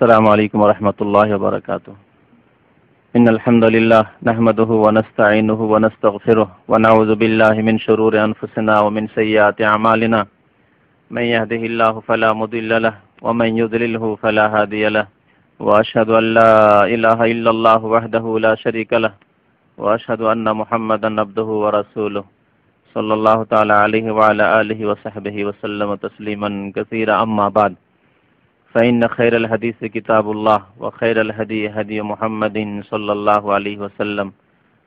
السلام عليكم ورحمة الله وبركاته. إن الحمد لله نحمده ونستعينه ونستغفره ونعوذ بالله من شرور أنفسنا ومن سيئات أعمالنا. من يهده الله فلا مضل له ومن يضلله فلا هادي له. وأشهد أن لا إله إلا الله وحده لا شريك له وأشهد أن محمدا عبده ورسوله صلى الله تعالى عليه وعلى آله وصحبه وسلم تسليما كثيرا. أما بعد، فإن خير الحديث كتاب الله وخير الهدي هدي محمد صلى الله عليه وسلم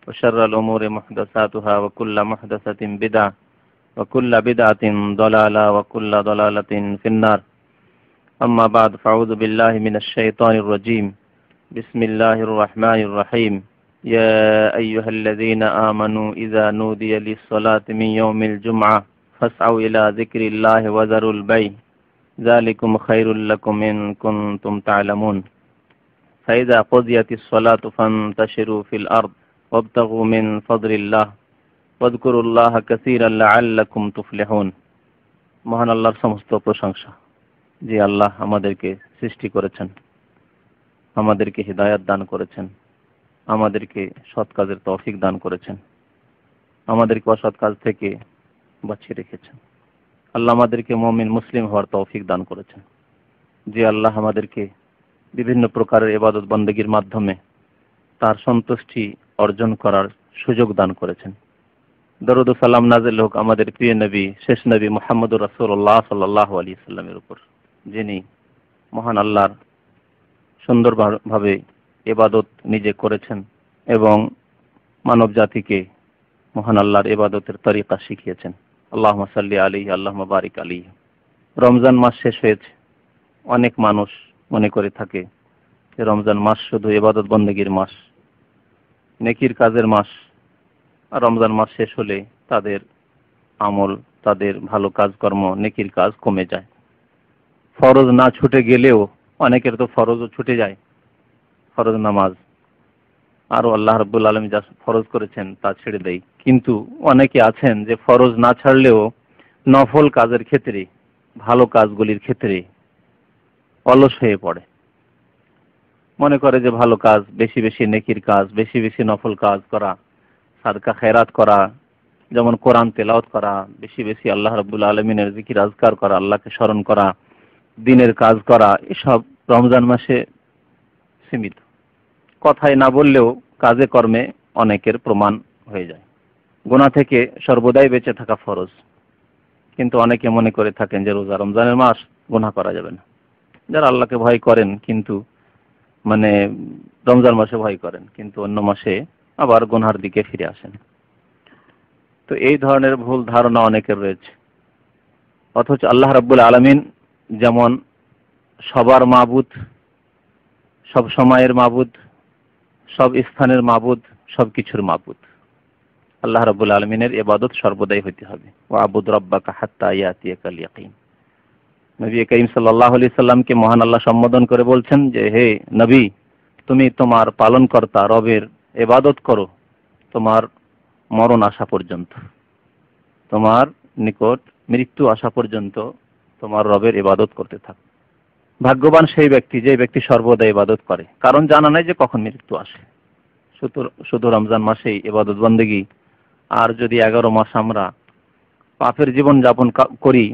وشر الأمور محدثاتها وكل محدثة بدعة وكل بدعة ضلالة وكل ضلالة في النار. أما بعد، فأعوذ بالله من الشيطان الرجيم. بسم الله الرحمن الرحيم. يا أيها الذين آمنوا إذا نودي للصلاة من يوم الجمعة فاسعوا إلى ذكر الله وذروا البيع ذلكم خير لكم إن كنتم تعلمون. فإذا قضيت الصلاة فانتشروا في الأرض وابتغوا من فضل الله واذكروا الله كثيرا لعلكم تفلحون. মহান আল্লাহর সমস্ত প্রশংসা, যে আল্লাহ আমাদেরকে সৃষ্টি করেছেন, আমাদেরকে হিদায়াত দান করেছেন, আমাদেরকে সৎ কাজের তৌফিক দান করেছেন, আমাদেরকে অসৎ কাজ থেকে বাঁচিয়ে রেখেছেন। আল্লাহ আমাদেরকে মুমিন মুসলিম হওয়ার তৌফিক দান করেছেন। যে আল্লাহ আমাদেরকে বিভিন্ন প্রকারের ইবাদত বন্দেগীর মাধ্যমে তার সন্তুষ্টি অর্জন করার সুযোগ দান করেছেন। দরুদ ও সালাম নাযিল হোক আমাদের প্রিয় নবী, শেষ নবী মুহাম্মদুর রাসূলুল্লাহ সাল্লাল্লাহু আলাইহি সাল্লামের উপর, যিনি মহান আল্লাহর সুন্দরভাবে ইবাদত নিজে করেছেন এবং মানব জাতিকে মহান আল্লাহর ইবাদতের তরিকা শিখিয়েছেন। আল্লাহুম্মা সাল্লি আলাইহি আল্লাহুম্মা বারিক আলাইহি। রমজান মাস শেষ হয়েছে। অনেক মানুষ মনে করে থাকে যে রমজান মাস শুধু ইবাদত বন্দেগীর মাস, নেকির কাজের মাস। আর রমজান মাস শেষ হলে তাদের আমল, তাদের ভালো কাজকর্ম, নেকির কাজ কমে যায়। ফরজ না ছুটে গেলেও অনেকের তো ফরজও ছুটে যায়, ফরজ নামাজ আরো আল্লাহ রাব্বুল আলামিন যা ফরজ করেছেন তা ছেড়ে দেয়। কিন্তু অনেকে আছেন যে ফরজ না ছাড়লেও নফল কাজের ক্ষেত্রে, ভালো কাজগুলির ক্ষেত্রে অলস হয়ে পড়ে। মনে করে যে ভালো কাজ, বেশি বেশি নেকির কাজ, বেশি বেশি নফল কাজ করা, সাদকা খেরাত করা, যেমন কোরআন তেলাওয়াত করা, বেশি বেশি আল্লাহ রাব্বুল আলামিনের জিকির আজকার করা, আল্লাহকে স্মরণ করা, দিনের কাজ করা, এসব রমজান মাসে সীমিত। কথায় না বললেও কাজে কর্মে অনেকের প্রমাণ হয়ে যায়। গুনাহ থেকে সর্বদাই বেঁচে থাকা ফরজ, কিন্তু অনেকে মনে করে থাকেন যে রোজা রমজানের মাস, গুনাহ করা যাবে না। যারা আল্লাহকে ভয় করেন, কিন্তু রমজান মাসে ভয় করেন, কিন্তু অন্য মাসে আবার গুনাহর দিকে ফিরে আসেন। তো এই ধরনের ভুল ধারণা অনেকের রয়েছে। অথচ আল্লাহ রাব্বুল আলামিন যেমন সবার মাবুদ, সব সময়ের মাবুদ, সব স্থানের মাবুদ, সব কিছুর মাবুদ, আল্লাহ রাব্বুল আলামিনের ইবাদত সর্বদাই হইতে হবে। ওয়াবুদ রাব্বাকা হাত্তা ইয়াতিয়াকাল ইয়াকিন। নবী করিম সাল্লাল্লাহু আলাইহি সাল্লামকে মহান আল্লাহ সম্বোধন করে বলছেন যে, হে নবী, তুমি তোমার পালনকর্তা রবের ইবাদত করো তোমার মরণ আসা পর্যন্ত, তোমার নিকট মৃত্যু আসা পর্যন্ত তোমার রবের ইবাদত করতে থাকো। ভাগ্যবান সেই ব্যক্তি যে ব্যক্তি সর্বদা ইবাদত করে, কারণ জানা নাই যে কখন মৃত্যু আসে। শুধু রমজান মাসেই ইবাদত বন্দেগী, আর যদি 11 মাস আমরা পাপের জীবন যাপন করি,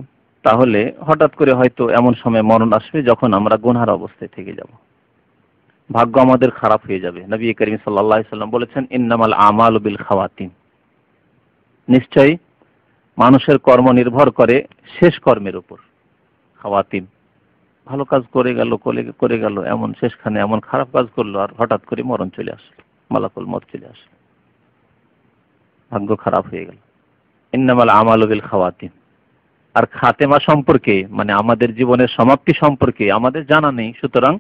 তাহলে হঠাৎ করে হয়তো এমন সময় মরণ আসবে যখন আমরা গুনাহর অবস্থায় থেকে যাব, ভাগ্য আমাদের খারাপ হয়ে যাবে। নবী করিম সাল্লাল্লাহু আলাইহি সাল্লাম বলেছেন, ইন্নামাল আমালু বিল খাওয়াতিম। নিশ্চয়ই মানুষের কর্ম নির্ভর করে শেষ কর্মের উপর। খাওয়াতিম, ভালো কাজ করে গেল, এমন শেষখানে এমন খারাপ কাজ করলো আর হঠাৎ করে মরণ চলে আসলো, মালাকুল মউত চলে আসলো, ভাগ্য খারাপ হয়ে গেল। ইন্নামাল আমালু বিল খাওয়াতিম। আর খাতেমা সম্পর্কে, আমাদের জীবনের সমাপ্তি সম্পর্কে আমাদের জানা নেই। সুতরাং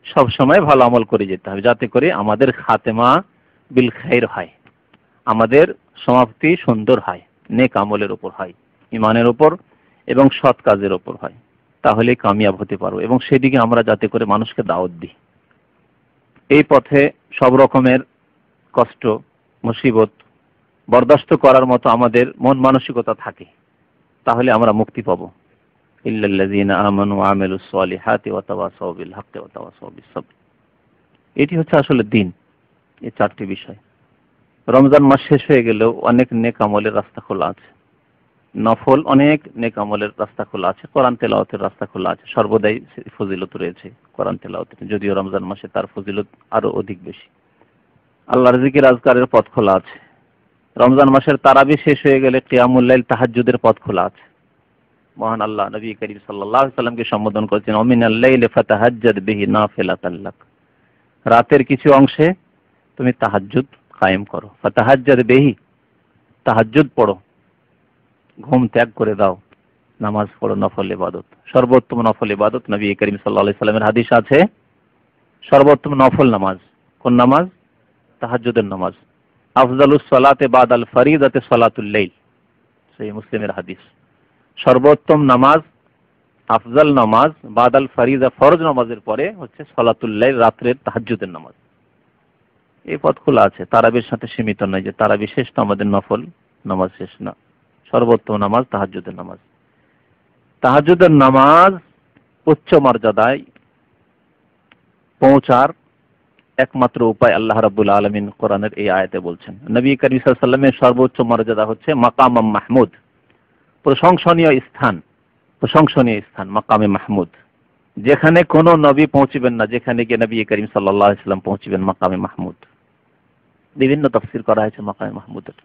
সব সময় ভালো আমল করে যেতে হবে, যাতে করে আমাদের খাতেমা বিল খাইর হয়, আমাদের সমাপ্তি সুন্দর হয়, নেক আমলের উপর হয়, ঈমানের উপর এবং সৎ কাজের উপর হয়। তাহলে কামিয়াব হতে পারবো এবং সেদিকে আমরা যাতে করে মানুষকে দাওয়াত দিই। এই পথে সব রকমের কষ্ট, মুসিবত বরদাস্ত করার মতো আমাদের মন মানসিকতা থাকে, তাহলে আমরা মুক্তি পাবো। ইল্লাল্লাযীনা আমানু ওয়া আমিলুস সলিহাতি ওয়া তাওয়াসাউ বিল হাক্কি ওয়া তাওয়াসাউ বিস সাবর। এটি হচ্ছে আসলে দিন, এই চারটি বিষয়। রমজান মাস শেষ হয়ে গেলেও অনেক নেক আমলের রাস্তা খোলা আছে, নফল অনেক নেক আমলের রাস্তা খোলা আছে, কোরআন তেলাওয়াতের রাস্তা খোলা আছে। সর্বদাই ফজিলত রয়েছে কোরআন তেলাওয়াতের, যদিও রমজান মাসে তার ফজিলত আরো অধিক বেশি। আল্লাহর জিকির আজকারের পথ খোলা আছে। রমজান মাসের তারাবি শেষ হয়ে গেলে কিয়ামুল লাইল তাহাজ্জুদের পথ খোলা আছে। মহান আল্লাহ নবী করিম সাল্লাল্লাহু আলাইহি সাল্লামকে সম্বোধন করেছেন, ওমিনাল লাইলি ফাতাহাজ্জাদ বিহি নাফিলাতাল লাক। রাতের কিছু অংশে তুমি তাহাজ্জুদ কায়েম করো, ফাতাহাজ্জাদ বিহি, তাহাজ্জুদ পড়ো, ঘুম ত্যাগ করে দাও, নামাজ পড়ো, নফল ইবাদত। সর্বোত্তম নফল ইবাদত নবী করিম সাল্লাল্লাহু আলাইহি সাল্লামের হাদিস আছে, সর্বোত্তম নফল নামাজ কোন নামাজ? তাহাজ্জুদের নামাজ। আফজালুস সালাতে বাদাল ফরিদাতে সালাতুল লাইল, সহিহ মুসলিমের হাদিস। সর্বোত্তম নামাজ, আফজাল নামাজ বাদাল ফরিদা, ফরজ নামাজের পরে হচ্ছে সালাতুল লাইল, রাতের তাহাজ্জুদের নামাজ। এই পথ খোলা আছে, তারাবির সাথে সীমিত নয় যে তারাবি শেষ তো আমাদের নফল নামাজ শেষ না। সর্বোত্তম নামাজ তাহাজ্জুদের নামাজ। তাহাজ্জুদের নামাজ উচ্চ মর্যাদায় পৌঁছার একমাত্র উপায় আল্লাহ রাব্বুল আলামিন কোরআনের এই আয়াতে বলছেন। নবী করিম সাল্লাল্লাহু আলাইহি ওয়াসাল্লামের সর্বোচ্চ মর্যাদা হচ্ছে মাকাম মাহমুদ, প্রশংসনীয় স্থান, প্রশংসনীয় স্থান মাকামে মাহমুদ, যেখানে কোনো নবী পৌঁছবেন না, যেখানে গিয়ে নবী করিম সাল্লাল্লাহু আলাইহি ওয়াসাল্লাম পৌঁছবেন মাকামে মাহমুদ। বিভিন্ন তাফসীর করা হয়েছে মাকামে মাহমুদের।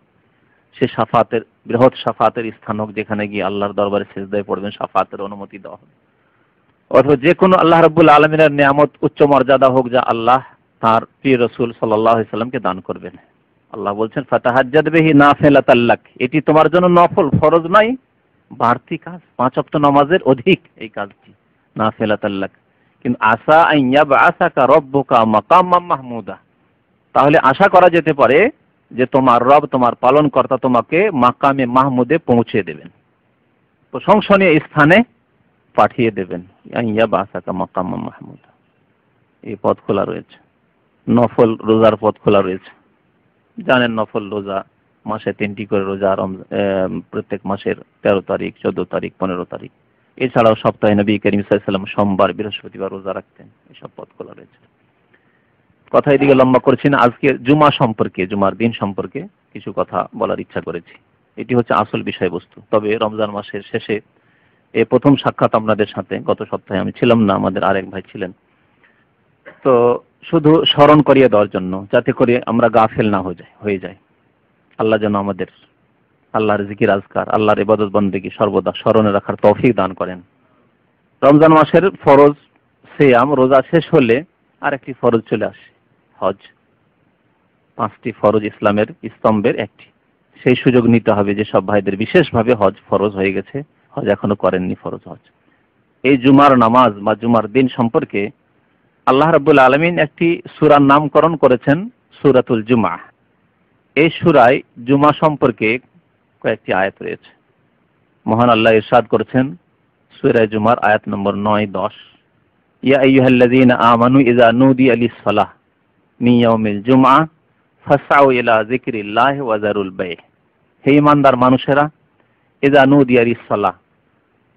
সে শাফাতের, বৃহৎ শাফাতের স্থান হোক, যেখানে গিয়ে আল্লাহর দরবারে সিজদায় পড়বেন, শাফাতের অনুমতি দেওয়া হবে। অথবা যে কোনো আল্লাহ রাব্বুল আলামিনের নিয়ামত, উচ্চ মর্যাদা হোক, যা আল্লাহ তার প্রিয় রাসূল সাল্লাল্লাহু আলাইহি সাল্লামকে দান করবেন। আল্লাহ বলছেন ফাতাহাজ্জাদ বিহি নাফিলাতাল লাক, এটি তোমার জন্য নফল, ফরজ নাই, বাড়তি কাজ, 5 ওয়াক্ত নামাজের অধিক এই কাজটি নাফিলাতাল লাক। কিন্তু আসা আন ইয়াবআসাকা রাব্বুকা মাকামাম মাহমুদা, তাহলে আশা করা যেতে পারে যে তোমার রব, তোমার পালনকর্তা তোমাকে মাকামে মাহমুদে পৌঁছে দেবেন, প্রশংসনীয় স্থানে পাঠিয়ে দেবেন। আন ইয়াবআসাকা মাকামাম মাহমুদা, এই পথ খোলা রয়েছে। নফল রোজার পথ খোলা রয়েছে। জানেন নফল রোজা মাসে 3টি করে রোজা, প্রত্যেক মাসের 13 তারিখ, 14 তারিখ, 15 তারিখ। এছাড়াও সপ্তাহে নবী করিম সাল্লাল্লাহু আলাইহি ওয়াসাল্লাম সোমবার, বৃহস্পতিবার রোজা রাখতেন। এসব পথ খোলা রয়েছে। কথা এদিকে লম্বা করছি না। আজকে জুমা সম্পর্কে, জুমার দিন সম্পর্কে কিছু কথা বলার ইচ্ছা করেছি। এটি হচ্ছে আসল বিষয়বস্তু। তবে রমজান মাসের শেষে এই প্রথম সাক্ষাৎ আপনাদের সাথে, গত সপ্তাহে আমি ছিলাম না, আমাদের আরেক ভাই ছিলেন। তো শুধু স্মরণ করিয়ে দেওয়ার জন্য, যাতে করে আমরা গাফেল না হয়ে যাই। আল্লাহ যেন আমাদের আল্লাহর জিকির আজকার, আল্লাহর ইবাদত বন্দেগী সর্বদা স্মরণে রাখার তৌফিক দান করেন। রমজান মাসের ফরজ সিয়াম, রোজা শেষ হলে আরেকটি ফরজ চলে আসে, হজ। 5টি ফরজ ইসলামের স্তম্ভের একটি। সেই সুযোগ নিতে হবে যে সব ভাইদের বিশেষভাবে হজ ফরজ হয়ে গেছে, হজ এখনো করেননি, ফরজ হজ। এই জুমার নামাজ বা জুমার দিন সম্পর্কে আল্লাহ রাব্বুল আলামিন একটি সূরার নামকরণ করেছেন সূরাতুল জুমআ। এই সূরায় জুমা সম্পর্কে কয়েকটি আয়াত রয়েছে। মহান আল্লাহ ইরশাদ করেছেন সূরা জুমার আয়াত নম্বর 9, 10, ইয়া আইয়ুহাল্লাযীনা আমানু ইযা নুদিয়া লিস-সালাহ মিন ইয়াউমিল জুমআ ফাসআউ ইলা যিকরিল্লাহি ওয়া যারুল বাই'। হে ঈমানদার মানুষেরা, ইযা নুদিয়া লিস-সালাহ,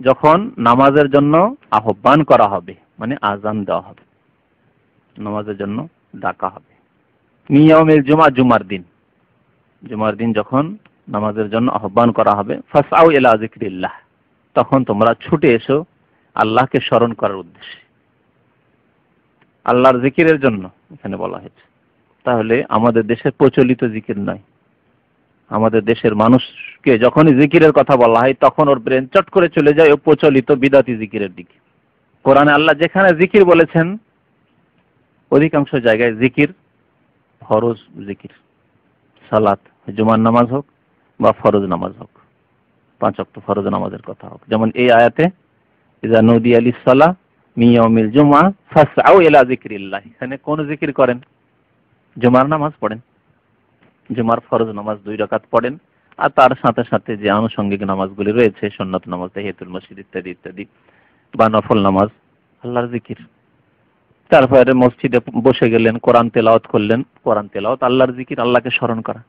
যখন নামাজের জন্য আহ্বান করা হবে, মানে আযান দেওয়া হবে, নামাজের জন্য ডাকা হবে। মিন ইয়াউমিল জুমআ, জুমার দিন, জুমার দিন যখন নামাজের জন্য আহ্বান করা হবে, ফাসআউ ইলা যিকরিল্লাহ, তখন তোমরা ছুটে এসো আল্লাহকে স্মরণ করার উদ্দেশ্যে, আল্লাহর জিকিরের জন্য এখানে বলা হয়েছে। তাহলে আমাদের দেশের প্রচলিত জিকির নয়। আমাদের দেশের মানুষকে যখনই জিকিরের কথা বলা হয়, তখন ওর ব্রেন চট করে চলে যায় ও প্রচলিত বিদাতি জিকিরের দিকে। কোরআনে আল্লাহ যেখানে জিকির বলেছেন, অধিকাংশ জায়গায় জিকির ফরজ জিকির, সালাত, জুমার নামাজ হোক বা ফরজ নামাজ হোক, 5 ওয়াক্ত ফরজ নামাজের কথা হোক। যেমন এই আয়াতে ইযা নুদিয়া লিস-সালাহ মিন ইয়াউমিল জুমআ ফাসআউ ইলা যিকরিল্লাহ, এখানে কোন জিকির করেন? জুমার নামাজ পড়েন, জুমার ফরজ নামাজ 2 রাকাত পড়েন, আর তার সাথে সাথে যে আনুষঙ্গিক নামাজগুলি রয়েছে, সুন্নাত নামাজ, তাহিয়াতুল মসজিদ ইত্যাদি ইত্যাদি, বা নফল নামাজ, আল্লাহর জিকির। তারপরে মসজিদে বসে গেলেন, কোরআন তেলাওয়াত করলেন, কোরআন তেলাওয়াত আল্লাহর জিকির, আল্লাহকে স্মরণ করা।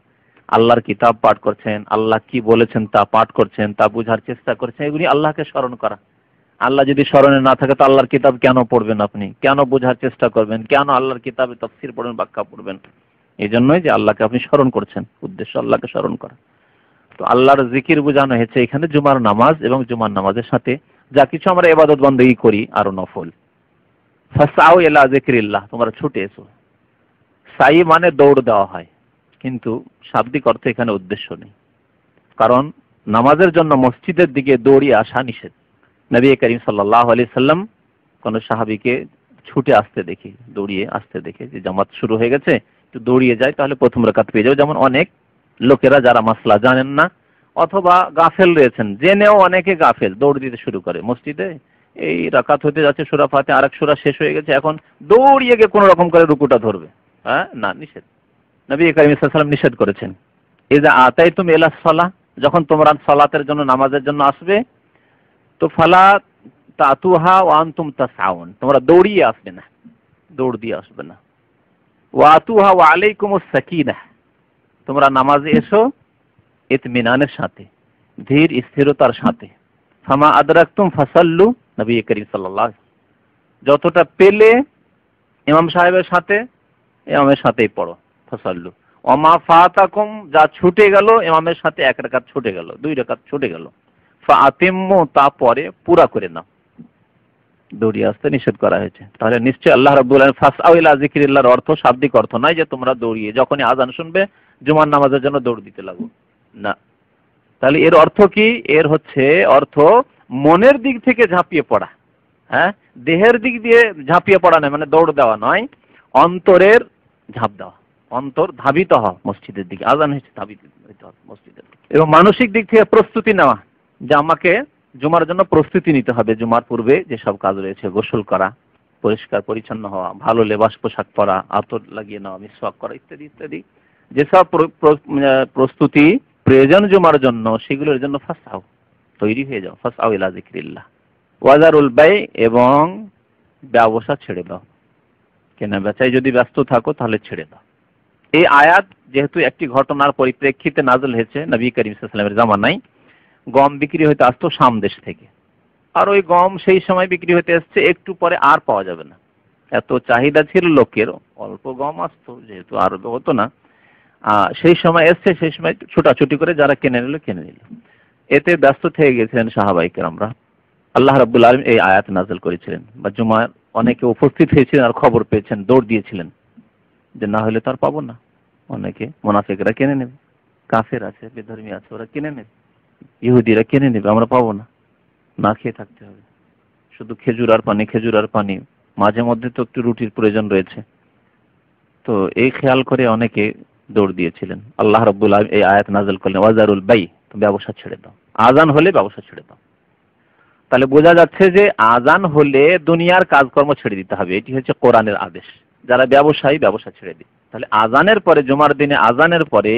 আল্লাহর কিতাব পাঠ করছেন, আল্লাহ কি বলেছেন তা পাঠ করছেন, তা বোঝার চেষ্টা করছেন, এগুলি আল্লাহকে স্মরণ করা। আল্লাহ যদি স্মরণে না থাকে তো আল্লাহর কিতাব কেন পড়বেন আপনি? কেন বোঝার চেষ্টা করবেন? কেন আল্লাহর কিতাবে তাফসীর পড়বেন, ব্যাখ্যা পড়বেন? এই জন্যই যে আল্লাহকে আপনি স্মরণ করছেন, উদ্দেশ্য আল্লাহকে স্মরণ করা। তো আল্লাহর জিকির বোঝানো হয়েছে এখানে জুমার নামাজ এবং জুমার নামাজের সাথে যা কিছু আমরা ইবাদত বন্দেগী করি আরো নফল। ফাসআউ ইলা যিকরিল্লাহ, তোমরা ছুটে এসো। সাই মানে দৌড় দেওয়া হয়, কিন্তু শাব্দিক অর্থে এখানে উদ্দেশ্য নেই, কারণ নামাজের জন্য মসজিদের দিকে দৌড়িয়ে আসা নিষেধ। নবী করিম সাল্লাল্লাহু আলাইহি সাল্লাম কোন সাহাবীকে ছুটে আসতে দেখে, দৌড়িয়ে আসতে দেখে যে জামাত শুরু হয়ে গেছে, একটু দৌড়িয়ে যায় তাহলে প্রথম রাকাত পেয়ে যাবে। যেমন অনেক লোকেরা যারা মাসলা জানেন না অথবা গাফেল রয়েছেন, জেনেও অনেকে গাফেল, দৌড় দিতে শুরু করে মসজিদে। এই রাকাত হতে যাচ্ছে, সূরা ফাতিহা আরেক সূরা শেষ হয়ে গেছে, এখন দৌড়িয়ে গিয়ে কোন রকম করে রুকুটা ধরবে। হ্যাঁ, না, নিষেধ। নবী করিম সাল্লাল্লাহু আলাইহি ওয়াসাল্লাম নিষেধ করেছেন, ইযা আতাইতুম ইলাস সালাহ, যখন তোমরা সালাতের জন্য, নামাজের জন্য আসবে, তো ফালা তাতুহা ওয়া আনতুম তাসআউন, তোমরা দৌড়িয়ে আসবে না, দৌড় দিয়ে আসবে না। ওয়া আতুহা ওয়া আলাইকুমুস সাকিনাহ, তোমরা নামাজে এসো ইতমিনানের সাথে, ধীর স্থিরতার সাথে। ফামা আদরাকতুম ফাসাল্লু, নবী করিম সাল্লাল্লাহু আলাইহি ওয়াসাল্লাম যতটা পেলে ইমাম সাহেবের সাথে, ইমামের সাথেই পড়ো, ফাসাল্লু। ওমা ফাতাকুম, যা ছুটে গেল ইমামের সাথে, এক রাকাত ছুটে গেল, দুই রাকাত ছুটে গেল, ফাআতিম্মু, তা পরে পুরা করে নাও। দৌড়িয়ে আসতে নিষেধ করা হয়েছে। তাহলে নিশ্চয়ই আল্লাহ রাব্বুল আলামিন ফাসআউ ইলা যিকরিল্লাহর অর্থ শাব্দিক অর্থ নয় যে তোমরা দৌড়িয়ে যখনই আযান শুনবে জুমার নামাজের জন্য দৌড় দিতে লাগো, না। তাহলে এর অর্থ কি? এর হচ্ছে অর্থ মনের দিক থেকে ঝাঁপিয়ে পড়া, হ্যাঁ, দেহের দিক দিয়ে ঝাঁপিয়ে পড়া নয়, মানে দৌড় দেওয়া নয়, অন্তরের ঝাঁপ দেওয়া, অন্তর ধাবিত হওয়া মসজিদের দিকে। আযান হচ্ছে ধাবিত হতে হবে মসজিদের দিকে। এবং মানসিক দিক থেকে প্রস্তুতি নেওয়া, যে আমাকে জুমার জন্য প্রস্তুতি নিতে হবে। জুমার পূর্বে যেসব কাজ রয়েছে, গোসল করা, পরিষ্কার পরিচ্ছন্ন হওয়া, ভালো লেবাস পোশাক পরা, আতর লাগিয়ে নেওয়া, মিসওয়াক করা, ইত্যাদি ইত্যাদি যেসব প্রস্তুতি প্রয়োজন জুমার জন্য, সেগুলোর জন্য ফাসআউ, তৈরি হয়ে যাও। ফাসআউ ইলা যিকরিল্লাহ ওয়াজারুল বাই, এবং ব্যবসা ছেড়ে দাও। কেনা বেচায় যদি ব্যস্ত থাকো তাহলে ছেড়ে দাও। এই আয়াত যেহেতু একটি ঘটনার পরিপ্রেক্ষিতে নাযিল হয়েছে, নবী করিম সাল্লাল্লাহু আলাইহি ওয়াসাল্লামের জামানায় গম বিক্রি হতে আসতো শাম দেশ থেকে, আর ওই গম সেই সময় বিক্রি হতে আসছে, একটু পরে আর পাওয়া যাবে না, এত চাহিদা ছিল লোকের, অল্প গম আসতো যেহেতু, আর হতো না, সেই সময় এসছে, সেই সময় ছোটাছুটি করে যারা কিনে নিল। এতে ব্যস্ত থেকে গেছিলেন সাহাবায়ে কেরামরা। আল্লাহ রাব্বুল আলামিন এই আয়াত নাযিল করেছিলেন, বা জুমার অনেকে উপস্থিত হয়েছিলেন আর খবর পেয়েছেন, দৌড় দিয়েছিলেন যে না হলে তার পাবো না। অনেকে মুনাফিকরা কিনে নেবে, কাফের আছে, বেধর্মী আছে, ওরা কিনে নেবে, ইহুদিরা কিনে নেবে, আমরা পাবো না, না খেয়ে থাকতে হবে, শুধু খেজুর আর পানি, খেজুর আর পানি, মাঝে মধ্যে তো একটু রুটির প্রয়োজন রয়েছে। তো এই খেয়াল করে অনেকে দৌড় দিয়েছিলেন। আল্লাহ রাব্বুল আলামিন এই আয়াত নাযিল করলেন, ওয়াজারুল বাই, ব্যবসা ছেড়ে দাও, আযান হলে ব্যবসা ছেড়ে দাও। তাহলে বোঝা যাচ্ছে যে আযান হলে দুনিয়ার কাজকর্ম ছেড়ে দিতে হবে, এটি হচ্ছে কোরআনের আদেশ। যারা ব্যবসায়ী, ব্যবসা ছেড়ে দিই। তাহলে আযানের পরে, জুমার দিনে আযানের পরে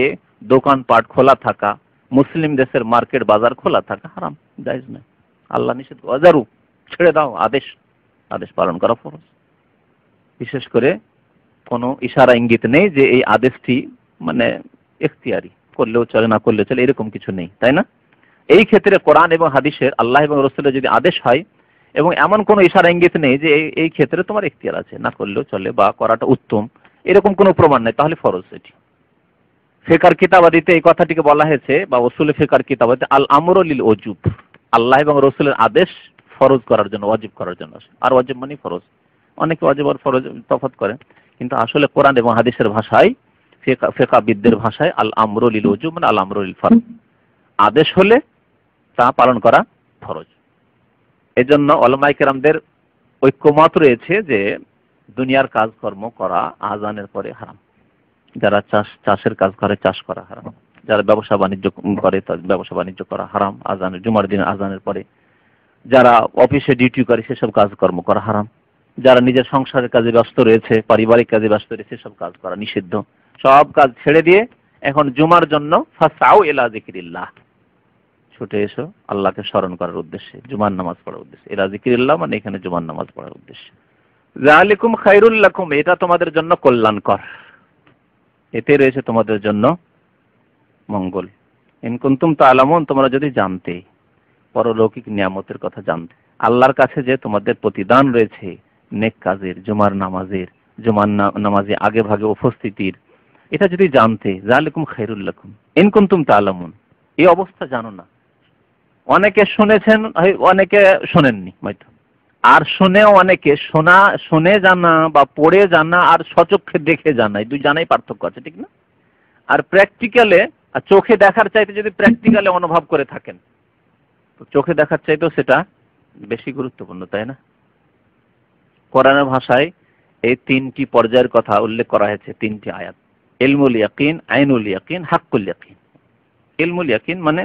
দোকানপাট খোলা থাকা, মুসলিম দেশের মার্কেট বাজার খোলা থাকা হারাম, জায়েজ নয়। আল্লাহ নিষেধ, ওয়াজারু, ছেড়ে দাও, আদেশ, আদেশ পালন করা ফরজ। বিশেষ করে কোনো ইশারা ইঙ্গিত নেই যে এই আদেশটি মানে ইখতিয়ারি, করলেও চলে না করলেও চলে, এরকম কিছু নেই, তাই না? এই ক্ষেত্রে কোরআন এবং হাদিসের, আল্লাহ এবং রাসূলের যদি আদেশ হয় এবং এমন কোনো ইশারা ইঙ্গিত নেই যে এই ক্ষেত্রে তোমার ইখতিয়ার আছে, না করলেও চলে বা করাটা উত্তম, এরকম কোনো প্রমাণ নেই, তাহলে ফরজ এটি। ফিকর কিতাবাদিতে এই কথাটিকে বলা হয়েছে, বা উসুল ফিকর কিতাবাদিতে আল আমরু লিল ওজুব, আল্লাহ এবং রাসূলের আদেশ ফরজ করার জন্য, ওয়াজিব করার জন্য। আর ওয়াজিব মানে ফরজ, অনেকে ওয়াজিব আর ফরজ তফাৎ করে, কিন্তু আসলে কোরআন এবং হাদিসের ভাষায়, ফিকহবিদদের ভাষায় আল আমরু লিল ওজুব মানে আল আমরু লিল ফরজ, আদেশ হলে তা পালন করা ফরজ। এজন্য উলামায়ে কেরামদের ঐক্যমত রয়েছে যে দুনিয়ার কাজকর্ম করা আযানের পরে হারাম। যারা চাষের কাজ করে, চাষ করা হারাম। যারা ব্যবসা বাণিজ্য করে, তাদের ব্যবসা বাণিজ্য করা হারাম আযানের, জুমার দিনে আযানের পরে। যারা অফিসে ডিউটি করে, সেসব কাজকর্ম করা হারাম। যারা নিজের সংসারের কাজে ব্যস্ত রয়েছে, পারিবারিক কাজে ব্যস্ত রয়েছে, সেসব কাজ করা নিষিদ্ধ। সব কাজ ছেড়ে দিয়ে এখন জুমার জন্য ফাসআউ ইলা যিকরিল্লাহ, ছুটে এসো আল্লাহকে স্মরণ করার উদ্দেশ্যে, জুমার নামাজ পড়ার উদ্দেশ্যে। ইলা যিকরিল্লাহ মানে এখানে জুমার নামাজ পড়ার উদ্দেশ্যে। যালিকুম খায়রুল লাকুম, এটা তোমাদের জন্য কল্যাণকর, এতে রয়েছে তোমাদের জন্য মঙ্গল। ইন কুনতুম তা'লামুন, তোমরা যদি জানতে, পরলৌকিক নিয়ামতের কথা জানতে। আল্লাহর কাছে যে তোমাদের প্রতিদান রয়েছে নেক কাজের, জুমার নামাজের, নামাজে আগে ভাগে উপস্থিতির, এটা যদি জানতে, যালিকুম খায়রুল লাকুম ইন কুনতুম তা'লামুন। এই অবস্থা জানো না। অনেকে শুনেছেন, অনেকে শোনেননি হয়তো, আর শুনেও অনেকে শুনে জানা বা পড়ে জানা আর সচক্ষে দেখে জানা, এই দুই জানাই পার্থক্য আছে, ঠিক না? আর প্র্যাকটিক্যালে, আর চোখে দেখার চাইতে যদি প্র্যাকটিক্যালে অনুভব করে থাকেন, তো চোখে দেখার চাইতেও সেটা বেশি গুরুত্বপূর্ণ, তাই না? কোরআনের ভাষায় এই তিনটি পর্যায়ের কথা উল্লেখ করা হয়েছে, তিনটি আয়াত। ইলমুল ইয়াকিন, আইনুল ইয়াকিন, হাক্কুল ইয়াকিন। ইলমুল ইয়াকিন মানে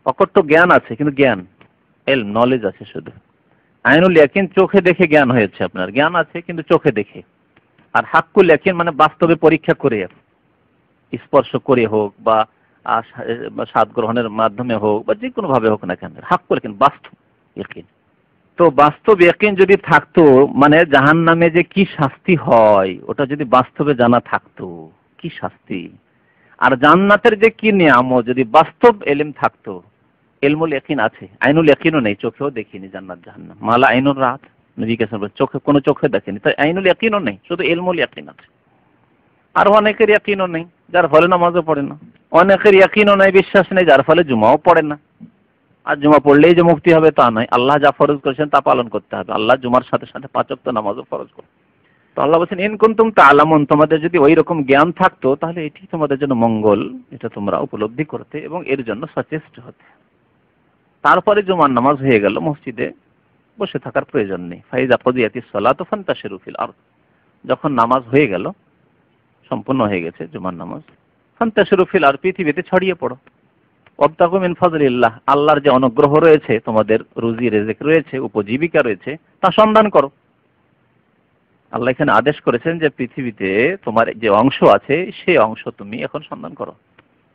অকট্ট জ্ঞান আছে, কিন্তু জ্ঞান, ইলম নলেজ আছে শুধু। আইনুল ইয়াকিন চোখে দেখে জ্ঞান হয়েছে, আপনার জ্ঞান আছে কিন্তু চোখে দেখে। আর হাক্কুল ইয়াকিন মানে বাস্তবে পরীক্ষা করে, স্পর্শ করে হোক বা স্বাদ গ্রহণের মাধ্যমে হোক বা যে কোনো ভাবে হোক না কেন, হাক্কুল ইয়াকিন বাস্তব ইয়াকিন। তো বাস্তব ইয়াকিন যদি থাকতো, মানে জাহান্নামে যে কি শাস্তি হয় ওটা যদি বাস্তবে জানা থাকতো, কি শাস্তি, আর জান্নাতের যে কি নিয়ামত যদি বাস্তব ইলম থাকতো। ইলমুল ইয়াকিন আছে, আইনুল ইয়াকিনও নেই, চোখেও দেখিনি জান্নাত জাহান্নাম। মালা আইনুর রাত, নবী কেন চোখে, কোনো চোখে দেখেনি, তাই আইনুল ইয়াকিনও নেই, শুধু ইলমুল ইয়াকিন আছে। আর অনেকের ইয়াকিনও নেই, যার ফলে নামাজও পড়ে না। অনেকের ইয়াকিনও নেই, বিশ্বাস নেই, যার ফলে জুমাও পড়ে না। আর জুমা পড়লেই যে মুক্তি হবে তা নয়, আল্লাহ যা ফরজ করেছেন তা পালন করতে হবে। আল্লাহ জুমার সাথে সাথে 5 ওয়াক্ত নামাজও ফরজ করেন। তো আল্লাহ বলছেন ইন কুনতুম তা'লামুন, তোমাদের যদি ওই রকম জ্ঞান থাকতো তাহলে এটি তোমাদের জন্য মঙ্গল, এটা তোমরা উপলব্ধি করতে এবং এর জন্য সচেষ্ট হতে। তারপরে জুমার নামাজ হয়ে গেল, মসজিদে বসে থাকার প্রয়োজন নেই। ফাইজা কুদিয়াতিস সালাতু ফান্তাশিরু ফিল আরদ, যখন নামাজ হয়ে গেল, সম্পূর্ণ হয়ে গেছে জুমার নামাজ, ফান্তাশিরু ফিল আরদ, পৃথিবীতে ছড়িয়ে পড়ো। ওয়াবতাগু মিন ফাযলিল্লাহ, আল্লাহর যে অনুগ্রহ রয়েছে, তোমাদের রুজি রিজিক রয়েছে, উপজীবিকা রয়েছে, তা সন্ধান করো। আল্লাহ এখানে আদেশ করেছেন যে পৃথিবীতে তোমার যে অংশ আছে সেই অংশ তুমি এখন সন্ধান করো।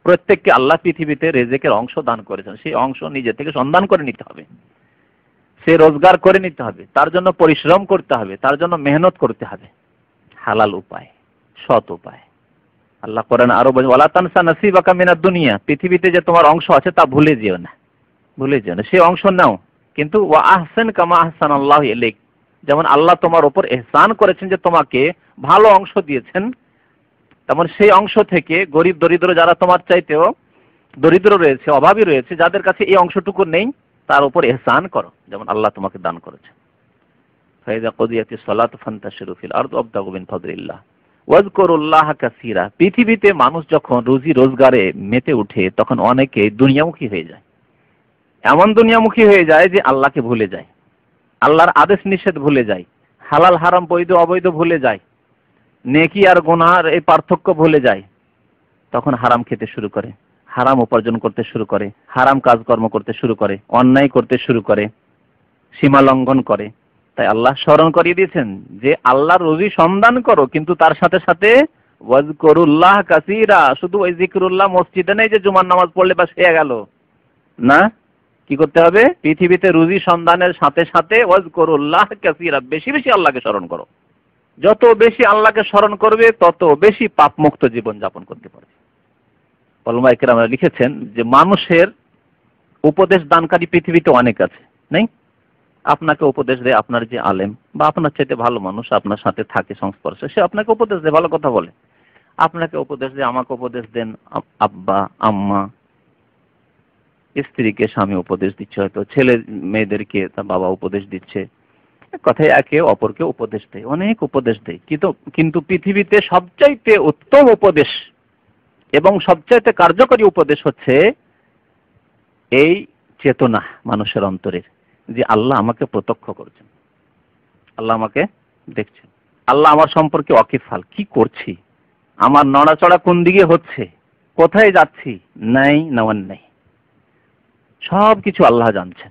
প্রত্যেককে আল্লাহ পৃথিবীতে রিজিকের অংশ দান করেছেন, সেই অংশ নিজে থেকে সন্ধান করে নিতে হবে, সে রোজগার করে নিতে হবে, তার জন্য পরিশ্রম করতে হবে, তার জন্য মেহনত করতে হবে, হালাল উপায়, সৎ উপায়। আল্লাহ কোরআন আরো বলেন ওয়ালা তানসা নাসিবাকা মিনাদ দুনিয়া, পৃথিবীতে যে তোমার অংশ আছে তা ভুলে যেও না, ভুলে যেও না, সেই অংশ নাও। কিন্তু ওয়া আহসান কামা আহসানাল্লাহু ইলাইক, যেমন আল্লাহ তোমার উপর ইহসান করেছেন যে তোমাকে ভালো অংশ দিয়েছেন, তেমন সেই অংশ থেকে গরিব দরিদ্র যারা তোমার চাইতেও দরিদ্র রয়েছে, অভাবী রয়েছে, যাদের কাছে এই অংশটুকু নেই, তার উপর ইহসান করো যেমন আল্লাহ তোমাকে দান করেছেন। ফাইজা কুদিয়াতিস সালাতু ফান্তাশিরু ফিল আরদি ওয়াবতাগু মিন ফাদলিল্লাহ ওয়াজকুরুল্লাহ কাসীরা। পৃথিবীতে মানুষ যখন রুজি রোজগারে মেতে উঠে তখন অনেকে দুনিয়ামুখী হয়ে যায়, এমন দুনিয়ামুখী হয়ে যায় যে আল্লাহকে ভুলে যায়, আল্লাহর আদেশ নিষেধ ভুলে যায়, হালাল হারাম বৈধ অবৈধ ভুলে যায়, নেকি আর গুনাহের এই পার্থক্য ভুলে যায়। তখন হারাম খেতে শুরু করে, হারাম উপার্জন করতে শুরু করে, হারাম কাজকর্ম করতে শুরু করে, অন্যায় করতে শুরু করে, সীমা লঙ্ঘন করে। তাই আল্লাহ স্মরণ করিয়ে দিয়েছেন যে আল্লাহর রুজি সন্ধান করো, কিন্তু তার সাথে সাথে ওয়াজকুরুল্লাহ কাসীরা, শুধু ওই জিকরুল্লাহ মসজিদে নেই যে জুমার নামাজ পড়লে বাস হয়ে গেল না, কি করতে হবে? পৃথিবীতে রুজি সন্ধানের সাথে সাথে ওয়াজকুরুল্লাহ কাসীরা, বেশি বেশি আল্লাহকে স্মরণ করো। যত বেশি আল্লাহকে স্মরণ করবে তত বেশি পাপমুক্ত জীবন যাপন করতে পারবে। উলামায়ে কেরামরা লিখেছেন যে মানুষের উপদেশ দানকারী পৃথিবীতে অনেক আছে, নেই? আপনাকে উপদেশ দেয় আপনার যে আলেম বা আপনার চাইতে ভালো মানুষ আপনার সাথে থাকে সংস্পর্শে, সে আপনাকে উপদেশ দেয়, ভালো কথা বলে, আপনাকে উপদেশ দেয়, আমাকে উপদেশ দেন আব্বা আম্মা, স্ত্রীকে স্বামী উপদেশ দিচ্ছে, হয়তো ছেলে মেয়েদেরকে তার বাবা উপদেশ দিচ্ছে, কথায় একে অপরকে উপদেশ দেয়, অনেক উপদেশ দেয়। কিন্তু পৃথিবীতে সবচাইতে উত্তম উপদেশ এবং সবচাইতে কার্যকরী উপদেশ হচ্ছে এই চেতনা মানুষের অন্তরের, যে আল্লাহ আমাকে প্রত্যক্ষ করছেন, আল্লাহ আমাকে দেখছেন, আল্লাহ আমার সম্পর্কে ওয়াকিফাল, কি করছি, আমার নড়াচড়া কোন দিকে হচ্ছে, কোথায় যাচ্ছি, নাই নেওয়ার নেই, সব কিছু আল্লাহ জানছেন,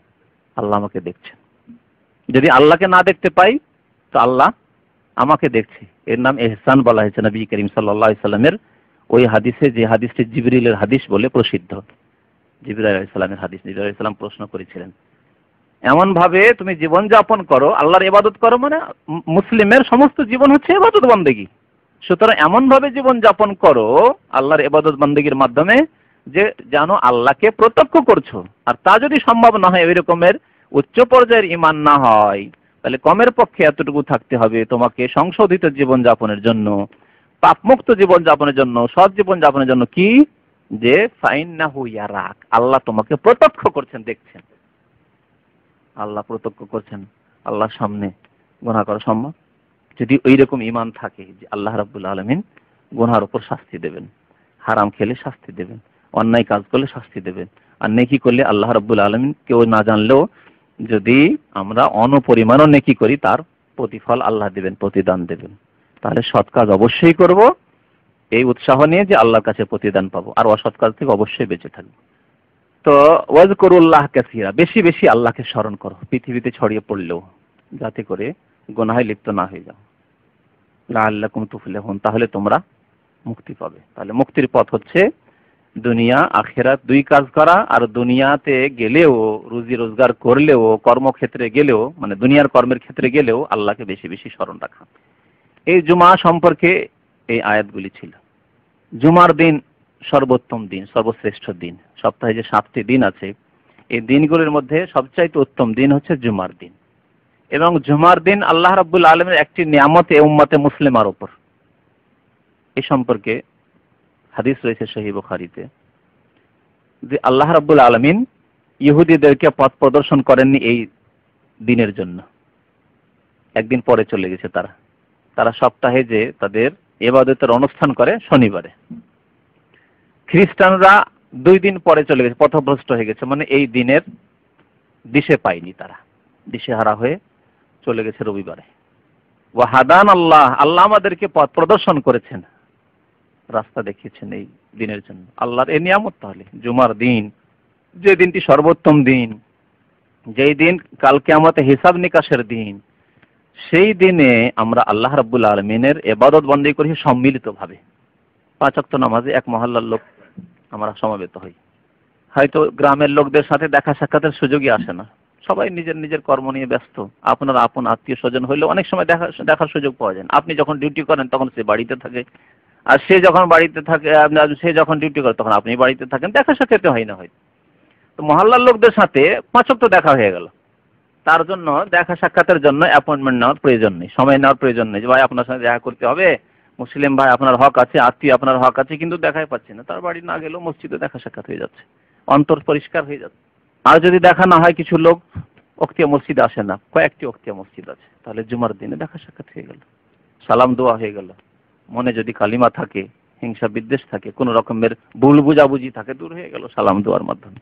আল্লাহ আমাকে দেখছেন। যদি আল্লাহকে না দেখতে পাই তো আল্লাহ আমাকে দেখছে, এর নাম ইহসান বলা হয়েছে নবী করিম সাল্লাল্লাহু আলাইহি সাল্লামের ওই হাদিসে, যে হাদিসটি জিবরিলের হাদিস বলে প্রসিদ্ধ। জিবরিল আলাইহিস সালামের হাদিস, জিবরিল আলাইহিস সালাম প্রশ্ন করেছিলেন, এমন ভাবে তুমি জীবন যাপন করো, আল্লাহর ইবাদত করো, মানে মুসলিমের সমস্ত জীবন হচ্ছে ইবাদত বন্দেগী, সুতরাং এমন ভাবে জীবন যাপন করো আল্লাহর ইবাদত বন্দেগীর মাধ্যমে যে জানো আল্লাহকে প্রত্যক্ষ করছো। আর তা যদি সম্ভব না হয় ওই রকমের উচ্চ পর্যায়ের ঈমান না হয়, তাহলে কমের পক্ষে এতটুকু থাকতে হবে তোমাকে সংশোধিত জীবন যাপনের জন্য, পাপমুক্ত জীবন যাপনের জন্য, সৎ জীবন যাপনের জন্য কি, যে ফাইন্নাহু ইয়ারাক, আল্লাহ তোমাকে প্রত্যক্ষ করছেন, দেখছেন। আল্লাহ প্রত্যক্ষ করছেন, আল্লাহর সামনে গুনাহ করা সম্ভব? যদি ওইরকম ঈমান থাকে যে আল্লাহ রাব্বুল আলামিন গুনাহর উপর শাস্তি দেবেন, হারাম খেলে শাস্তি দেবেন, অন্যায় কাজ করলে শাস্তি দেবেন, আর নেকি করলে আল্লাহ রাব্বুল আলামিন কেউ না জানলেও যদি আমরা অনপরিমাণও নেকি করি তার প্রতিফল আল্লাহ দেবেন, প্রতিদান দেবেন, তাহলে সৎ কাজ অবশ্যই করব এই উৎসাহ নিয়ে যে আল্লাহর কাছে প্রতিদান পাবো, আর অসৎ কাজ থেকে অবশ্যই বেঁচে থাকবো। তো ওয়াজকুরুল্লাহ কাসীরা, বেশি বেশি আল্লাহকে স্মরণ করো পৃথিবীতে ছড়িয়ে পড়লেও, যাতে করে গুনাহে লিপ্ত না হয়ে যাও। লাআল্লাকুম তুফলিহুন, তাহলে তোমরা মুক্তি পাবে। তাহলে মুক্তির পথ হচ্ছে দুনিয়া আখিরাত দুই কাজ করা, আর দুনিয়াতে গেলেও, রুজি রোজগার করলেও, কর্মক্ষেত্রে গেলেও, মানে দুনিয়ার কর্মের ক্ষেত্রে গেলেও আল্লাহকে বেশি বেশি স্মরণ রাখা। এই জুমা সম্পর্কে এই আয়াতগুলি ছিল। জুমার দিন সর্বোত্তম দিন, সর্বশ্রেষ্ঠ দিন। সপ্তাহে যে 7টি দিন আছে, এই দিনগুলির মধ্যে সবচাইতে উত্তম দিন হচ্ছে জুমার দিন। এবং জুমার দিন আল্লাহ রাব্বুল আলামিনের একটি নিয়ামত এই উম্মতে মুসলিমার উপর। এই সম্পর্কে হাদিস রয়েছে সহিহ বুখারীতে, যে আল্লাহ রাব্বুল আলামিন ইহুদিদেরকে পথ প্রদর্শন করেননি এই দিনের জন্য, একদিন পরে চলে গেছে তারা। তারা সপ্তাহে যে তাদের ইবাদতের অনুষ্ঠান করে শনিবারে, খ্রিস্টানরা 2 দিন পরে চলে গেছে, পথভ্রষ্ট হয়ে গেছে, মানে এই দিনের দিশে পায়নি, তারা দিশেহারা হয়ে চলে গেছে রবিবারে। ওয়া হাদান আল্লাহ, আল্লাহ আমাদেরকে পথ প্রদর্শন করেছেন, রাস্তা দেখিয়েছেন এই দিনের জন্য। আল্লাহর এই নিয়ামত। তাহলে জুমার দিন, যে দিনটি সর্বোত্তম দিন, যেই দিন কাল কিয়ামতে হিসাব নিকাশের দিন, সেই দিনে আমরা আল্লাহ রাব্বুল আলামিনের ইবাদত বন্দেগী করি সম্মিলিতভাবে। 5 ওয়াক্ত নামাজে এক মহল্লার লোক আমরা সমবেত হই। হয়তো গ্রামের লোকদের সাথে দেখা সাক্ষাতের সুযোগই আসে না, সবাই নিজের নিজের কর্ম নিয়ে ব্যস্ত। আপনার আপন আত্মীয় স্বজন হইলেও অনেক সময় দেখার সুযোগ পাওয়া যায় না। আপনি যখন ডিউটি করেন তখন সে বাড়িতে থাকে, আর সে যখন বাড়িতে থাকে, সে যখন ডিউটি করে তখন আপনি বাড়িতে থাকেন, দেখা সাক্ষাৎ হয় না। হয়তো তো মহল্লার লোকদের সাথে 5 ওয়াক্ত দেখা হয়ে গেল, তার জন্য দেখা সাক্ষাতের জন্য অ্যাপয়েন্টমেন্ট নেওয়ার প্রয়োজন নেই, সময় নেওয়ার প্রয়োজন নেই যে ভাই আপনার সাথে দেখা করতে হবে, মুসলিম ভাই আপনার হক আছে, আত্মীয় আপনার হক আছে, কিন্তু দেখাই পাচ্ছি না। তার বাড়ি না গেলেও মসজিদে দেখা সাক্ষাৎ হয়ে যাচ্ছে, অন্তর পরিষ্কার হয়ে যাচ্ছে। আর যদি দেখা না হয়, কিছু লোক ওক্তিয়া মসজিদে আসে না, কয়েকটি ওক্তিয়া মসজিদ আছে, তাহলে জুমার দিনে দেখা সাক্ষাৎ হয়ে গেল, সালাম দোয়া হয়ে গেল। মনে যদি কালিমা থাকে, হিংসা বিদ্বেষ থাকে, কোন রকমের ভুল বুঝাবুঝি থাকে, দূর হয়ে গেল সালাম দোয়ার মাধ্যমে।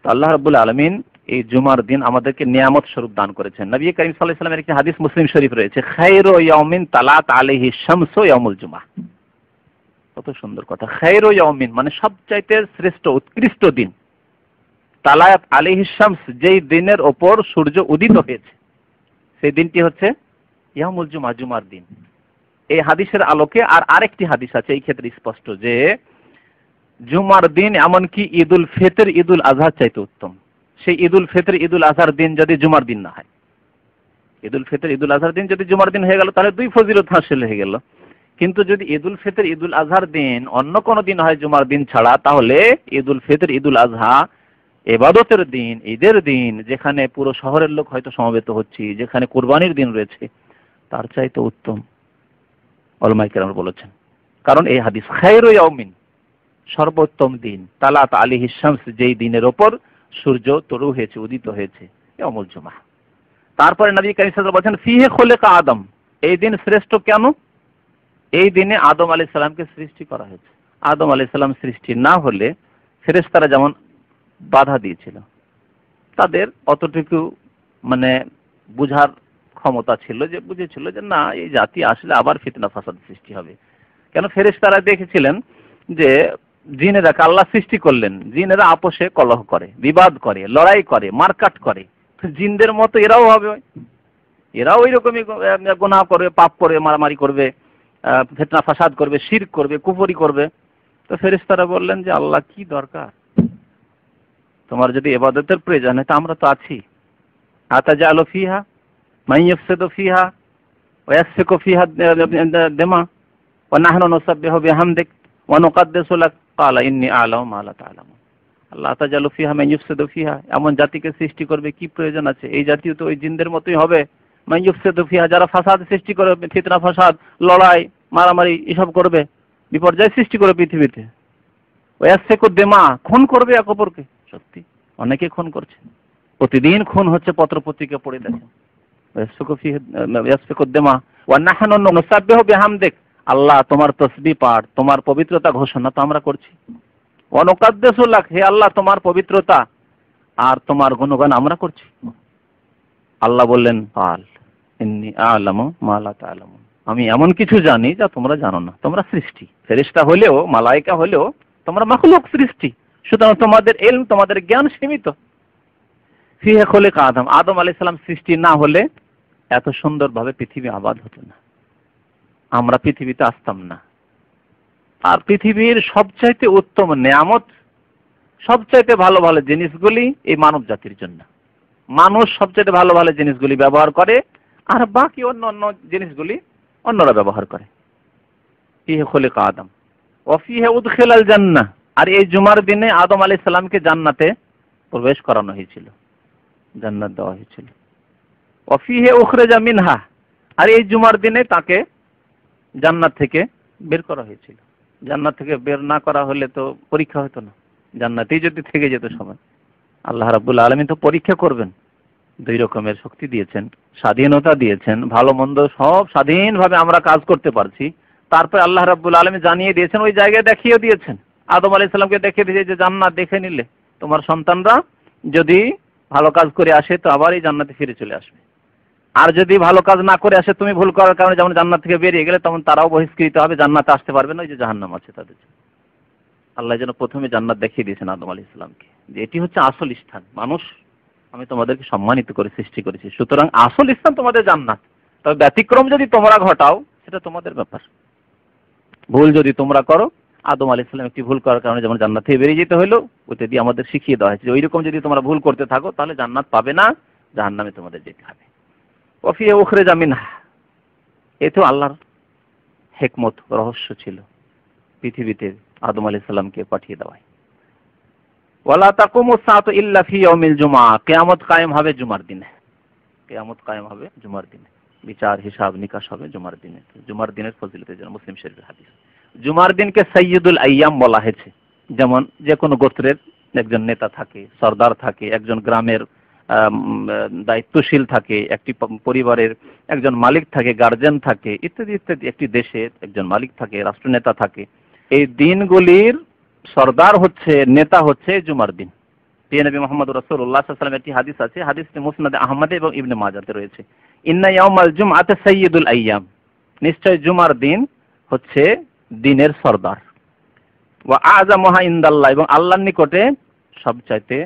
তো আল্লাহ রাব্বুল আলামিন এই জুমার দিন আমাদেরকে নিয়ামত স্বরূপ দান করেছেন। নবী করিম সাল্লাল্লাহু আলাইহি ওয়াসাল্লামের একটি হাদিস মুসলিম শরীফ রয়েছে, খায়রু ইয়াউমিন তালাত আলাইহি শামসু ইয়াউমুল জুমআহ। কত সুন্দর কথা, খায়রু ইয়াউমিন মানে সবচাইতে শ্রেষ্ঠ উৎকৃষ্ট দিন, তালাত আলাইহি শামস যেই দিনের উপর সূর্য উদিত হয়েছে, সেই দিনটি হচ্ছে ইয়াউমুল জুমআহ, জুমার দিন। এই হাদিসের আলোকে আর আরেকটি হাদিস আছে এই ক্ষেত্রে স্পষ্ট, যে জুমার দিন এমনকি ঈদুল ফিতর, ঈদুল আজহার চাইতে উত্তম। সেই ঈদুল ফিতর, ঈদুল আজহার দিন যদি জুমার দিন না হয়, ঈদুল ফিতর, ঈদুল আজহার দিন যদি জুমার দিন হয়ে গেল, তাহলে 2 ফজিলত হাসিল হয়ে গেল। কিন্তু যদি ঈদুল ফিতর, ঈদুল আজহার দিন অন্য কোনো দিন হয় জুমার দিন ছাড়া, তাহলে ঈদুল ফিতর, ঈদুল আজহা ইবাদতের দিন, ঈদের দিন, যেখানে পুরো শহরের লোক হয়তো সমবেত হচ্ছে, যেখানে কুরবানির দিন রয়েছে, তার চাইতে উত্তম উলামায়ে কেরাম বলেছেন। কারণ এই হাদিস খায়রু ইয়াউমিন, সর্বোত্তম দিন, তালাত আলাইহি শামস যেই দিনের উপর সূর্য তরু হয়েছে, উদিত হয়েছে, ইয়াউমুল জুমআহ। তারপরে নবী কারীম সাল্লাল্লাহু আলাইহি ওয়াসাল্লাম বলেছেন ফিহি খুলিকা আদম, এই দিন শ্রেষ্ঠ কেন? এই দিনে আদম আলাইহিস সালামকে সৃষ্টি করা হয়েছে। আদম আলাইহিস সালাম সৃষ্টি না হলে ফেরেশতারা যেমন বাধা দিয়েছিল, তাদের অতটুকু মানে বুঝার ক্ষমতা ছিল, যে বুঝেছিল যে না, এই জাতি আসলে আবার ফিতনা ফাসাদ সৃষ্টি হবে। কেন? ফেরেশতারা দেখেছিলেন যে জিনেরা আল্লাহ সৃষ্টি করলেন, জিনেরা আপোষে কলহ করে, বিবাদ করে, লড়াই করে, মারকাট করে, জিনদের মতো এরাও হবে, এরাও ওই রকমই গুনাহ করবে, পাপ করবে, মারামারি করবে, ফিতনা ফাসাদ করবে, শিরক করবে, কুফরি করবে। তো ফেরেশতারা বললেন যে আল্লাহ কি দরকার, তোমার যদি ইবাদতের প্রয়োজন হয় তা আমরা তো আছি। আতাজালু ফিহা মান ইফসিদু ফিহা ওয়া ইয়াসফিকু ফিহা দিমা ওয়া নাহনু নুসাব্বিহু বিহামদিক ওয়া নুকদ্দিসু লাক ক্বালা ইন্নী আ'লামু মা লা তা'লামুন। আল্লাহ তাজালু ফিহা মান ইউফসিদু ফিহা, এমন জাতিকে সৃষ্টি করবে কি প্রয়োজন আছে? এই জাতীয় তো ওই জিনদের মতোই হবে। মান ইউফসিদু ফিহা, যারা ফাসাদ সৃষ্টি করবে, ফিতনা ফাসাদ, লড়াই মারামারি এসব করবে, বিপর্যয় সৃষ্টি করবে পৃথিবীতে। ওয়াসফিকুদ দিমা, খুন করবে এক অপরকে। সত্যি অনেকে খুন করছে, প্রতিদিন খুন হচ্ছে, পত্র পত্রিকা পড়ে দেখেন। ওয়াসফিকুদ দিমা ওয়া নাহনু নুসাব্বিহু বিহামদিক, আল্লাহ তোমার তসবিহ পাঠ, তোমার পবিত্রতা ঘোষণা তো আমরা করছি। ওয়া নুকাদ্দিসু লাক, হে আল্লাহ তোমার পবিত্রতা আর তোমার গুণগান আমরা করছি। আল্লাহ বললেন কাল ইন্নী আ'লামু মা লা তা'লামুন, আমি এমন কিছু জানি যা তোমরা জানো না। তোমরা সৃষ্টি, ফেরেশতা হলেও মালায়েকা হলেও তোমরা মাখলুক সৃষ্টি, সুতরাং তোমাদের ইলম, তোমাদের জ্ঞান সীমিত। ফিহা খুলিকা আদম, আদম আলাইহিস সালাম সৃষ্টি না হলে এত সুন্দরভাবে পৃথিবী আবাদ হতো না, আমরা পৃথিবীতে আসতাম না। আর পৃথিবীর সবচাইতে উত্তম নিয়ামত, সবচাইতে ভালো ভালো জিনিসগুলি এই মানব জাতির জন্য। মানুষ সবচাইতে ভালো ভালো জিনিসগুলি ব্যবহার করে, আর বাকি অন্য অন্য জিনিসগুলি অন্যরা ব্যবহার করে। ফিহা খুলিকা আদম ওয়া ফিহা উদখিলাল জান্নাহ, আর এই জুমার দিনে আদম আলাইহিস সালামকে জান্নাতে প্রবেশ করানো হয়েছিল, জান্নাত দেওয়া হয়েছিল। ওয়া ফিহা উখরিজা মিনহা, আর এই জুমার দিনে তাকে জান্নাত থেকে বের করা হয়েছিল। জান্নাত থেকে বের না করা হলে তো পরীক্ষা হতো না, জান্নাতেই যদি থেকে যেত সবাই। আল্লাহ রাব্বুল আলামিন তো পরীক্ষা করবেন, দুই রকমের শক্তি দিয়েছেন, স্বাধীনতা দিয়েছেন, ভালো মন্দ সব স্বাধীনভাবে আমরা কাজ করতে পারছি। তারপর আল্লাহ রাব্বুল আলামিন জানিয়ে দিয়েছেন, ওই জায়গায় দেখিয়ে দিয়েছেন, আদম আলাইহিস সালামকে দেখিয়ে দিয়েছে যে জান্নাত দেখে নিলে তোমার সন্তানরা যদি ভালো কাজ করে আসে তো আবার এই জান্নাতে ফিরে চলে আসবে, আর যদি ভালো কাজ না করে আসে, তুমি ভুল করার কারণে যেমন জান্নাত থেকে বেরিয়ে গেলে, তখন তারাও বহিষ্কৃত হবে, জান্নাতে আসতে পারবে না, ওই যে জাহান্নাম আছে তাদের। আল্লাহ যেন প্রথমে জান্নাত দেখিয়ে দিয়েছেন আদম আলাইহিস সালামকে, যে এটি হচ্ছে আসল স্থান, মানুষ আমি তোমাদেরকে সম্মানিত করে সৃষ্টি করেছি, সুতরাং আসল স্থান তোমাদের জান্নাত। তবে ব্যতিক্রম যদি তোমরা ঘটাও সেটা তোমাদের ব্যাপার। ভুল যদি তোমরা করো, আদম আলাইহিস সালাম একটি ভুল করার কারণে যেমন জান্নাত থেকে বেরিয়ে যেতে হলো, ওইটা দিয়ে আমাদের শিখিয়ে দেওয়া হয়েছে, ওইরকম যদি তোমরা ভুল করতে থাকো তাহলে জান্নাত পাবে না, জাহান্নামে তোমাদের যেতে হবে। ওয়া ফিহা উখরিজা মিনহা, এ তো আল্লাহর হিকমত, রহস্য ছিল পৃথিবীতে আদম আলাইহিস সালামকে পাঠিয়ে দেওয়া। ওয়ালা তাকুমুস সাআতু ইল্লা ফি ইয়াউমিল জুমআহ, কিয়ামত কায়েম হবে জুমার দিনে, কিয়ামত কায়েম হবে জুমার দিনে, বিচার হিসাব নিকাশ হবে জুমার দিনে। জুমার দিনের ফজিলতের জন্য মুসলিম শরীফের হাদিস। জুমার দিনকে সাইয়্যিদুল আইয়াম বলা হয়েছে, যেমন যে কোনো গোত্রের একজন নেতা থাকে, সরদার থাকে, একজন গ্রামের দায়িত্বশীল থাকে, একটি পরিবারের একজন মালিক থাকে, গার্জেন থাকে, ইত্যাদি ইত্যাদি, একটি দেশের একজন মালিক থাকে, রাষ্ট্রনেতা থাকে। এই দিনগুলির সরদার হচ্ছে, নেতা হচ্ছে জুমার দিন। নবী মুহাম্মদ রাসূলুল্লাহ সাল্লাল্লাহু আলাইহি ওয়াসাল্লাম একটি হাদিস আছে, হাদিসটি মুসনাদে আহমদ এবং ইবনে মাজাহতে রয়েছে। ইন্না ইয়াউমাল জুমআতি সাইয়্যিদুল আইয়াম, নিশ্চয় জুমার দিন হচ্ছে দিনের সরদার। ওয়া আযামুহা ইনদাল্লাহ, এবং আল্লাহর নিকটে সবচাইতে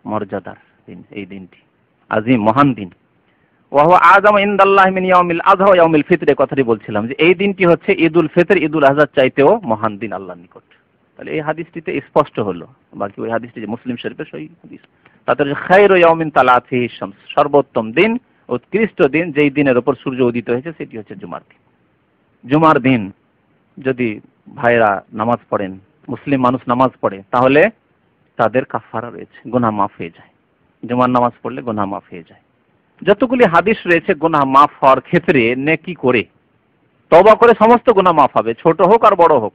মর্যাদার দিন এই দিনটি, আজিম মহান দিন। ওয়া হুয়া আযামু ইনদাল্লাহি মিন ইয়াউমিল আযহা ওয়া ইয়াউমিল ফিতর, কথাটি বলছিলাম যে এই দিনটি হচ্ছে ঈদুল ফিতর, ঈদুল আযহার চাইতেও মহান দিন আল্লাহর নিকট। তাহলে এই হাদিসটিতে স্পষ্ট হলো, বাকি ওই হাদিসটি যে মুসলিম শরীফের সহিহ হাদিস, তাতে খায়রু ইয়াউমিন তালাআত ফিহি শামস, সর্বোত্তম দিন, উৎকৃষ্ট দিন, যেই দিনের উপর সূর্য উদিত হয়েছে সেটি হচ্ছে জুমার দিন। জুমার দিন যদি ভাইরা নামাজ পড়েন, মুসলিম মানুষ নামাজ পড়ে, তাহলে তাদের কাফারা রয়েছে, গুনাহ মাফ হয়ে যায়। জুমার নামাজ পড়লে গুনাহ মাফ হয়ে যায়। যতগুলি হাদিস রয়েছে গুনাহ মাফ হওয়ার ক্ষেত্রে, নেকি করে তওবা করে সমস্ত গুনাহ মাফ হবে, ছোট হোক আর বড় হোক।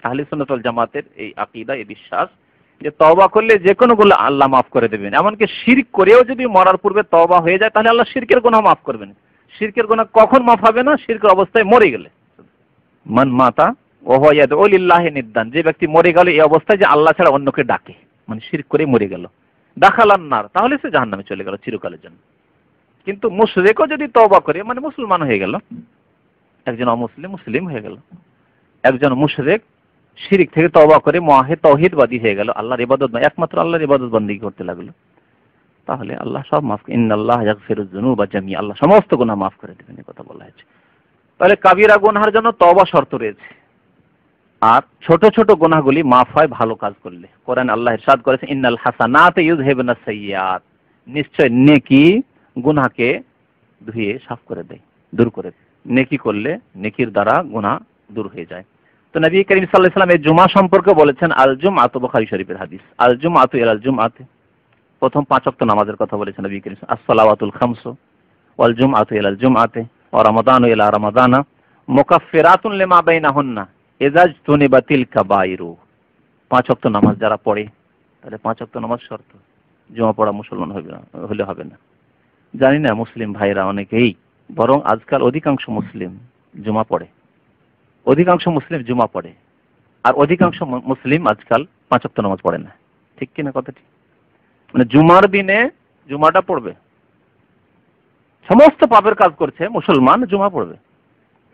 আহলে সুন্নাত ওয়াল জামাতের এই আকীদা, এই বিশ্বাস যে তওবা করলে যে কোনো গুনাহ আল্লাহ মাফ করে দেবেন। এমনকি শিরক করেও যদি মরার পূর্বে তওবা হয়ে যায় তাহলে আল্লাহ শিরকের গুনাহ মাফ করবেন। শিরকের গুনাহ কখন মাফ হবে না? শিরকের অবস্থায় মরে গেলে। মান মাতা ওয়া হুয়া ইয়াদউ লিল্লাহি নিদ্দান, যে ব্যক্তি মরে গেল এই অবস্থায় যে আল্লাহ ছাড়া অন্যকে ডাকে, মানে শিরক করে মরে গেল, দাখালান নার, তাহলে সে জাহান্নামে চলে গেল চিরকালের জন্য। কিন্তু মুশরিকও যদি তওবা করে, মানে মুসলমান হয়ে গেল, একজন অমুসলিম মুসলিম হয়ে গেল, একজন মুশরিক শিরক থেকে তওবা করে মুআহিদ তাওহীদবাদী হয়ে গেল, আল্লাহর ইবাদত না একমাত্র আল্লাহর ইবাদত বন্দেগী করতে লাগলো, তাহলে আল্লাহ সব মাফ, ইন্নাল্লাহ ইয়াগফিরুয যুনুবা জামিআ, আল্লাহ সমস্ত গুনাহ মাফ করে দেবেন, এই কথা বলা হয়েছে। তাহলে কাবিরা গুনাহের জন্য তওবা শর্ত রয়েছে, আর ছোট ছোট গুনাহগুলি মাফ হয় ভালো কাজ করলে। কোরআন আল্লাহ ইরশাদ করেছেন, ইন্নাল হাসানাতি ইউযহিবুনাস সাইয়্যাত, নিশ্চয় নেকি গুনাহকে ধুয়ে সাফ করে দেয়, দূর করে দেয়। নেকি করলে নেকির দ্বারা গুনাহ দূর হয়ে যায়। তো নবী করিম সাল্লাল্লাহু আলাইহি ওয়াসাল্লাম এই জুমা সম্পর্কে বলেছেন আল জুমআতু, বুখারী শরীফের হাদিস, আল জুমআতু ইলাল জুমআতি, প্রথম 5 ওয়াক্ত নামাজের কথা বলেছেন নবী করিম, as-সালাওয়াতুল খামসু ওয়াল জুমআতু ইলাল জুমআতি ওয়া রমাদানু ইলা রমাদানা মুকাফফিরাতুন লিমা বাইনাহুন্না ইযা ইজতুনিবাতিল কাবাইরু। 5 ওয়াক্ত নামাজ যারা পড়ে, তাহলে 5 ওয়াক্ত নামাজ শর্ত, জুমা পড়া মুসলমান হলে হবে না। জানি না মুসলিম ভাইরা অনেকেই, বরং আজকাল অধিকাংশ মুসলিম জুমা পড়ে, অধিকাংশ মুসলিম জুমা পড়ে, আর অধিকাংশ মুসলিম আজকাল 5 ওয়াক্ত নামাজ পড়ে না। ঠিক কিনা কথাটি? মানে জুমার দিনে জুমাটা পড়বে, সমস্ত পাপের কাজ করছে মুসলমান, জুমা পড়বে,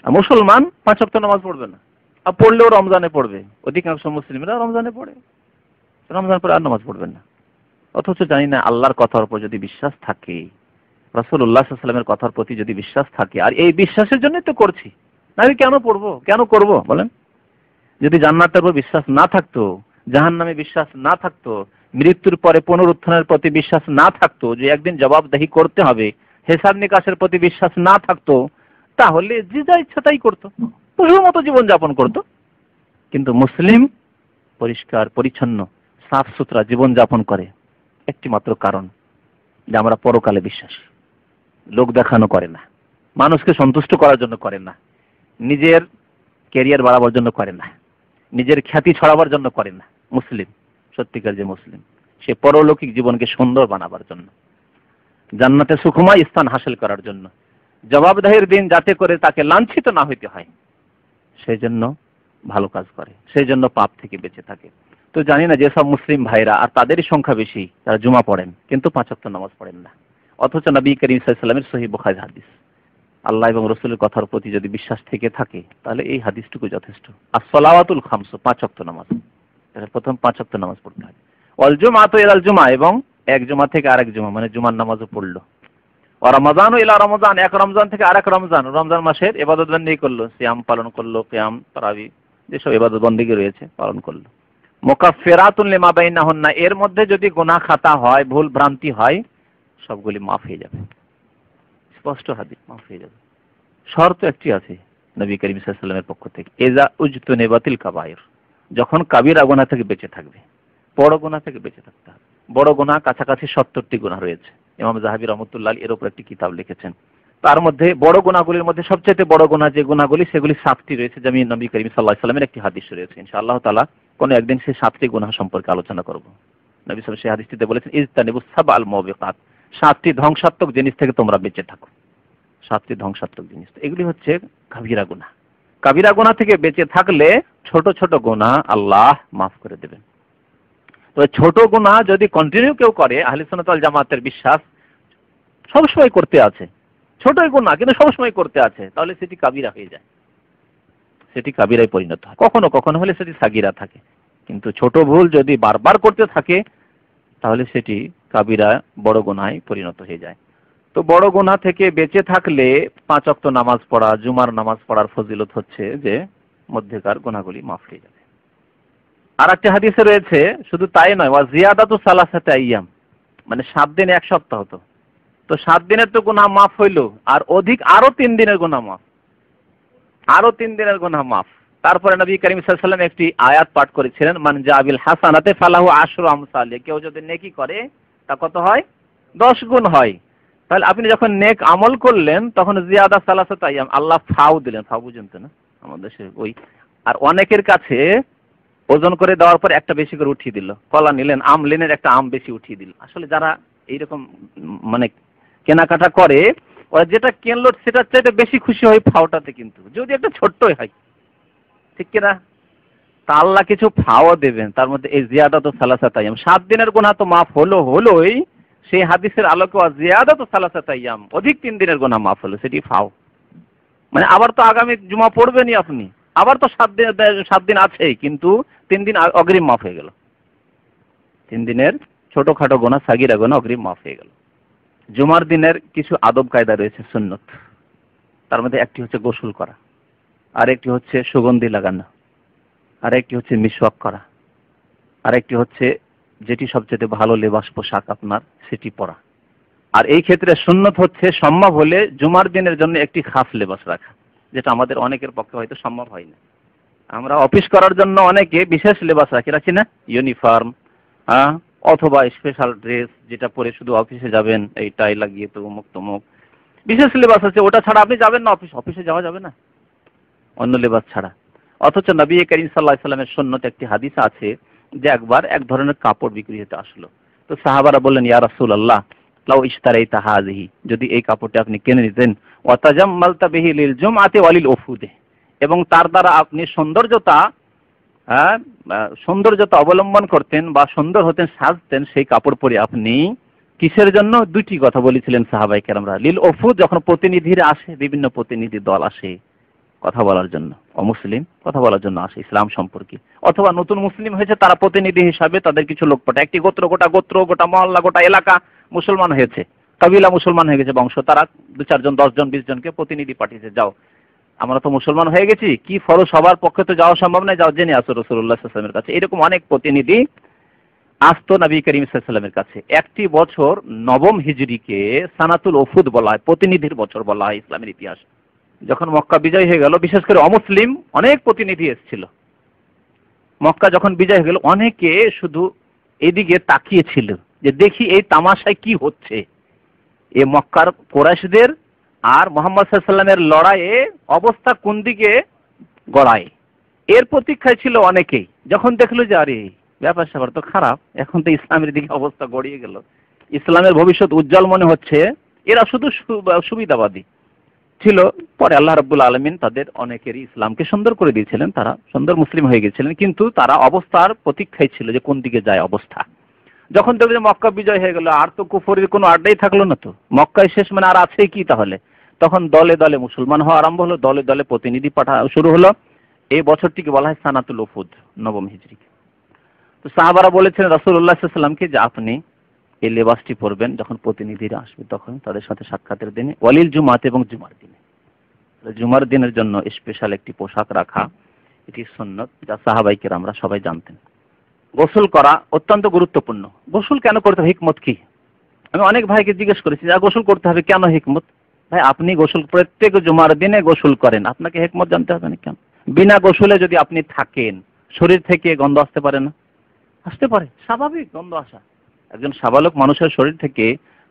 আর মুসলমান 5 ওয়াক্ত নামাজ পড়বে না, আর পড়লেও রমজানে পড়বে। অধিকাংশ মুসলিমরা রমজানে পড়ে, রমজান পরে আর নামাজ পড়বেন না। অথচ জানি না আল্লাহর কথার উপর যদি বিশ্বাস থাকে, রাসূলুল্লাহ সাল্লাল্লাহু আলাইহি ওয়াসাল্লামের কথার প্রতি যদি বিশ্বাস থাকে, আর এই বিশ্বাসের জন্যই তো করছি, নাহলে কেন পড়বো, কেন করব বলেন? যদি জান্নাতের উপর বিশ্বাস না থাকতো, জাহান্নামে বিশ্বাস না থাকতো, মৃত্যুর পরে পুনরুত্থানের প্রতি বিশ্বাস না থাকতো, যে একদিন জবাবদিহি করতে হবে, হিসাব নিকাশের প্রতি বিশ্বাস না থাকতো, তাহলে যে যা ইচ্ছা তাই করতো, পশুর মতো জীবন যাপন করতো। কিন্তু মুসলিম পরিষ্কার পরিচ্ছন্ন সাফ সুতরা জীবন যাপন করে একটি মাত্র কারণ, যে আমরা পরকালে বিশ্বাসী। লোক দেখানো করে না, মানুষকে সন্তুষ্ট করার জন্য করে না, নিজের ক্যারিয়ার বাড়াবার জন্য করে না, নিজের খ্যাতি ছড়াবার জন্য করে না। মুসলিম, সত্যিকার যে মুসলিম, সে পরলৌকিক জীবনকে সুন্দর বানাবার জন্য, জান্নাতে সুখময় স্থান হাসিল করার জন্য, জবাবদিহির দিন যাতে করে তাকে লাঞ্ছিত না হইতে হয়, সেই জন্য ভালো কাজ করে, সেই জন্য পাপ থেকে বেঁচে থাকে। তো জানি না যেসব মুসলিম ভাইরা, আর তাদেরই সংখ্যা বেশি, তারা জুমা পড়েন কিন্তু 5 ওয়াক্ত নামাজ পড়েন না। অথচ নবী করিম সাল্লাল্লাহু আলাইহি ওয়াসাল্লামের সহিহ বুখারী হাদিস, আল্লাহ এবং রাসূলের কথার প্রতি যদি বিশ্বাস থেকে থাকে, তাহলে এই হাদিসটুকু যথেষ্ট। as-সালাওয়াতুল খামসু, 5 ওয়াক্ত নামাজ, তাহলে প্রথম 5 ওয়াক্ত নামাজ পড়তে হয়। ওয়াল জুমআতু ইলাল জুমআ, এবং এক জুমা থেকে আরেক জুমা, মানে জুমার নামাজও পড়লো। ওয়া রমাদানু ইলা রমাদান, এক রমজান থেকে আরেক রমজান, রমজান মাসের ইবাদত বন্দেগী করলো, সিয়াম পালন করলো, কিয়াম, তারাবি, যেসব ইবাদত বন্দেগী রয়েছে পালন করলো। মুকাফফিরাতুন লিমা বাইনাহুন্না, এর মধ্যে যদি গুনাহ খাতা হয়, ভুল ভ্রান্তি হয়, সবগুলি মাফ হয়ে যাবে। স্পষ্ট হাদিস, মাফ হয়ে যাবে। শর্ত একটি আছে নবী করিম সাল্লাল্লাহু আলাইহি ওয়াসাল্লামের পক্ষ থেকে, ইযা উজতুনিবাতিল কাবাইর, যখন কাবিরা গুনাহ থেকে বেঁচে থাকবে, বড় গুনাহ থেকে বেঁচে থাকতে হবে। বড় গুনাহ কাছাকাছি 70টি গুনাহ রয়েছে। ইমাম যাহাবী রাহমাতুল্লাহ আলাইহি এর উপর একটি কিতাব লিখেছেন। তার মধ্যে বড় গুনাহগুলির মধ্যে সবচেয়ে বড় গুনাহ যে গুনাহগুলি, সেগুলি 7টি রয়েছে, যেমন নবী করিম সাল্লাল্লাহু আলাইহি ওয়াসাল্লামের একটি হাদিস রয়েছে। ইনশাআল্লাহ তাআলা কোন একদিন সেই 7টি গুনাহ সম্পর্কে আলোচনা করব। নবী সাল্লাল্লাহু আলাইহি ওয়াসাল্লাম সেই হাদিসটিতে বলেছেন, ইজতানিবুস সাবআল মুবিকাত, 7টি ধ্বংসাত্মক জিনিস থেকে তোমরা বেঁচে থাকো। 7টি ধ্বংসাত্মক জিনিস, এগুলি হচ্ছে কাবিরা গুনাহ। কাবিরা গুনাহ থেকে বেঁচে থাকলে ছোট ছোট গুনাহ আল্লাহ মাফ করে দেবেন। তো ছোট গুনাহ যদি কন্টিনিউ কেউ করে, আহলে সুন্নাত ওয়াল জামাতের বিশ্বাস সবসময় করতে আছে, ছোটই গুনাহ কিন্তু সবসময় করতে আছে, তাহলে সেটি কাবিরা হয়ে যায়, সেটি কাবিরায় পরিণত হয়। কখনো কখনো হলে সেটি সাগিরা থাকে, কিন্তু ছোট ভুল যদি বারবার করতে থাকে, তাহলে সেটি কাবিরা, বড় গুনাহে পরিণত হয়ে যায়। তো বড় গুনাহ থেকে বেঁচে থাকলে 5 ওয়াক্ত নামাজ পড়া, জুমার নামাজ পড়ার ফজিলত হচ্ছে যে মধ্যেকার গুনাহগুলি মাফ হয়ে যাবে। আর একটা হাদিসে রয়েছে, শুধু তাই নয়, ওয়া জিয়াদাতু সালাসাতি আইয়াম, মানে 7 দিন 1 সপ্তাহ হতো, তো 7 দিনের তো গুনাহ মাফ হইলো, আর অধিক আরো 3 দিনের গুনাহ মাফ, আরো 3 দিনের গুনাহ মাফ। তারপরে নবী করিম সাল্লাল্লাহু আলাইহি ওয়াসাল্লাম একটি আয়াত পাঠ করেছিলেন, মান জাবিল হাসানাতে ফালাহু আশরু আমসালিহা, কেউ যদি নেকি করে তা কত হয়? 10 গুণ হয়। তাহলে আপনি যখন নেক আমল করলেন, তখন জিয়াদা সালাসাত আইয়াম, আল্লাহ ফাও দিলেন, ফাও বুঝেন তো না আমাদের দেশে ওই। আর অনেকের কাছে ওজন করে দেওয়ার পর একটা বেশি করে উঠিয়ে দিল, কলা নিলেন, আম নিলেন, একটা আম বেশি উঠিয়ে দিল। আসলে যারা এইরকম মানে কেনাকাটা করে, ওরা যেটা কিনলো সেটার চাইতে বেশি খুশি হয় ফাওটাতে, কিন্তু যদি একটা ছোট্টই হয়, ঠিক কিনা? তা আল্লাহ কিছু ফাও দেবেন, তার মধ্যে এই জিয়াদাতু সালাসাত আইয়াম, 7 দিনের গুনাহ তো মাফ হলোই, সেই হাদিসের আলোকে জিয়াদাতু সালাসাত আইয়াম, অধিক 3 দিনের গুনাহ মাফ হলো, সেটি ফাও। মানে আবার তো আগামী জুমা পড়বেনই আপনি, আবার তো 7 দিন আছেই, কিন্তু 3 দিন অগ্রিম মাফ হয়ে গেল। 3 দিনের ছোটখাটো গুনাহ, সাগিরা গুনাহ অগ্রিম মাফ হয়ে গেল। জুমার দিনের কিছু আদব কায়দা রয়েছে, সুন্নত, তার মধ্যে একটি হচ্ছে গোসল করা, আর একটি হচ্ছে সুগন্ধি লাগানো, আর একটি হচ্ছে মিসওয়াক করা, আর একটি হচ্ছে যেটি সবচেয়ে ভালো লেবাস পোশাক আপনার, সেটি পরা। আর এই ক্ষেত্রে সুন্নত হচ্ছে সম্ভব হলে জুমার দিনের জন্য একটি খাস লেবাস রাখা, যেটা আমাদের অনেকের পক্ষে হয়তো সম্ভব হয় না। আমরা অফিস করার জন্য অনেকে বিশেষ লেবাস রাখি না, ইউনিফর্ম, হ্যাঁ, অথবা স্পেশাল ড্রেস যেটা পরে শুধু অফিসে যাবেন, এই টাই লাগিয়ে তো অমুক তমুক বিশেষ লেবাস আছে, ওটা ছাড়া আপনি যাবেন না অফিসে যাওয়া যাবে না অন্য লেবাস ছাড়া। অথচ নবী করিম সাল্লাল্লাহু আলাইহি সাল্লামের সুন্নতে একটি হাদিস আছে যে একবার এক ধরনের কাপড় বিক্রি হতে আসলো, তো সাহাবারা বললেন, ইয়া রাসূলুল্লাহ লাউ ইশতারাইতা হাযিহি, যদি এই কাপড়টা আপনি কিনে নিতেন, ওয়া তাজাম্মালতা বিহি লিল জুমআতি ওয়া লিল উফুদে, এবং তার দ্বারা আপনি সৌন্দর্যতা অবলম্বন করতেন বা সুন্দর হতেন, সাজতেন সেই কাপড় পরে, আপনি কিসের জন্য? দুটি কথা বলেছিলেন সাহাবায়ে কেরামরা। লিল উফুদ, যখন প্রতিনিধিরা আসে, বিভিন্ন প্রতিনিধি দল আসে কথা বলার জন্য, অমুসলিম কথা বলার জন্য আসে ইসলাম সম্পর্কে, অথবা নতুন মুসলিম হয়েছে তারা প্রতিনিধি হিসাবে তাদের কিছু লোক পাঠায়, একটি গোটা মহল্লা, গোটা এলাকা মুসলমান হয়েছে, কবিলা মুসলমান হয়ে গেছে বংশ, তারা 2-4 জন 10 জন 20 জনকে প্রতিনিধি পাঠিয়েছে, যাও আমরা তো মুসলমান হয়ে গেছি, কি ফরজ সবার পক্ষে তো যাওয়া সম্ভব নয়, যাও জেনে আসো রাসূলুল্লাহ সাল্লাল্লাহু আলাইহি ওয়াসাল্লামের কাছে। এরকম অনেক প্রতিনিধি আসতো নবী করিম সাল্লাল্লাহু আলাইহি ওয়াসাল্লামের কাছে। একটি বছর নবম হিজরিকে সানাতুল উফুদ বলা হয়, প্রতিনিধির বছর বলা হয় ইসলামের ইতিহাস। যখন মক্কা বিজয় হয়ে গেল, বিশেষ করে অমুসলিম অনেক প্রতিনিধি এসেছিল, মক্কা যখন বিজয় হয়ে গেল, অনেকে শুধু এদিকে তাকিয়েছিল যে দেখি এই তামাশায় কি হচ্ছে, এ মক্কার কুরাইশদের আর মুহাম্মদ সাল্লাল্লাহু আলাইহি ওয়াসাল্লামের লড়াইয়ে অবস্থা কোন দিকে গড়ায়, এর প্রতীক্ষায় ছিল অনেকেই। যখন দেখলো যে আরে ব্যাপার স্যাপার তো খারাপ, এখন তো ইসলামের দিকে অবস্থা গড়িয়ে গেল, ইসলামের ভবিষ্যৎ উজ্জ্বল মনে হচ্ছে, এরা শুধু সুবিধাবাদী ছিল। পরে আল্লাহ রাব্বুল আলামিন তাদের অনেকেরই ইসলামকে সুন্দর করে দিয়েছিলেন, তারা সুন্দর মুসলিম হয়ে গেছিলেন, কিন্তু তারা অবস্থার প্রতীক্ষায় ছিল যে কোন দিকে যায় অবস্থা। যখন দেখলো যে মক্কা বিজয় হয়ে গেল, আর তো কুফরের কোনো আড্ডাই থাকলো না, তো মক্কায় শেষ, মানে আর আছে কি তাহলে, তখন দলে দলে মুসলমান হওয়া আরম্ভ হলো, দলে দলে প্রতিনিধি পাঠা শুরু হলো। এই বছরটিকে বলা হয় সানাতুল উফুদ, নবম হিজরি। তো সাহাবারা বলেছেন রাসূলুল্লাহ সাল্লাল্লাহু আলাইহি ওয়াসাল্লামকে যে আপনি এই লেবাসটি পরবেন যখন প্রতিনিধিরা আসবে, তখন তাদের সাথে সাক্ষাতের দিনে, ওয়ালিল জুমাত, এবং জুমার দিনে। জুমার দিনের জন্য স্পেশাল একটি পোশাক রাখা, এটি সুন্নত, যা সাহাবায়ে কেরামরা সবাই জানতেন। গোসল করা অত্যন্ত গুরুত্বপূর্ণ। গোসল কেন করতে হবে, হিকমত কি? আমি অনেক ভাইকে জিজ্ঞেস করেছি যে গোসল করতে হবে কেন, হিকমত? ভাই আপনি গোসল প্রত্যেক জুমার দিনে গোসল করেন, আপনাকে হিকমত জানতে হবে না কেন? বিনা গোসলে যদি আপনি থাকেন, শরীর থেকে গন্ধ আসতে পারে না? আসতে পারে, স্বাভাবিক গন্ধ আসা। একজন সাবালক মানুষের শরীর থেকে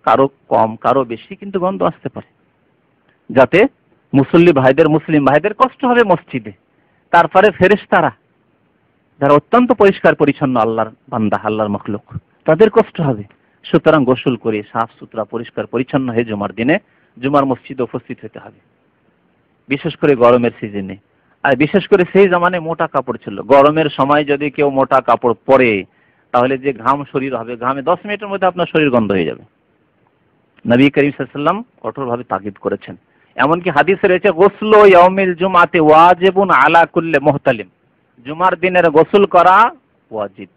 কারো কম কারো বেশি কিন্তু গন্ধ আসতে পারে, যাতে মুসল্লি ভাইদের, মুসলিম ভাইদের কষ্ট হবে মসজিদে। তারপরে ফেরেশতারা যারা অত্যন্ত পরিষ্কার পরিচ্ছন্ন আল্লাহর বান্দা, আল্লাহর মাখলুক, তাদের কষ্ট হবে। সুতরাং গোসল করে সাফ সুতরা পরিষ্কার পরিচ্ছন্ন হয়ে জুমার দিনে জুমার মসজিদে উপস্থিত হতে হবে, বিশেষ করে গরমের সিজনে। আর বিশেষ করে সেই জামানায় মোটা কাপড় ছিল, গরমের সময় যদি কেউ মোটা কাপড় পরে তাহলে যে ঘাম শরীর হবে, ঘামে 10 মিনিটের মধ্যে আপনার শরীর গন্ধ হয়ে যাবে। নবী করিম সাল্লাল্লাহু আলাইহি ওয়াসাল্লাম কঠোরভাবে তাকিদ করেছেন। এমনকি হাদিসে রয়েছে গোসলু ইয়াউমিল জুমাতে ওয়াজিবুন আলা কুল্লি মুহতালিম, জুমার দিনের গোসল করা ওয়াজিব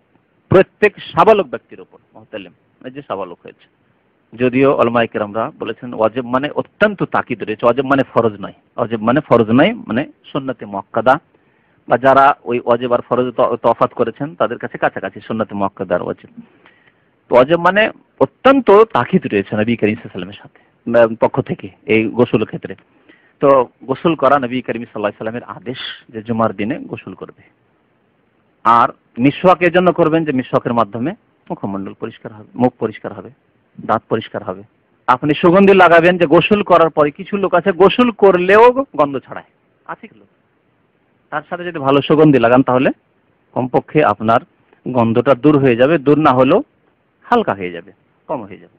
প্রত্যেক সাবালক ব্যক্তির উপর, মুহতালিম যে সাবালক হয়েছে। যদিও উলামায়ে কেরামরা বলেছেন ওয়াজিব মানে অত্যন্ত তাকিদ রয়েছে, ওয়াজিব মানে ফরজ নয়, ওয়াজিব মানে ফরজ নয়, মানে সুন্নতে মুআক্কাদা, বা যারা ওই ওয়াজিব আর ফরজ তফাৎ করেছেন তাদের কাছে কাছাকাছি সুন্নতে মুআক্কাদা আর ওয়াজিব। তো ওয়াজিব মানে অত্যন্ত তাকিদ রয়েছে নবী করিম সাল্লাল্লাহু আলাইহি ওয়াসাল্লামের সাথে পক্ষ থেকে এই গোসলের ক্ষেত্রে। তো গোসল করা নবী করিম সাল্লাল্লাহু আলাইহি ওয়াসাল্লামের আদেশ যে জুমার দিনে গোসল করবে। আর মিসওয়াক এর জন্য করবেন যে মিসওয়াকের মাধ্যমে মুখমণ্ডল পরিষ্কার হবে, মুখ পরিষ্কার হবে, দাঁত পরিষ্কার হবে। আপনি সুগন্ধি লাগাবেন, যে গোসল করার পরে কিছু লোক আছে গোসল করলেও গন্ধ ছড়ায়, আছে কি লোক? তার সাথে যদি ভালো সুগন্ধি লাগান তাহলে কমপক্ষে আপনার গন্ধটা দূর হয়ে যাবে, দূর না হলেও হালকা হয়ে যাবে, কম হয়ে যাবে।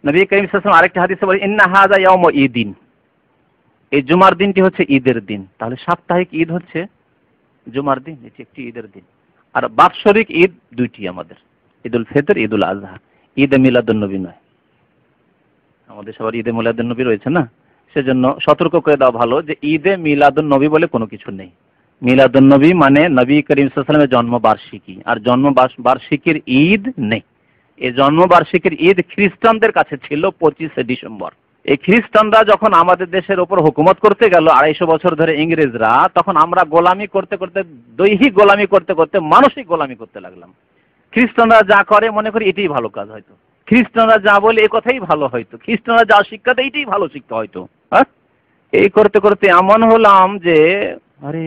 নবী করিম সাল্লাল্লাহু আলাইহি ওয়াসাল্লাম আরেকটা হাদিসে বলেন ইন্না হাযা ইয়াউমু ঈদিন, এই জুমার দিনটি হচ্ছে ঈদের দিন। তাহলে সাপ্তাহিক ঈদ হচ্ছে জুমার দিন, এটি একটি ঈদের দিন। আর বাৎসরিক ঈদ দুইটি আমাদের, ঈদুল ফিতর, ঈদুল আযহা। ঈদে মিলাদুন নবী নয়, আমাদের সবার ঈদে মিলাদুন নবী রয়েছে না, সেজন্য সতর্ক করে দেওয়া ভালো যে ঈদে মিলাদুন নবী বলে কোনো কিছু নেই। মিলাদুন নবী মানে নবী করিম সাল্লাল্লাহু আলাইহি ওয়াসাল্লামের জন্মবার্ষিকী, আর জন্মবার্ষিকীর ঈদ নেই। এই জন্মবার্ষিকীর ঈদ খ্রিস্টানদের কাছে ছিল 25শে ডিসেম্বর। এই খ্রিস্টানরা যখন আমাদের দেশের উপর হুকুমত করতে গেল 250 বছর ধরে ইংরেজরা, তখন আমরা গোলামি করতে করতে, দৈহিক গোলামি করতে করতে মানসিক গোলামি করতে লাগলাম। খ্রিস্টানরা যা করে মনে করি এটাই ভালো কাজ, হয়তো খ্রিস্টানরা যা বলে এই কথাই ভালো, হয়তো খ্রিস্টানরা যা শিক্ষা দেয় এটাই ভালো শিক্ষা হয়তো। হ্যাঁ, এই করতে করতে এমন হলাম যে আরে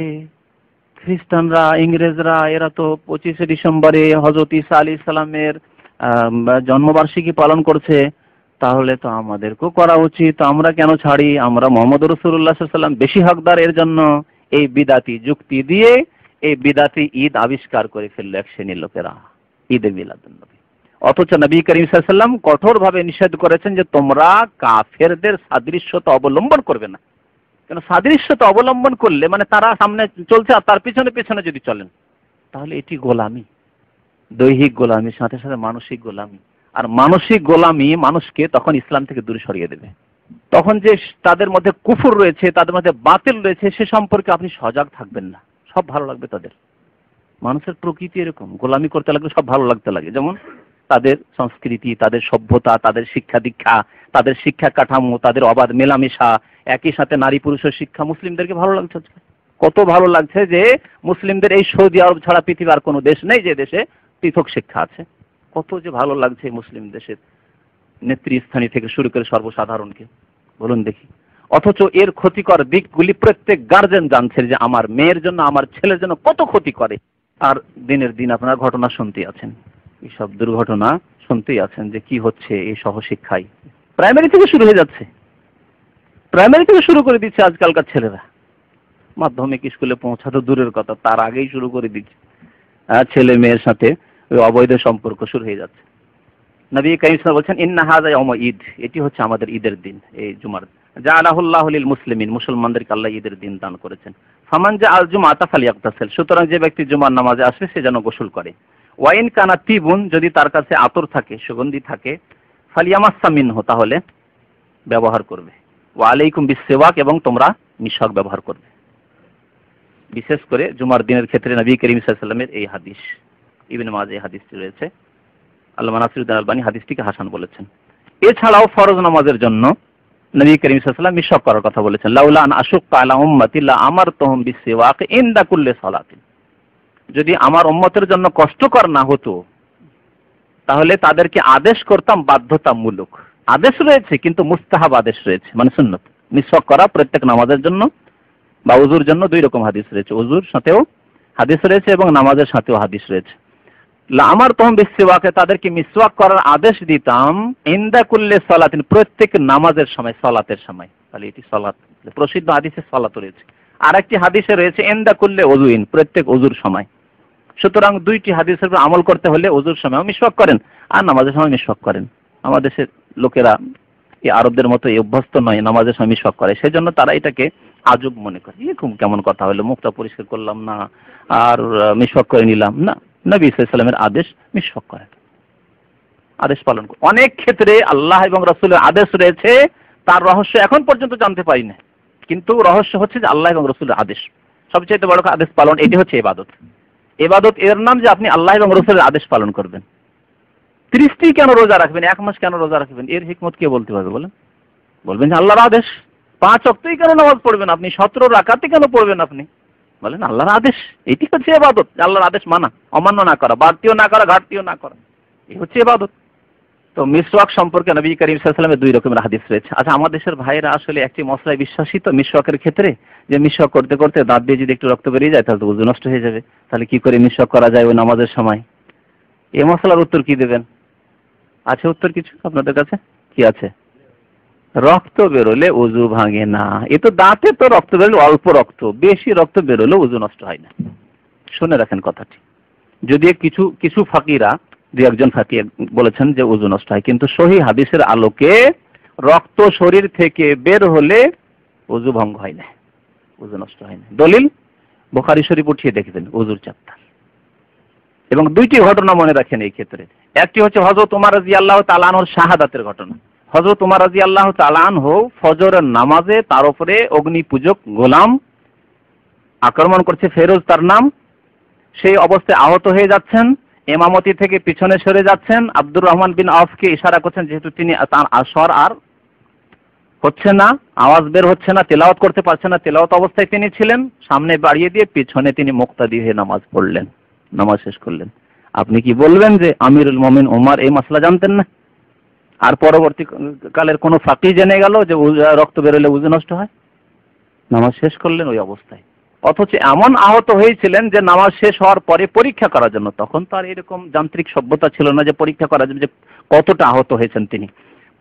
খ্রিস্টানরা, ইংরেজরা এরা তো 25শে ডিসেম্বরে হযরত ঈসা আলাইহিস সালামের জন্মবার্ষিকী পালন করছে, তাহলে তো আমাদেরকেও করা উচিত, আমরা কেন ছাড়ি, আমরা মুহাম্মদ রাসূলুল্লাহ সাল্লাল্লাহু আলাইহি ওয়াসাল্লাম বেশি হকদার এর জন্য। এই বিদাতি যুক্তি দিয়ে এই বিদাতি ঈদ আবিষ্কার করে ফেললো এক শ্রেণীর লোকেরা, ঈদে মিলাদুন নবী। অথচ নবী করিম সাল্লাল্লাহু আলাইহি ওয়াসাল্লাম কঠোরভাবে নিষেধ করেছেন যে তোমরা কাফেরদের সাদৃশ্যতা অবলম্বন করবে না। কেন সাদৃশ্যতা অবলম্বন করলে মানে তারা সামনে চলছে আর তার পিছনে পিছনে যদি চলেন, তাহলে এটি গোলামি, দৈহিক গোলামির সাথে সাথে মানসিক গোলামি। আর মানসিক গোলামি মানুষকে তখন ইসলাম থেকে দূরে সরিয়ে দেবে। তখন যে তাদের মধ্যে কুফর রয়েছে, তাদের মধ্যে বাতিল রয়েছে, সে সম্পর্কে আপনি সজাগ থাকবেন না। সব ভালো লাগবে তাদের। মানুষের প্রকৃতি এরকম, গোলামি করতে লাগলে সব ভালো লাগতে লাগে। যেমন তাদের সংস্কৃতি, তাদের সভ্যতা, তাদের শিক্ষা দীক্ষা, তাদের শিক্ষা কাঠামো, তাদের অবাধ মেলামেশা, একই সাথে নারী পুরুষের শিক্ষা মুসলিমদেরকে ভালো লাগছে। কত ভালো লাগছে যে মুসলিমদের এই সৌদি আরব ছাড়া পৃথিবীর আর কোনো দেশ নেই যে দেশে পৃথক শিক্ষা আছে। কত যে ভালো লাগছে মুসলিম দেশের নেতৃস্থানী থেকে শুরু করে সর্বসাধারণকে, বলুন দেখি। অথচ এর ক্ষতিকর দিকগুলি প্রত্যেক গার্জেন জানছে যে আমার মেয়ের জন্য, আমার ছেলের জন্য কত ক্ষতি করে। আর দিনের দিন আপনারা ঘটনা শুনতেই আছেন, এইসব দুর্ঘটনা শুনতেই আছেন যে কি হচ্ছে এই সহশিক্ষায়। প্রাইমারি থেকে শুরু হয়ে যাচ্ছে, প্রাইমারি থেকে শুরু করে দিচ্ছে আজকালকার ছেলেরা। মাধ্যমিক স্কুলে পৌঁছা তো দূরের কথা, তার আগেই শুরু করে দিচ্ছে ছেলে মেয়ের সাথে ওই অবৈধ সম্পর্ক শুরু হয়ে যাচ্ছে। নবী কারীম সাল্লাল্লাহু আলাইহি ওয়াসাল্লাম বলেছেন ইন্না হাযা ইয়াউমু ঈদ, এটি হচ্ছে আমাদের ঈদের দিন, এই জুমার। জাআলাহুল্লাহু লিল মুসলিমিন, মুসলমানদেরকে আল্লাহ ঈদের দিন দান করেছেন। ফামান জাআল জুমাতা ফালিয়াগতাসিল, সুতরাং যে ব্যক্তি জুমার নামাজে আসবে সে যেন গোসল করে। ওয়া ইন কানা তিবুন, যদি তার কাছে আতর থাকে, সুগন্ধি থাকে, ফালিয়ামাসসা মিনহু, তাহলে ব্যবহার করবে। ওয়া আলাইকুম বিসসিওয়াক, এবং তোমরা মিসওয়াক ব্যবহার করবে। বিশেষ করে জুমার দিনের ক্ষেত্রে নবী করিম সাল্লাল্লাহু আলাইহি ওয়াসাল্লামের এই হাদিস, ইবনে মাজাহ এই হাদিসটি রয়েছে, আল্লামা নাসিরুদ্দিন আলবানী হাদিসটিকে হাসান বলেছেন। এছাড়াও ফরজ নামাজের জন্য নবী করিম সাল্লাল্লাহু আলাইহি ওয়াসাল্লাম মিসওয়াক করার কথা বলেছেন। লাউলা আন আশুক্কা আলা উম্মতি লা আমারতুহুম বিসসিওয়াক ইনদা কুল্লি সালাতিন, যদি আমার উম্মতের জন্য কষ্টকর না হতো তাহলে তাদেরকে আদেশ করতাম বাধ্যতামূলক। আদেশ রয়েছে কিন্তু মুস্তাহাব আদেশ রয়েছে, মানে সুন্নাত। মিসওয়াক করা প্রত্যেক নামাজের জন্য বা ওযুর জন্য দুই রকম হাদিস রয়েছে, ওযুর সাথেও হাদিস রয়েছে এবং নামাজের সাথেও হাদিস রয়েছে। লা আমারতুহুম বিসসিওয়াকে, তাদেরকে মিসওয়াক করার আদেশ দিতাম, ইনদা কুল্লি সালাতিন, প্রত্যেক নামাজের সময়, সালাতের সময়। তাহলে এটি সালাত, প্রসিদ্ধ হাদিসে সালাত রয়েছে। আর একটি হাদিসে রয়েছে ইনদা কুল্লি ওযুইন, প্রত্যেক ওযুর সময়। সুতরাং দুইটি হাদিসের উপর আমল করতে হলে ওযুর সময় মিসওয়াক করেন আর নামাজের সময় মিসওয়াক করেন। আমাদের দেশের লোকেরা এই আরবদের মতো এই অভ্যস্ত নয় নামাজের সময় মিসওয়াক করে, সেজন্য তারা এটাকে আজব মনে করে। এরকম কেমন কথা হলো, মুখটা পরিষ্কার করলাম না আর মিসওয়াক করে নিলাম না। নবী সাল্লাল্লাহু আলাইহি ওয়াসাল্লামের আদেশ মিসওয়াক করেন, আদেশ পালন করুন। অনেক ক্ষেত্রে আল্লাহ এবং রাসূলের আদেশ রয়েছে, তার রহস্য এখন পর্যন্ত জানতে পারি না, কিন্তু রহস্য হচ্ছে যে আল্লাহ এবং রাসূলের আদেশ। সবচেয়ে বড় আদেশ পালন, এটি হচ্ছে ইবাদত। ইবাদত এর নাম যে আপনি আল্লাহ এবং রাসূলের আদেশ পালন করবেন। 30টি কেন রোজা রাখবেন, 1 মাস কেন রোজা রাখবেন, এর হিকমত কে বলতে পারবে বলেন? বলবেন যে আল্লাহর আদেশ। 5 ওয়াক্তই কেন নামাজ পড়বেন আপনি, 17 রাকাতই কেন পড়বেন আপনি? বলেন আল্লাহর আদেশ। এটি হচ্ছে ইবাদত, আল্লাহর আদেশ মানা, অমান্য না করা, বাড়তিও না করা, ঘাটতিও না করা, এই হচ্ছে ইবাদত। তো মিসওয়াক সম্পর্কে নবী করিম সাল্লাল্লাহু আলাইহি ওয়াসাল্লামের দুই রকমের হাদিস রয়েছে। আচ্ছা, আমাদের দেশের ভাইরা আসলে একটি মশলায় বিশ্বাসী তো মিসওয়াকের ক্ষেত্রে, যে মিসওয়াক করতে করতে দাঁত দিয়ে যদি একটু রক্ত বেরিয়ে যায় তাহলে তো ওযু নষ্ট হয়ে যাবে। তাহলে কি করে মিসওয়াক করা যায় ওই নামাজের সময়? এই মশলার উত্তর কি দেবেন? আছে উত্তর কিছু আপনাদের কাছে? কি আছে? রক্ত বেরোলে ওযু ভাঙে না। এ তো দাঁতে তো রক্ত বেরোলে অল্প রক্ত, বেশি রক্ত বেরোলে ওযু নষ্ট হয় না। শুনে রাখেন কথাটি। যদি কিছু কিছু ফাকিরা, দুই একজন ফাকির বলেছেন যে ওযু নষ্ট হয়, কিন্তু সহিহ হাদিসের আলোকে রক্ত শরীর থেকে বের হলে ওযু ভঙ্গ হয় না, ওযু নষ্ট হয় না। দলিল বুখারী শরীফ উঠিয়ে দেখবেন ওযুর চ্যাপ্টার। এবং দুইটি ঘটনা মনে রাখেন এই ক্ষেত্রে। একটি হচ্ছে হযরত ওমর রাদিয়াল্লাহু তাআলা আনহুর শাহাদাতের ঘটনা। হযরত ওমর রাদিয়াল্লাহু তাআলা আনহু ফজরের নামাজে তার উপরে অগ্নি পূজক গোলাম আক্রমণ করছে, ফেরোজ তার নাম। সেই অবস্থায় আহত হয়ে যাচ্ছেন, ইমামতি থেকে পিছনে সরে যাচ্ছেন। আব্দুর রহমান বিন আওফকে ইশারা করছেন, যেহেতু তিনি তার আসর আর হচ্ছে না, আওয়াজ বের হচ্ছে না, তেলাওয়াত করতে পারছেন না, তেলাওয়াত অবস্থায় তিনি ছিলেন, সামনে বাড়িয়ে দিয়ে পিছনে তিনি মুক্তাদি হয়ে নামাজ পড়লেন, নামাজ শেষ করলেন। আপনি কি বলবেন যে আমিরুল মুমিনিন ওমর এই মাসলা জানতেন না? আর পরবর্তী কালের কোন ফাকি জেনে গেল যে রক্ত বেরোলে ওযু নষ্ট হয়? নামাজ শেষ করলেন ওই অবস্থায়। অথচ এমন আহত হয়েছিলেন যে নামাজ শেষ হওয়ার পরে পরীক্ষা করার জন্য, তখন তো আর এরকম যান্ত্রিক সভ্যতা ছিল না যে পরীক্ষা করার জন্য যে কতটা আহত হয়েছেন তিনি,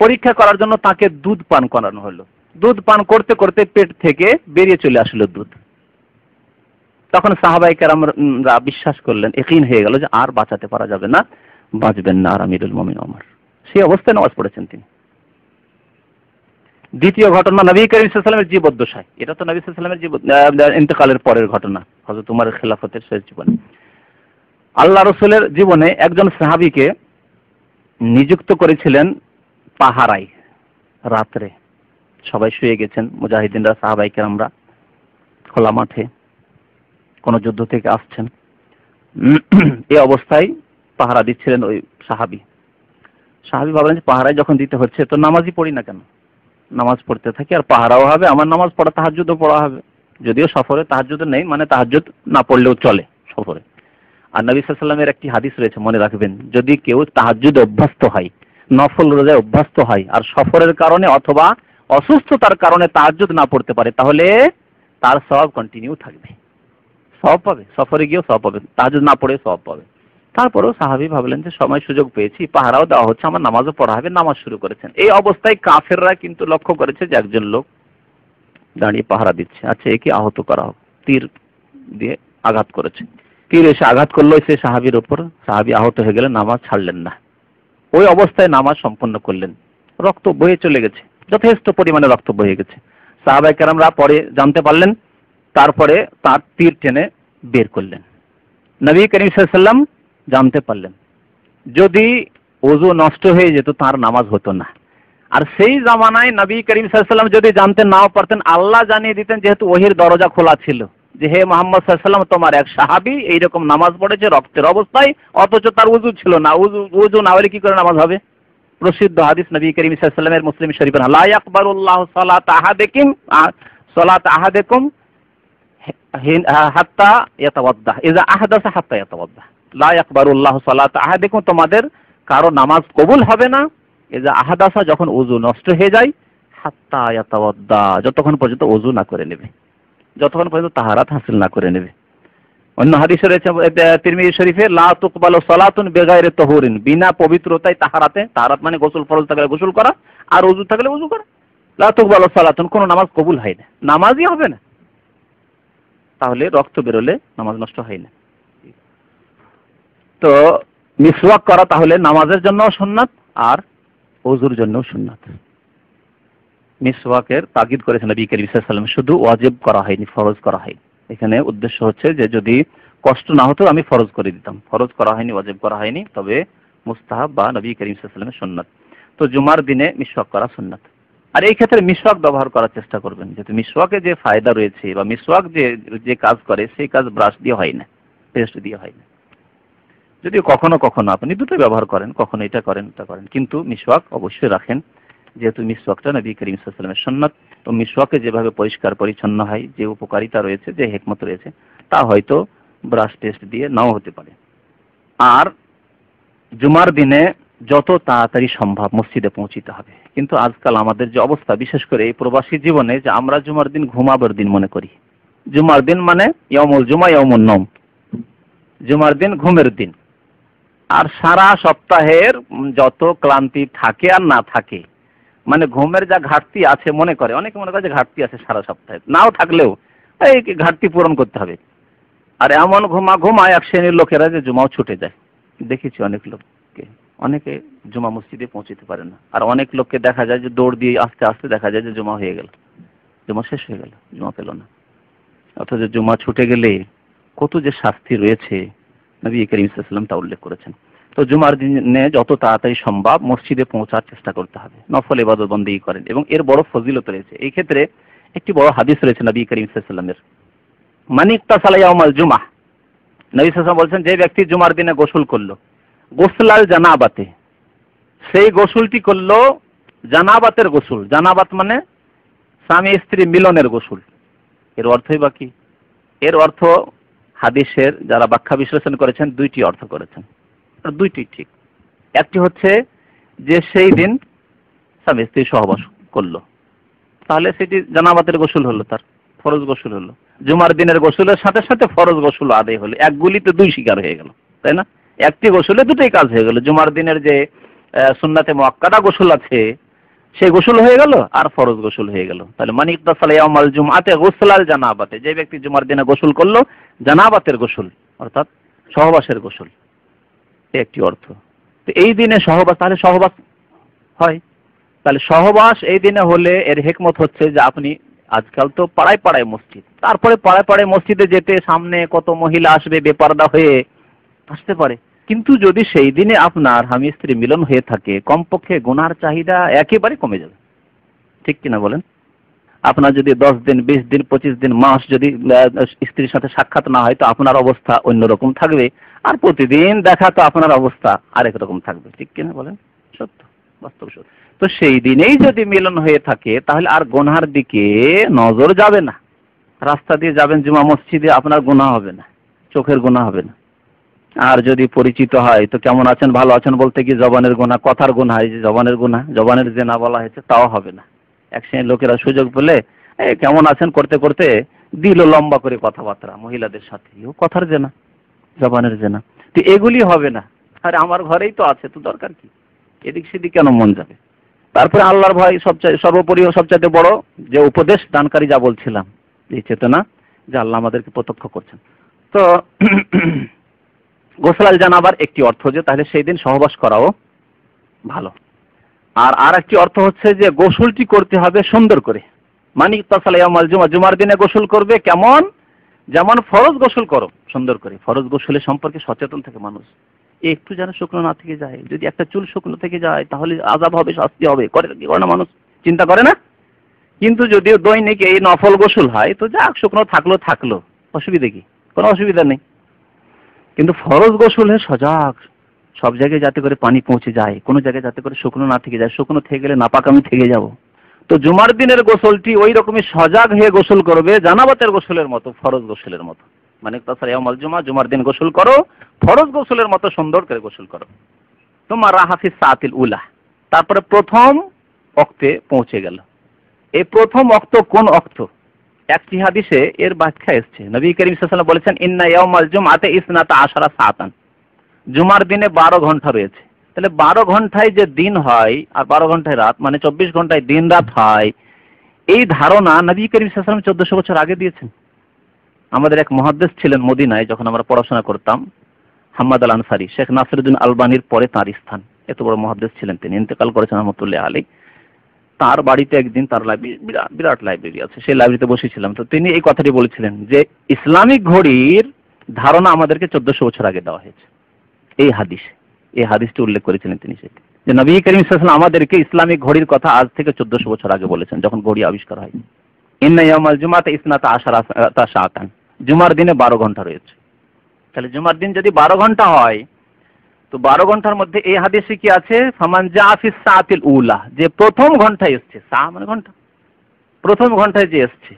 পরীক্ষা করার জন্য তাকে দুধ পান করানো হলো। দুধ পান করতে করতে পেট থেকে বেরিয়ে চলে আসলো দুধ। তখন সাহাবায়ে কেরামরা বিশ্বাস করলেন, ইয়াকিন হয়ে গেল যে আর বাঁচাতে পারা যাবে না, বাঁচবেন না আর আমিরুল মুমিনিন ওমর। সেই অবস্থায় নামাজ পড়েছেন তিনি। দ্বিতীয় ঘটনা নবী করিম সাল্লাল্লাহু আলাইহি ওয়াসাল্লামের জীবদ্দশায়। এটা তো নবী সাল্লাল্লাহু আলাইহি ওয়াসাল্লামের ইন্তেকালের পরের ঘটনা, হযরত উমরের খেলাফতের শেষ জীবনে। আল্লাহ রাসূলের জীবনে একজন সাহাবীকে নিযুক্ত করেছিলেন পাহারায়। রাত্রে সবাই শুয়ে গেছেন, মুজাহিদিনরা, সাহাবায়ে কেরামরা খোলা মাঠে কোন যুদ্ধ থেকে আসছেন। এই অবস্থায় পাহারা দিচ্ছিলেন ওই সাহাবী। ভাবলেন যে পাহারায় যখন দিতে হচ্ছে তো নামাজই পড়ি না কেন, নামাজ পড়তে থাকি, আর পাহারাও হবে, আমার নামাজ পড়া তাহাজ্জুদও পড়া হবে। যদিও সফরে তাহাজ্জুদ নেই, মানে তাহাজ্জুদ না পড়লেও চলে সফরে। আর নবী সাল্লাল্লাহু আলাইহি ওয়াসাল্লামের একটি হাদিস রয়েছে, মনে রাখবেন, যদি কেউ তাহাজ্জুদে অভ্যস্ত হয়, নফল রোজায় অভ্যস্ত হয়, আর সফরের কারণে অথবা অসুস্থতার কারণে তাহাজ্জুদ না পড়তে পারে, তাহলে তার সওয়াব কন্টিনিউ থাকবে, সওয়াব পাবে, সফরে গিয়েও সওয়াব পাবে, তাহাজ্জুদ না পড়ে সওয়াব পাবে। তারপরেও সাহাবী ভাবলেন যে সময় সুযোগ পেয়েছি, পাহারাও দেওয়া হচ্ছে, আমার নামাজও পড়া হবে, নামাজ শুরু করেছেন। এই অবস্থায় কাফেররা কিন্তু লক্ষ্য করেছে যে একজন লোক দাঁড়িয়ে পাহারা দিচ্ছে, আচ্ছা একে আহত করা হোক। তীর দিয়ে আঘাত করেছে, তীর এসে আঘাত করলো সে সাহাবীর উপর, সাহাবী আহত হয়ে গেলেন, নামাজ ছাড়লেন না। ওই অবস্থায় নামাজ সম্পন্ন করলেন, রক্ত বয়ে চলে গেছে, যথেষ্ট পরিমাণে রক্ত বয়ে গেছে। সাহাবায়ে কেরামরা পরে জানতে পারলেন, তারপরে তার তীর টেনে বের করলেন। নবী করিম সাল্লাল্লাহু আলাইহি ওয়াসাল্লাম জানতে পারলেন, যদি ওযু নষ্ট হয়ে যেত তার নামাজ হতো না। আর সেই জামানায় নবী করিম সাল্লাল্লাহু আলাইহি ওয়াসাল্লাম যদি জানতে নাও পারতেন, আল্লাহ জানিয়ে দিতেন, যেহেতু ওহীর দরজা খোলা ছিল, যে হে মুহাম্মদ সাল্লাল্লাহু আলাইহি ওয়াসাল্লাম, তোমার এক সাহাবী এইরকম নামাজ পড়েছে রক্তের অবস্থায়, অথচ তার ওযু ছিল না। ওযু না হলে কি করে নামাজ হবে? প্রসিদ্ধ হাদিস নবী করিম সাল্লাল্লাহু আলাইহি ওয়াসাল্লামের মুসলিম শরীফের, লা ইয়াকবালুল্লাহু সালাতা আহাদিকুম হাত্তা ইয়াতাওয়াদ্দা ইযা আহদাসা হাত্তা ইয়াতাওয়াদ্দা। লা ইয়াকবালুল্লাহু সালাতা আহাদিকুম, তোমাদের কারো নামাজ কবুল হবে না, ইযা আহদাসা, যখন ওযু নষ্ট হয়ে যায়, হাত্তা ইয়াতাওয়াদ্দা, যতক্ষণ পর্যন্ত ওযু না করে নেবে, যতক্ষণ পর্যন্ত তাহারাত হাসিল না করে নেবে। অন্য হাদিসে রয়েছে তিরমিজি শরীফে, লা তুকবালু সালাতুন বিগাইরি তাহুরিন, বিনা পবিত্রতায় তাহারাতে, তাহারাত মানে গোসল ফরজ থাকলে গোসল করা, আর ওযু থাকলে ওযু করা, লা তুকবালু সালাতুন, কোন নামাজ কবুল হয় না, নামাজই হবে না। তাহলে রক্ত বেরোলে নামাজ নষ্ট হয় না। তো মিসওয়াক করা তাহলে নামাজের জন্য সুন্নাত আর ওযুর জন্য সুন্নাত। মিসওয়াকের তাগিদ করেছেন নবী করিম সাল্লাল্লাহু আলাইহি ওয়াসাল্লাম, শুধু ওয়াজিব করা হয়নি, ফরজ করা হয়নি। এখানে উদ্দেশ্য হচ্ছে যে যদি কষ্ট না হতো আমি ফরজ করে দিতাম, ফরজ করা হয়নি, ওয়াজিব করা হয়নি, তবে মুস্তাহাব বা নবী করিম সাল্লাল্লাহু আলাইহি ওয়াসাল্লামের সুন্নাত। তো জুমার দিনে মিসওয়াক করা সুন্নাত। আর এই ক্ষেত্রে মিসওয়াক ব্যবহার করার চেষ্টা করবেন, যেহেতু মিসওয়াকে যে ফায়দা রয়েছে বা মিসওয়াক যে কাজ করে সেই কাজ ব্রাশ দিয়ে হয় না, পেস্ট দিয়ে হয় না। যদি কখনো কখনো আপনি দুটো ব্যবহার করেন, কখনো এটা করেন ওটা করেন, কিন্তু মিসওয়াক অবশ্যই রাখেন, যেহেতু মিসওয়াকটা নবী করিম সাল্লাল্লাহু আলাইহি ওয়াসাল্লামের সুন্নাত। তো মিসওয়াকে যেভাবে পরিষ্কার পরিচ্ছন্ন হয়, যে উপকারিতা রয়েছে, যে হিকমত রয়েছে, তা হয়তো ব্রাশ টেস্ট দিয়ে নাও হতে পারে। আর জুমার দিনে যত তাড়াতাড়ি সম্ভব মসজিদে পৌঁছিতে হবে। কিন্তু আজকাল আমাদের যে অবস্থা, বিশেষ করে এই প্রবাসী জীবনে, যে আমরা জুমার দিন ঘুমাবার দিন মনে করি। জুমার দিন মানে ইয়াউমুল জুমা ইয়াউমুন নওম, জুমার দিন ঘুমের দিন। আর সারা সপ্তাহের যত ক্লান্তি থাকে আর না থাকে, মানে ঘুমের যা ঘাটতি আছে মনে করে, অনেকে মনে করে যে ঘাটতি আছে সারা সপ্তাহে, নাও থাকলেও এই ঘাটতি পূরণ করতে হবে। আর এমন ঘুমায় এক শ্রেণীর লোকেরা যে জুমাও ছুটে যায়। দেখেছি অনেক লোককে, অনেকে জুমা মসজিদে পৌঁছতে পারে না। আর অনেক লোককে দেখা যায় যে দৌড় দিয়ে আস্তে আস্তে দেখা যায় যে জুমা হয়ে গেল, জুমা শেষ হয়ে গেল, জুমা পেল না। অথচ জুমা ছুটে গেলে কত যে শাস্তি রয়েছে, নবী করিম সাল্লাল্লাহু আলাইহি ওয়াসাল্লাম তা উল্লেখ করেছেন। তো জুমার দিনে যত তাড়াতাড়ি সম্ভব মসজিদে পৌঁছার চেষ্টা করতে হবে, নফল ইবাদত বন্দেগী করেন, এবং এর বড় ফজিলত রয়েছে। এই ক্ষেত্রে একটি বড় হাদিস রয়েছে নবী করিম সাল্লাল্লাহু আলাইহি ওয়াসাল্লামের, মান ইগতাসালা ইয়াউমাল জুমআহ, নবী সাল্লাল্লাহু আলাইহি ওয়াসাল্লাম বলেছেন, যে ব্যক্তি জুমার দিনে গোসল করলো, গোসলাল জানাবাতে, সেই গোসলটি করলো জানাবাতের গোসল। জানাবাত মানে স্বামী স্ত্রী মিলনের গোসল। এর অর্থই বা কি? এর অর্থ হাদিসের যারা ব্যাখ্যা বিশ্লেষণ করেছেন দুইটি অর্থ করেছেন, আর দুইটি ঠিক। একটি হচ্ছে যে সেই দিন স্বামী স্ত্রী সহবাস করলো, তাহলে সেটি জানাবাতের গোসল হলো তার। ফরজ গোসল হলো, জুমার দিনের গোসলের সাথে সাথে ফরজ গোসল আদায় হলো, এক গুলিতে দুই শিকার হয়ে গেল, তাই না? একটি গোসলে দুটোই কাজ হয়ে গেল। জুমার দিনের যে সুন্নাতে মুআক্কাদা গোসল আছে সেই গোসল হয়ে গেল, আর ফরজ গোসল হয়ে গেল। তাহলে মান ইগতাসালা ইয়াউমাল জুমআতে গুসলাল জানাবাতে, যে ব্যক্তি জুমার দিনে গোসল করলো জানাবাতের গোসল অর্থাৎ সহবাসের গোসল, একটি অর্থ। তো এই দিনে সহবাস, তাহলে সহবাস হয়, তাহলে সহবাস এই দিনে হলে এর হিকমত হচ্ছে যে আপনি, আজকাল তো পাড়ায় পাড়ায় মসজিদ, তারপরে পাড়ায় পাড়ায় মসজিদে যেতে সামনে কত মহিলা আসবে বেপরদা হয়ে, আসতে পারে, কিন্তু যদি সেই দিনে আপনার স্বামী স্ত্রী মিলন হয়ে থাকে, কমপক্ষে গুনার চাহিদা একেবারে কমে যাবে, ঠিক কিনা বলেন? আপনার যদি 10 দিন 20 দিন 25 দিন মাস যদি স্ত্রীর সাথে সাক্ষাৎ না হয়, তো আপনার অবস্থা অন্যরকম থাকবে, আর প্রতিদিন দেখা তো আপনার অবস্থা আরেক রকম থাকবে, ঠিক কিনা বলেন? সত্য, বাস্তব সত্য। তো সেই দিনেই যদি মিলন হয়ে থাকে তাহলে আর গুনার দিকে নজর যাবে না। রাস্তা দিয়ে যাবেন জুমা মসজিদে, আপনার গুনাহ হবে না, চোখের গুনাহ হবে না। আর যদি পরিচিত হয় তো কেমন আছেন ভালো আছেন বলতে কি জবানের গুনাহ, কথার গুনাহ, এই যে জবানের গুনাহ, জবানের জেনা বলা হয়েছে, তাও হবে না। এক শ্রেণীর লোকেরা সুযোগ পেলে কেমন আছেন করতে করতে দিল লম্বা করে কথাবার্তা মহিলাদের সাথে, কথার জেনা, জবানের জেনা। তো এগুলি হবে না। আরে আমার ঘরেই তো আছে, তো দরকার কি, এদিক সেদিক কেন মন যাবে? তারপরে আল্লাহর ভয় সর্বোপরি, সবচাইতে বড় যে উপদেশ দানকারী, যা বলছিলাম, এই চেতনা যে আল্লাহ আমাদেরকে প্রত্যক্ষ করছেন। তো গোসলাল জানাবার একটি অর্থ যে তাহলে সেই দিন সহবাস করাও ভালো। আর একটি অর্থ হচ্ছে যে গোসলটি করতে হবে সুন্দর করে। মানিক তাসালা ইয়াউমাল জুমা, জুমার দিনে গোসল করবে কেমন? যেমন ফরজ গোসল করো সুন্দর করে। ফরজ গোসলের সম্পর্কে সচেতন থাকে মানুষ, একটু যেন শুকনো না থেকে যায়। যদি একটা চুল শুকনো থেকে যায় তাহলে আযাব হবে, শাস্তি হবে, করে কি করে না মানুষ, চিন্তা করে না? কিন্তু যদিও দৈনিক এই নফল গোসল হয় তো যাক, শুকনো থাকলো, অসুবিধা কি? কোনো অসুবিধা নেই। কিন্তু ফরজ গোসলে সজাগ, সব জায়গায় যাতে করে পানি পৌঁছে যায়, কোনো জায়গায় যাতে করে শুকনো না থেকে যায়, শুকনো থেকে গেলে নাপাক আমি থেকে যাব। তো জুমার দিনের গোসলটি ওই রকমই সজাগ হয়ে গোসল করবে, জানাবাতের গোসলের মতো, ফরজ গোসলের মতো। মানে তাছাড়া ইয়াউমুল জুমা, জুমার দিন গোসল করো ফরজ গোসলের মতো সুন্দর করে গোসল করো। তোমার রাহাফিস সাআতিল উলা, তারপরে প্রথম ওয়াক্তে পৌঁছে গেল। এই প্রথম ওয়াক্ত কোন ওয়াক্ত? একটি হাদিসে এর ব্যাখ্যা এসেছে। নবী করিম সাল্লাল্লাহু আলাইহি ওয়াসাল্লাম বলেছেন, ইন্না ইয়াউমাল জুমআতে ইসনাতা আশারা সাআতান, জুমার দিনে 12 ঘন্টা রয়েছে। তাহলে 12 ঘন্টায় যে দিন হয় আর 12 ঘন্টায় রাত, মানে 24 ঘন্টায় দিন রাত হয়, এই ধারণা নবী করিম সাল্লাল্লাহু আলাইহি ওয়াসাল্লাম 1400 বছর আগে দিয়েছেন। আমাদের এক মুহাদ্দিস ছিলেন মদিনায়, যখন আমরা পড়াশোনা করতাম, হাম্মাদ আল আনসারী, শেখ নাসিরউদ্দিন আলবানীর পরে তার স্থান। এত বড় মুহাদ্দিস ছিলেন তিনি, ইন্তেকাল করেছেন রাহমাতুল্লাহ আলাইহি। তার বাড়িতে একদিন, তার লাইব্রেরি, বিরাট লাইব্রেরি আছে, সেই লাইব্রেরিতে বসেছিলাম। তো তিনি এই কথাটি বলেছিলেন যে ইসলামিক ঘড়ির ধারণা আমাদেরকে 1400 বছর আগে দেওয়া হয়েছে। এই হাদিসটি উল্লেখ করেছিলেন তিনি, সেটি যে নবী করিম সাল্লাল্লাহু আলাইহি ওয়াসাল্লাম আমাদেরকে ইসলামিক ঘড়ির কথা আজ থেকে 1400 বছর আগে বলেছেন, যখন ঘড়ি আবিষ্কার হয়। ইন্না ইয়াউমাল জুমআতে ইসনাতা আশারা সাআতান, জুমার দিনে 12 ঘন্টা রয়েছে। তাহলে জুমার দিন যদি 12 ঘন্টা হয়, তো 12 ঘন্টার মধ্যে এই হাদিসে কি আছে? ফামান জাফিস সাআতিল উলা, যে প্রথম ঘন্টায় এসছে, সা মানে ঘন্টা, প্রথম ঘন্টায় যে এসছে।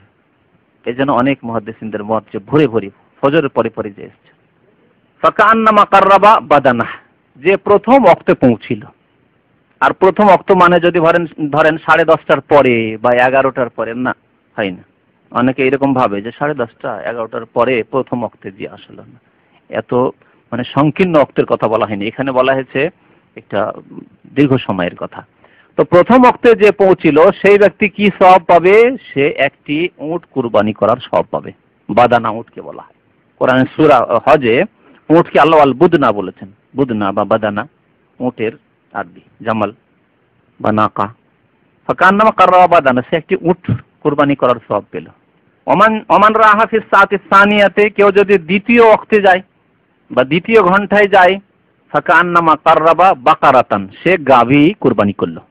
এই জন্য অনেক মুহাদ্দিসিনদের মত যে ভোরে ভোরে ফজরের পরে পরে যে এসছে। ফাকান্নামা কাররাবা বাদানা, যে প্রথম ওয়াক্তে পৌঁছিল। আর প্রথম ওয়াক্ত মানে যদি ধরেন 10:30টার পরে বা 11টার পরে, না, হয় না। অনেকে এরকম ভাবে যে 10:30টা 11টার পরে প্রথম ওয়াক্তে যে আসলে না, এত মানে সংকীর্ণ ওয়াক্তের কথা বলা হয়নি, এখানে বলা হয়েছে একটা দীর্ঘ সময়ের কথা। তো প্রথম ওয়াক্তে যে পৌঁছিল সেই ব্যক্তি কি সওয়াব পাবে? সে একটি উট কুরবানি করার সওয়াব পাবে। বাদানা উটকে বলা হয় কোরআনের সূরা হজে, উটকে আল্লাহ আল বুদনা বলেছেন। বুদনা বা বাদানা উটের আরবি, জামাল বা নাকা। ফাকান্নামা কাররাবা বাদানা, সে একটি উট কুরবানি করার সওয়াব পেল। ওমান রাহা ফিস সাআতিস সানিয়াতে, কেউ যদি দ্বিতীয় ওয়াক্তে যায় বা দ্বিতীয় ঘন্টায় যায়, ফাকান্নামা কাররাবা বাকারাতান, সে গাভী কুরবানি করলো,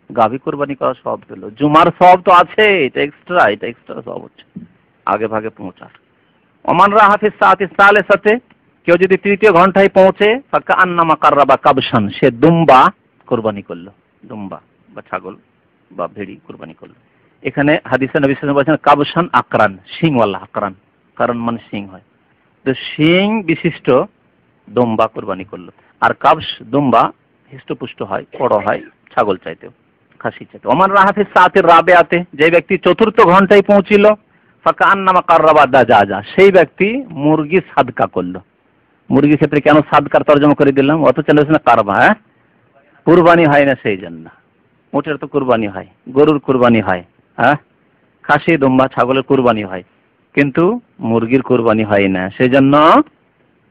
গাভী কুরবানি করার সওয়াব পেল। জুমার সওয়াব তো আছে, এটা এক্সট্রা সওয়াব হচ্ছে আগে ভাগে পৌঁছার। ওমান রাহা ফিস সাআতিস সালিসাতে, কেউ যদি তৃতীয় ঘন্টায় পৌঁছে, ফাকান্নামা কাররাবা কাবশান, সে দুম্বা কুরবানি করলো, দুম্বা বা ছাগল বা ভেড়ি কুরবানি করলো। এখানে হাদিসে নবী সাল্লাল্লাহু আলাইহি ওয়াসাল্লাম বলেছেন কাবশান আকরান, শিংওয়ালা, আকরান কারণ মানে শিং হয়, তো শিং বিশিষ্ট দুম্বা কুরবানি করলো। আর কাবশ দুম্বা হৃষ্টপুষ্ট হয়, বড় হয় ছাগল চাইতেও, খাসি চাইতে। ওমান রাহা ফিস সাআতির রাবিআতে, যে ব্যক্তি চতুর্থ ঘন্টায় পৌঁছিল, ফাকান্নামা কাররাবা দাজাজা, সেই ব্যক্তি মুরগি সাদকা করলো। মুরগির ক্ষেত্রে কেন সাদকার তর্জমা করে দিলাম? অত চলেছে না কারবা, কুরবানি হয় না সেই জন্য। উটের তো কুরবানি হয়, গরুর কুরবানি হয়, খাসি, দুম্বা, ছাগলের কুরবানি হয়, কিন্তু মুরগির কুরবানি হয় না। সেই জন্য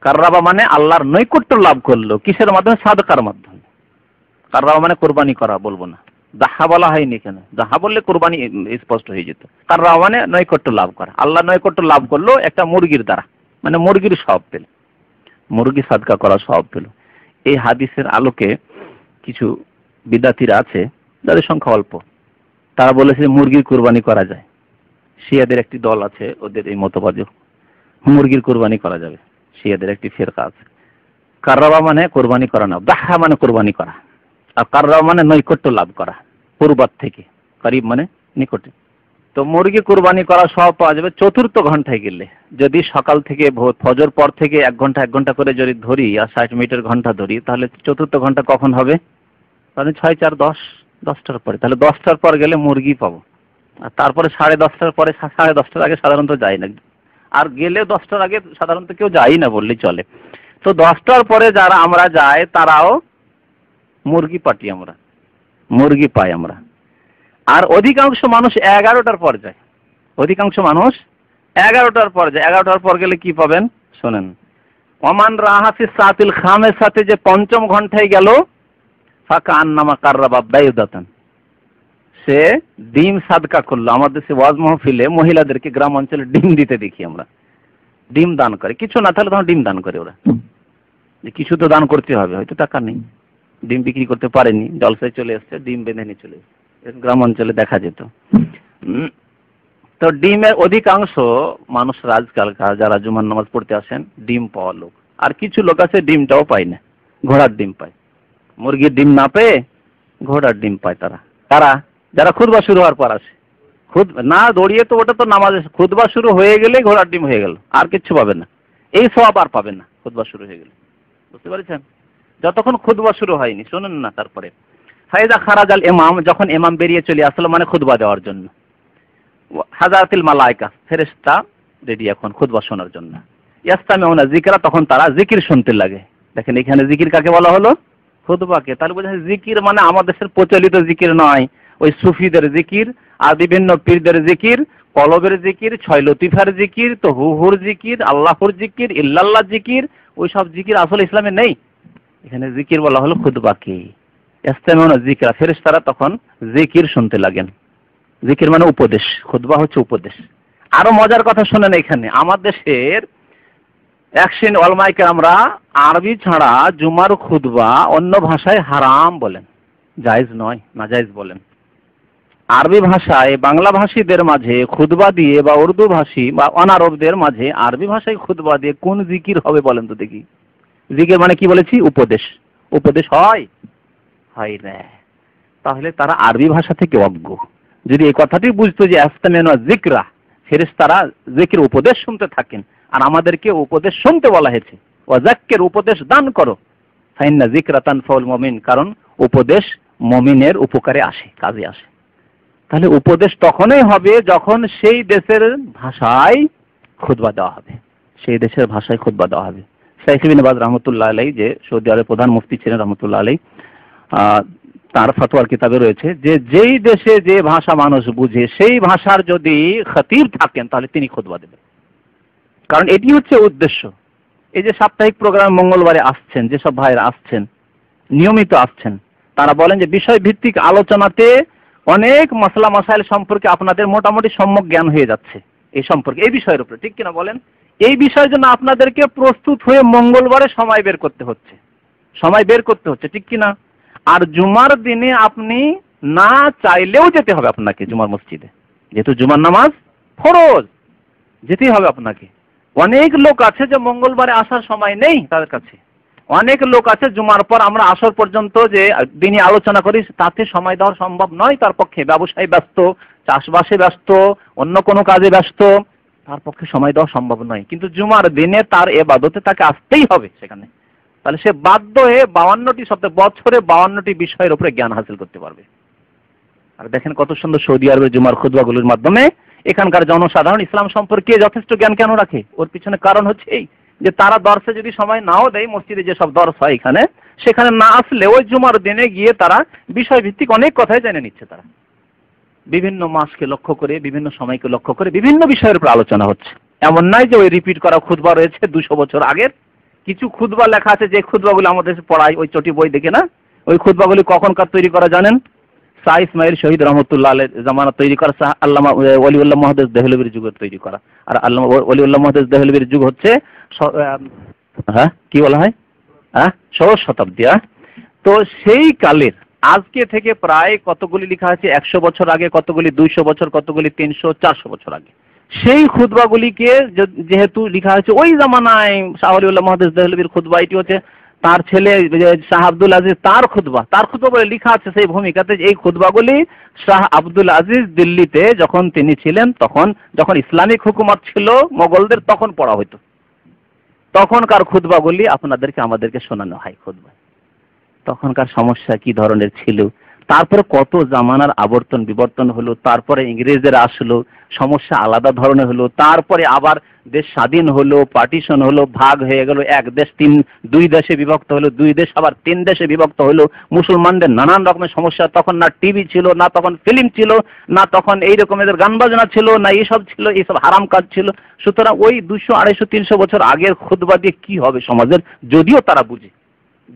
কাররাবা মানে আল্লাহর নৈকট্য লাভ করলো। কিসের মাধ্যমে? সাদকার মাধ্যমে। কাররাবা মানে কুরবানি করা বলবো না, দাহা বলা হয়নি কেন? দাহা বললে কুরবানি স্পষ্ট হয়ে যেত। কাররাবা মানে নৈকট্য লাভ করা। আল্লাহ নৈকট্য লাভ করলো একটা মুরগির দ্বারা, মানে মুরগির সওয়াব পেল, মুরগি সাদকা করা সওয়াব পেল। এই হাদিসের আলোকে কিছু বিদাতিরা আছে যাদের সংখ্যা অল্প, তারা বলেছে মুরগির কুরবানি করা যায়। শিয়াদের একটি দল আছে, ওদের এই মতবাদ মুরগির কুরবানি করা যাবে। শিয়াদের একটি ফিরকা আছে। কাররাবা মানে কুরবানি করা না, দাহা মানে কুরবানি করা, আর কাররাবা মানে নৈকট্য লাভ করা কুরবাত থেকে। করিব মানে নিকটে। তো মুরগি কুরবানি করা সব পাওয়া যাবে চতুর্থ ঘন্টায় গেলে। যদি সকাল থেকে ফজর পর থেকে 1 ঘন্টা 1 ঘন্টা করে যদি ধরি আর 60 মিনিটের ঘন্টা ধরি, তাহলে চতুর্থ ঘন্টা কখন হবে? তাহলে 6, 4, 10, 10টার পরে। তাহলে 10টার পর গেলে মুরগি পাবো। আর তারপরে 10:30টার পরে, 10:30টার আগে সাধারণত যায় না, আর গেলে 10টার আগে সাধারণত কেউ যায় না বললেই চলে। তো 10টার পরে যারা আমরা যাই তারাও মুরগি পাটি, আমরা মুরগি পাই আমরা। আর অধিকাংশ মানুষ 11টার পর যায়, অধিকাংশ মানুষ 11টার পর যায়। 11টার পর গেলে কি পাবেন শোনেন। ওমান রাহাফি সাতিল খামের সাথে যে পঞ্চম ঘন্টায় গেল, ফাকান্নামা কাররাবা বাইদাতান, সে ডিম সাদকা করলো। আমাদের দেশে ওয়াজ মাহফিলে মহিলাদেরকে গ্রাম অঞ্চলে ডিম দিতে দেখি আমরা, ডিম দান করে। কিছু না থাকলে তখন ডিম দান করে ওরা, যে কিছু তো দান করতে হবে, হয়তো টাকা নেই, ডিম বিক্রি করতে পারেনি, জলসায় চলে এসছে, ডিম বেঁধে নিয়ে চলে এসছে, গ্রাম অঞ্চলে দেখা যেত। তো ডিমের অধিকাংশ মানুষ আজকালকার যারা জুমার নামাজ পড়তে আসেন ডিম পাওয়া লোক। আর কিছু লোক আছে ডিমটাও পায় না, ঘোড়ার ডিম পায়। মুরগির ডিম না পেয়ে ঘোড়ার ডিম পায় তারা। তারা যারা খুতবা শুরু হওয়ার পর আসে, না দৌড়িয়ে তো ওটা তো নামাজ, খুতবা শুরু হয়ে গেলে ঘোড়ার ডিম হয়ে গেল, আর কিচ্ছু পাবে না। এই সওয়াব আর পাবেন না খুতবা শুরু হয়ে গেলে, বুঝতে পারছেন? যতক্ষণ খুতবা শুরু হয়নি, শুনুন না। তারপরে ফাইদা খারাজাল ইমাম, যখন ইমাম বেরিয়ে চলে আসলো, মানে খুতবা দেওয়ার জন্য, হাজারাতিল মালায়েকা, ফেরেশতা রেডি এখন খুতবা শোনার জন্য। ইয়াস্তামিউনা যিকরা, তখন তারা জিকির শুনতে লাগে। দেখেন এখানে জিকির কাকে বলা হলো? খুতবাকে। তাহলে বোঝা যায় জিকির মানে আমাদের দেশের প্রচলিত জিকির নয়, ওই সুফিদের জিকির আর বিভিন্ন পীরদের জিকির, কলবের জিকির, 6 লতিফার জিকির, তো হুর জিকির, আল্লাহর জিকির, ইল্লাল্লাহ জিকির, ওই সব জিকির আসলে ইসলামে নেই। এখানে জিকির বলা হলো খুতবাকে। ইয়াস্তামিউনা যিকরা, ফেরেশতারা তখন জিকির শুনতে লাগেন। জিকির মানে উপদেশ, খুতবা হচ্ছে উপদেশ। আরো মজার কথা শুনেন, এখানে আমাদের দেশের এক শ্রেণী উলামায়ে কেরামরা আরবি ছাড়া জুমার খুতবা অন্য ভাষায় হারাম বলেন, জায়েজ নয়, নাজায়েজ বলেন। আরবি ভাষায় বাংলা ভাষীদের মাঝে খুতবা দিয়ে, বা উর্দু ভাষী বা অনারবদের মাঝে আরবি ভাষায় খুতবা দিয়ে কোন জিকির হবে বলেন তো দেখি? জিকির মানে কি বলেছি? উপদেশ। উপদেশ হয় না। তাহলে তারা আরবি ভাষা থেকে অজ্ঞ। যদি এই কথাটি বুঝতো যে ইয়াস্তামিউনা যিকরা, ফেরেশতারা জিকির উপদেশ শুনতে থাকেন, আর আমাদেরকে উপদেশ শুনতে বলা হয়েছে, ওয়াজাক্কির, উপদেশ দান করো, ফাইন্না যিকরা তানফাউল মুমিন, কারণ উপদেশ মুমিনের উপকারে আসে, কাজে আসে। তাহলে উপদেশ তখনই হবে যখন সেই দেশের ভাষায় খুতবা দেওয়া হবে, সেই দেশের ভাষায় খুতবা দেওয়া হবে। শাইখ ইবনে বাজ রাহমাতুল্লাহ আলাইহি, যে সৌদি আরবের প্রধান মুফতি ছিলেন রাহমাতুল্লাহ আলাইহি, তার ফতোয়ার কিতাবে রয়েছে যে যেই দেশে যে ভাষা মানুষ বুঝে সেই ভাষার যদি খতিব থাকেন তাহলে তিনি খুতবা দেবেন। কারণ এটি হচ্ছে উদ্দেশ্য। এই যে সাপ্তাহিক প্রোগ্রাম মঙ্গলবারে আসছেন, যেসব ভাইরা আসছেন, নিয়মিত আসছেন, তারা বলেন যে বিষয় ভিত্তিক আলোচনাতে অনেক মাসলা মাসাইল সম্পর্কে আপনাদের মোটামুটি সম্যক জ্ঞান হয়ে যাচ্ছে এই সম্পর্কে, এই বিষয়ের উপরে, ঠিক কিনা বলেন? এই বিষয়ের জন্য আপনাদেরকে প্রস্তুত হয়ে মঙ্গলবারে সময় বের করতে হচ্ছে, ঠিক কিনা? আর জুমার দিনে আপনি না চাইলেও যেতে হবে আপনাকে জুমার মসজিদে, যেহেতু জুমার নামাজ ফরজ, যেতেই হবে আপনাকে। অনেক লোক আছে যে মঙ্গলবারে আসার সময় নেই তাদের কাছে। অনেক লোক আছে জুমার পর আমরা আসর পর্যন্ত যে দিনই আলোচনা করি তাতে সময় দেওয়া সম্ভব নয় তার পক্ষে, ব্যবসায় ব্যস্ত, চাষবাসে ব্যস্ত, অন্য কোনো কাজে ব্যস্ত, তার পক্ষে সময় দেওয়া সম্ভব নয়। কিন্তু জুমার দিনে তার ইবাদতে তাকে আসতেই হবে সেখানে। তাহলে সে বাধ্য হয়ে 52টি সপ্তাহে, বছরে 52টি বিষয়ের উপরে জ্ঞান হাসিল করতে পারবে। আর দেখেন কত সুন্দর সৌদি আরবের জুমার খুতবাগুলোর মাধ্যমে এখানকার জনসাধারণ ইসলাম সম্পর্কে যথেষ্ট জ্ঞান কেন রাখে? ওর পিছনে কারণ হচ্ছে এই যে তারা দর্শে যদি সময় নাও দেয়, মসজিদে যেসব দর্শ হয় এখানে সেখানে না আসলে ওই জুমার দিনে গিয়ে তারা বিষয়ভিত্তিক অনেক কথাই জেনে নিচ্ছে। তারা বিভিন্ন মাসকে লক্ষ্য করে, বিভিন্ন সময়কে লক্ষ্য করে বিভিন্ন বিষয়ের উপর আলোচনা হচ্ছে। এমন নয় যে ওই রিপিট করা খুতবা রয়েছে 200 বছর আগের। কিছু খুতবা লেখা আছে, যে খুতবাগুলো আমাদের পড়ায় ওই চটি বই দেখে না, ওই খুতবাগুলি কখনকার তৈরি করা জানেন? শাহ ইসমাইল শহীদ রহমতুল্লাহ আলাইহির জামানা তৈরি করা, শাহ আল্লামা ওলিউল্লাহ মুহাদ্দিস দেহলভির যুগের তৈরি করা। আর আল্লামা ওলিউল্লাহ মুহাদ্দিস দেহলভির যুগ হচ্ছে কি বলা হয়, 16 শতাব্দী। তো সেই কালের আজকে থেকে প্রায় কতগুলি লেখা আছে 100 বছর আগে, কতগুলি 200 বছর, কতগুলি 300 400 বছর আগে। সেই খুতবাগুলিকে যেহেতু লেখা হয়েছে ওই জামানায়, শাহ ওলিউল্লাহ মুহাদ্দিস দেহলভির খুতবা, এটি হচ্ছে তার ছেলে শাহ আব্দুল আজিজ তার খুতবা বলে লেখা আছে সেই ভূমিকাতে। এই খুতবাগুলি শাহ আব্দুল আজিজ দিল্লিতে যখন তিনি ছিলেন, তখন যখন ইসলামিক হুকুমত ছিল মোগলদের, তখন পড়া হতো। তখনকার খুতবাগুলি আপনাদেরকে আমাদেরকে শোনানো হয় খুতবা। তখনকার সমস্যা কি ধরনের ছিল, তারপরে কত জামানার আবর্তন বিবর্তন হলো, তারপরে ইংরেজরা আসলো, সমস্যা আলাদা ধরনের হলো, তারপরে আবার দেশ স্বাধীন হলো, পার্টিশন হলো, ভাগ হয়ে গেল, এক দেশ দুই দেশে বিভক্ত হলো, দুই দেশ আবার 3 দেশে বিভক্ত হলো। মুসলমানদের নানান রকমের সমস্যা, তখন না টিভি ছিল, না তখন ফিল্ম ছিল, না তখন এই রকমের গান বাজনা ছিল, না এইসব ছিল, এইসব হারাম কাজ ছিল। সুতরাং ওই 200 250 300 বছর আগের খুতবা দিয়ে কি হবে সমাজের?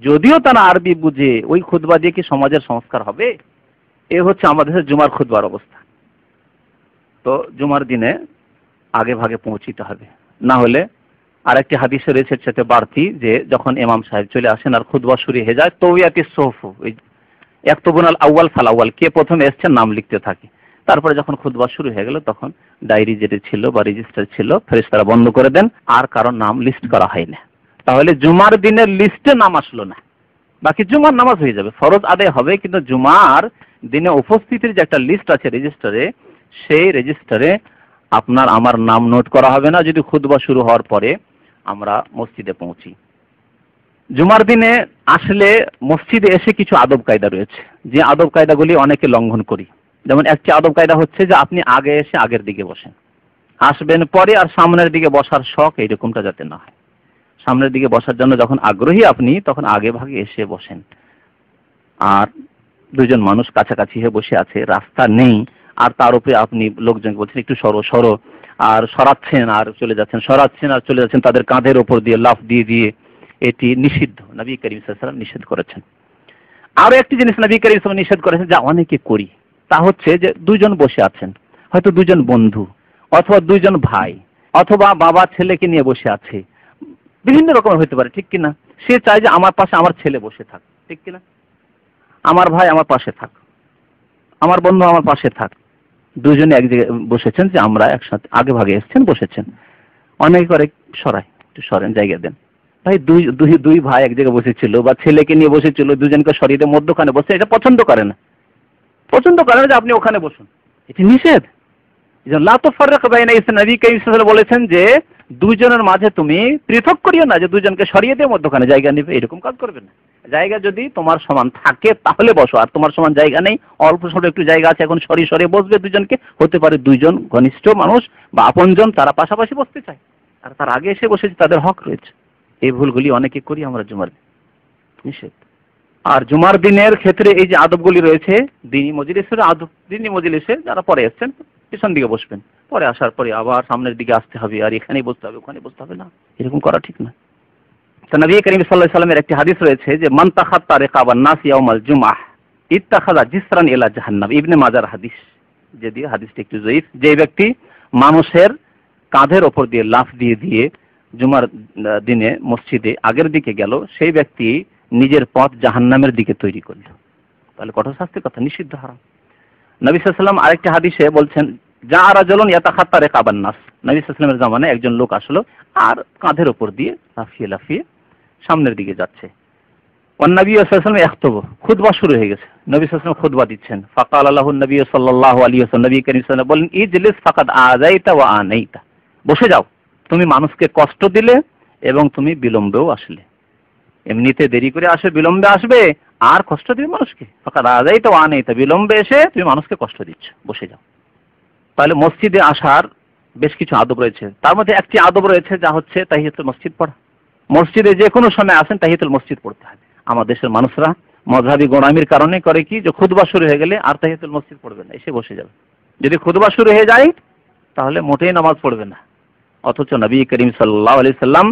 যদিও তারা আরবি বুঝে, ওই খুতবা দিয়ে কি সমাজের সংস্কার হবে? এ হচ্ছে আমাদের জুমার খুতবার অবস্থা। তো জুমার দিনে আগে ভাগে পৌঁছিতে হবে, না হলে আরেকটি হাদিসে রয়েছে সাথে বাড়তি, যে যখন ইমাম সাহেব চলে আসেন আর খুতবা শুরু হয়ে যায়, তৌয়াতি সুহুফ, ইয়াকতুবুনাল আউয়াল ফাল আউয়াল, কে প্রথমে এসেছেন নাম লিখতে থাকে। তারপরে যখন খুতবা শুরু হয়ে গেল, তখন ডায়েরি যেটা ছিল বা রেজিস্টার ছিল, ফেরেশতারা বন্ধ করে দেন, আর কারো নাম লিস্ট করা হয় না। তাহলে জুমার দিনের লিস্টে নাম আসলো না, বাকি জুমার নামাজ হয়ে যাবে, ফরজ আদায় হবে, কিন্তু জুমার দিনে উপস্থিতির যে একটা লিস্ট আছে রেজিস্টারে, সেই রেজিস্টারে আপনার আমার নাম নোট করা হবে না যদি খুতবা শুরু হওয়ার পরে আমরা মসজিদে পৌঁছি। জুমার দিনে আসলে মসজিদে এসে কিছু আদব কায়দা রয়েছে, যে আদব কায়দাগুলি অনেকে লঙ্ঘন করি। যেমন একটি আদব কায়দা হচ্ছে যে আপনি আগে এসে আগের দিকে বসেন, আসবেন পরে, আর সামনের দিকে বসার শখ এইরকমটা যাতে না হয়। সামনের দিকে বসার জন্য যখন আগ্রহী আপনি, তখন আগে ভাগে এসে বসেন। আর দুজন মানুষ কাছাকাছি হয়ে বসে আছে, রাস্তা নেই, আর তার উপরে আপনি লোকজনকে বলছেন একটু সরো সরো, আর সরাচ্ছেন আর চলে যাচ্ছেন, সরাচ্ছেন আর চলে যাচ্ছেন তাদের কাঁধের ওপর দিয়ে, লাফ দিয়ে দিয়ে, এটি নিষিদ্ধ, নবী করিম সাল্লাল্লাহু আলাইহি ওয়াসাল্লাম নিষেধ করেছেন। আরো একটি জিনিস নবী করিম সাল্লাল্লাহু আলাইহি ওয়াসাল্লাম নিষেধ করেছেন, যা অনেকে করি, তা হচ্ছে যে দুজন বসে আছেন, হয়তো দুজন বন্ধু অথবা দুজন ভাই, অথবা বাবা ছেলেকে নিয়ে বসে আছে, বিভিন্ন রকমের হতে পারে, ঠিক কিনা? সে চায় যে আমার পাশে আমার ছেলে বসে থাক, ঠিক কিনা? আমার ভাই আমার পাশে থাক, আমার বন্ধু আমার পাশে থাক। দুজনে এক জায়গায় বসেছেন, যে আমরা একসাথে আগে ভাগে এসেছেন, বসেছেন। অনেকে করে সরাই, একটু সরেন, জায়গা দেন। ভাই দুই ভাই এক জায়গায় বসেছিল, বা ছেলেকে নিয়ে বসেছিল, দুজনকে সরিয়ে দিয়ে মধ্যখানে বসে, এটা পছন্দ করে না যে আপনি ওখানে বসুন, এটি নিষেধ। লা তুফাররিক বাইনা ইসনাইন, নবী করিম সাল্লাল্লাহু আলাইহি ওয়াসাল্লাম বলেছেন যে দুইজনের মাঝে তুমি পৃথক করিও না, যে দুইজনকে সরিয়ে দিয়ে মধ্যখানে জায়গা নেবে, এরকম কাজ করবে না। জায়গা যদি তোমার সমান থাকে তাহলে বসো, আর তোমার সমান জায়গা নেই, অল্প স্বল্প একটু জায়গা আছে, এখন সরিয়ে সরিয়ে বসবে দুজনকে, হতে পারে দুইজন ঘনিষ্ঠ মানুষ বা আপনজন, তারা পাশাপাশি বসতে চায়, আর তার আগে এসে বসেছে, তাদের হক রয়েছে। এই ভুলগুলি অনেকে করি আমরা জুমার দিন, নিষেধ। আর জুমার দিনের ক্ষেত্রে এই যে আদবগুলি রয়েছে, দিনী মজলিসের আদব, দিনী মজলিসে যারা পরে এসেছেন পিছন দিকে বসবেন, পরে আসার পরে আবার সামনের দিকে আসতে হবে, আর এখানেই বসতে হবে ওখানে বসতে হবে না, এরকম করা ঠিক না। তো নবী করিম সাল্লাল্লাহু আলাইহি ওয়াসাল্লামের একটি হাদিস রয়েছে যে মান তাখাত্তা রিকাবান নাস ইয়াউমাল জুমআহ ইত্তাখাযা জিসরান ইলা জাহান্নাম, ইবনে মাজার হাদিস, যদিও হাদিসটি একটু যঈফ। যে ব্যক্তি মানুষের কাঁধের ওপর দিয়ে লাফ দিয়ে দিয়ে জুমার দিনে মসজিদে আগের দিকে গেল, সেই ব্যক্তি নিজের পথ জাহান্নামের দিকে তৈরি করল। তাহলে কঠোর শাস্তির কথা, নিষিদ্ধ, হারাম। নবী সাল্লাল্লাহু আলাইহি ওয়াসাল্লাম আরেকটি হাদিসে বলছেন, যা রাজুলুন ইয়াতাখাত্তা রিকাবান নাস, নবী সাল্লাল্লাহু আলাইহি ওয়াসাল্লামের জামানায় একজন লোক আসলো, আর কাঁধের ওপর দিয়ে লাফিয়ে লাফিয়ে সামনের দিকে যাচ্ছে। ওয়ান নবী সাল্লাল্লাহু আলাইহি ওয়াসাল্লাম ইয়াখতুবু, খুতবা শুরু হয়ে গেছে, নবী সাল্লাল্লাহু আলাইহি ওয়াসাল্লাম খুতবা দিচ্ছেন। ফাকালা লাহু নবী সাল্লাল্লাহু আলাইহি ওয়াসাল্লাম, নবী করিম সাল্লাল্লাহু আলাইহি ওয়াসাল্লাম বলেন, ইজলিস ফাকাদ আযাইতা ওয়া আনাইতা, বসে যাও, তুমি মানুষকে কষ্ট দিলে এবং তুমি বিলম্বেও আসলে। এমনিতে দেরি করে আসবে, বিলম্বে আসবে, আর কষ্ট দিবে মানুষকে। ফাকাদ আযাইতা ওয়া আনাইতা, বিলম্বে এসে তুমি মানুষকে কষ্ট দিচ্ছ, বসে যাও। তাহলে মসজিদে আসার বেশ কিছু আদব রয়েছে, তার মধ্যে একটি আদব রয়েছে যা হচ্ছে তাহিয়াতুল মসজিদ পড়া। মসজিদে যে কোনো সময় আসেন তাহিয়াতুল মসজিদ পড়তে হবে। আমার দেশের মানুষরা মযহাবী গোঁড়ামির কারণে করে কি, যে খুতবা শুরু হয়ে গেলে আর তাহিয়াতুল মসজিদ পড়বে না, এসে বসে যাবে। যদি খুতবা শুরু হয়ে যায় তাহলে মোটেই নামাজ পড়বে না। অথচ নবী করিম সাল্লাল্লাহু আলাইহি সাল্লাম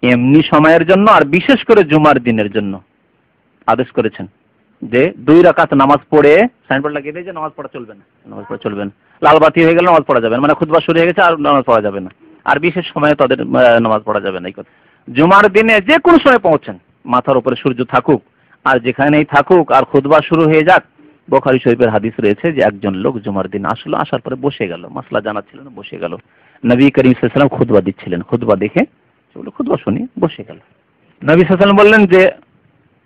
এমনি সময়ের জন্য আর বিশেষ করে জুমার দিনের জন্য আদেশ করেছেন যে 2 রাকাত নামাজ পড়ে সাইনবোর্ড লাগিয়ে দিয়ে যে নামাজ পড়া চলবে না, নামাজ পড়া চলবে না, লাল বাতি হয়ে গেলে নামাজ পড়া যাবে না, মানে খুতবা শুরু হয়ে গেছে আর নামাজ পড়া যাবে না, আর বিশেষ সময়ে তাদের নামাজ পড়া যাবে না। এই কথা জুমার দিনে যে কোনো সময় পৌঁছেন, মাথার উপরে সূর্য থাকুক আর যেখানেই থাকুক, আর খুতবা শুরু হয়ে যাক। বুখারী শরীফের হাদিস রয়েছে যে একজন লোক জুমার দিন আসলো, আসার পরে বসে গেল, মাসলা জানাচ্ছিলেন, বসে গেল। নবী করিম সাল্লাল্লাহু আলাইহি ওয়াসাল্লাম খুতবা দিচ্ছিলেন, খুতবা দেখে চলো খুতবা শুনি, বসে গেল। নবী সাল্লাল্লাহু আলাইহি ওয়াসাল্লাম বললেন যে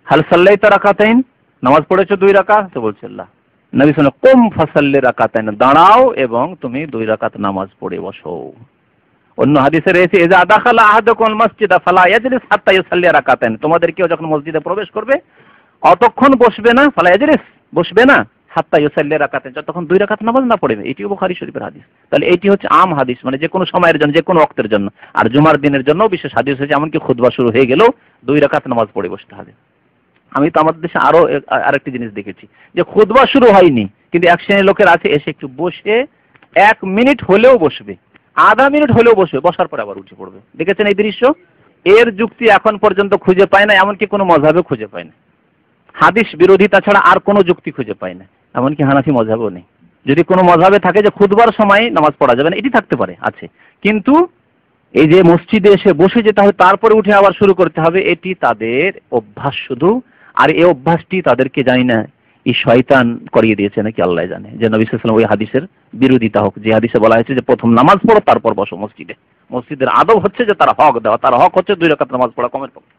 হাল সাল্লাইতা রাকাতাইন, নামাজ পড়েছো 2 রাকাত? তো বলছে আল্লাহ। নবী সাল্লাল্লাহু আলাইহি ওয়াসাল্লাম কুম ফাসাল্লি রাকাতাইন, দাঁড়াও এবং তুমি 2 রাকাত নামাজ পড়ে বসো। অন্য হাদিসে রয়েছে ইজা দাখালা আহাদুকুল মসজিদা ফালা ইয়াজলিস হাত্তা ইউসাল্লি রাকাতাইন, তোমাদের কেউ যখন মসজিদে প্রবেশ করবে অতক্ষণ বসবে না, ফালা ইয়াজলিস বসবে না, হাত্তা ইউসাল্লি রাকাতাইন যতক্ষণ 2 রাকাত নামাজ না পড়বে। এটি বুখারী শরীফের হাদিস। তাহলে এটি হচ্ছে আম হাদিস, মানে যে কোনো সময়ের জন্য, যে কোনো ওয়াক্তের জন্য। আর জুমার দিনের জন্য বিশেষ হাদিস হচ্ছে, এমনকি খুতবা শুরু হয়ে গেলেও 2 রাকাত নামাজ পড়ে বসতে হবে। আমি তো আমাদের দেশে আরেকটি জিনিস দেখেছি যে খুতবা শুরু হয়নি কিন্তু এক শ্রেণীর লোকের আছে এসে একটু বসে 1 মিনিট হলেও বসবে, আধা মিনিট হলেও বসবে, বসার পর আবার উঠে পড়বে। দেখেছেন এই দৃশ্য? এর যুক্তি এখন পর্যন্ত খুঁজে পায় না, এমনকি কোনো মযহাবে খুঁজে পায় না। হাদিস বিরোধিতা ছাড়া আর কোনো যুক্তি খুঁজে পায় না, এমনকি হানাফি মযহাবেও নেই। যদি কোনো মযহাবে থাকে যে খুতবার সময় নামাজ পড়া যাবে না, এটি থাকতে পারে, আছে, কিন্তু এই যে মসজিদে এসে বসে যেতে হবে তারপরে উঠে আবার শুরু করতে হবে, এটি তাদের অভ্যাস শুধু। আর এই অভ্যাসটি তাদেরকে জানি না এই শয়তান করিয়ে দিয়েছে নাকি আল্লাহ জানে, যে নবী সাল্লাল্লাহু আলাইহি ওয়াসাল্লাম ওই হাদিসের বিরোধিতা হোক, যে হাদিসে বলা হয়েছে যে প্রথম নামাজ পড়ো তারপর বসো মসজিদে। মসজিদের আদব হচ্ছে যে তার হক দেওয়া, তার হক হচ্ছে 2 রাকাত নামাজ পড়া কমের পক্ষে।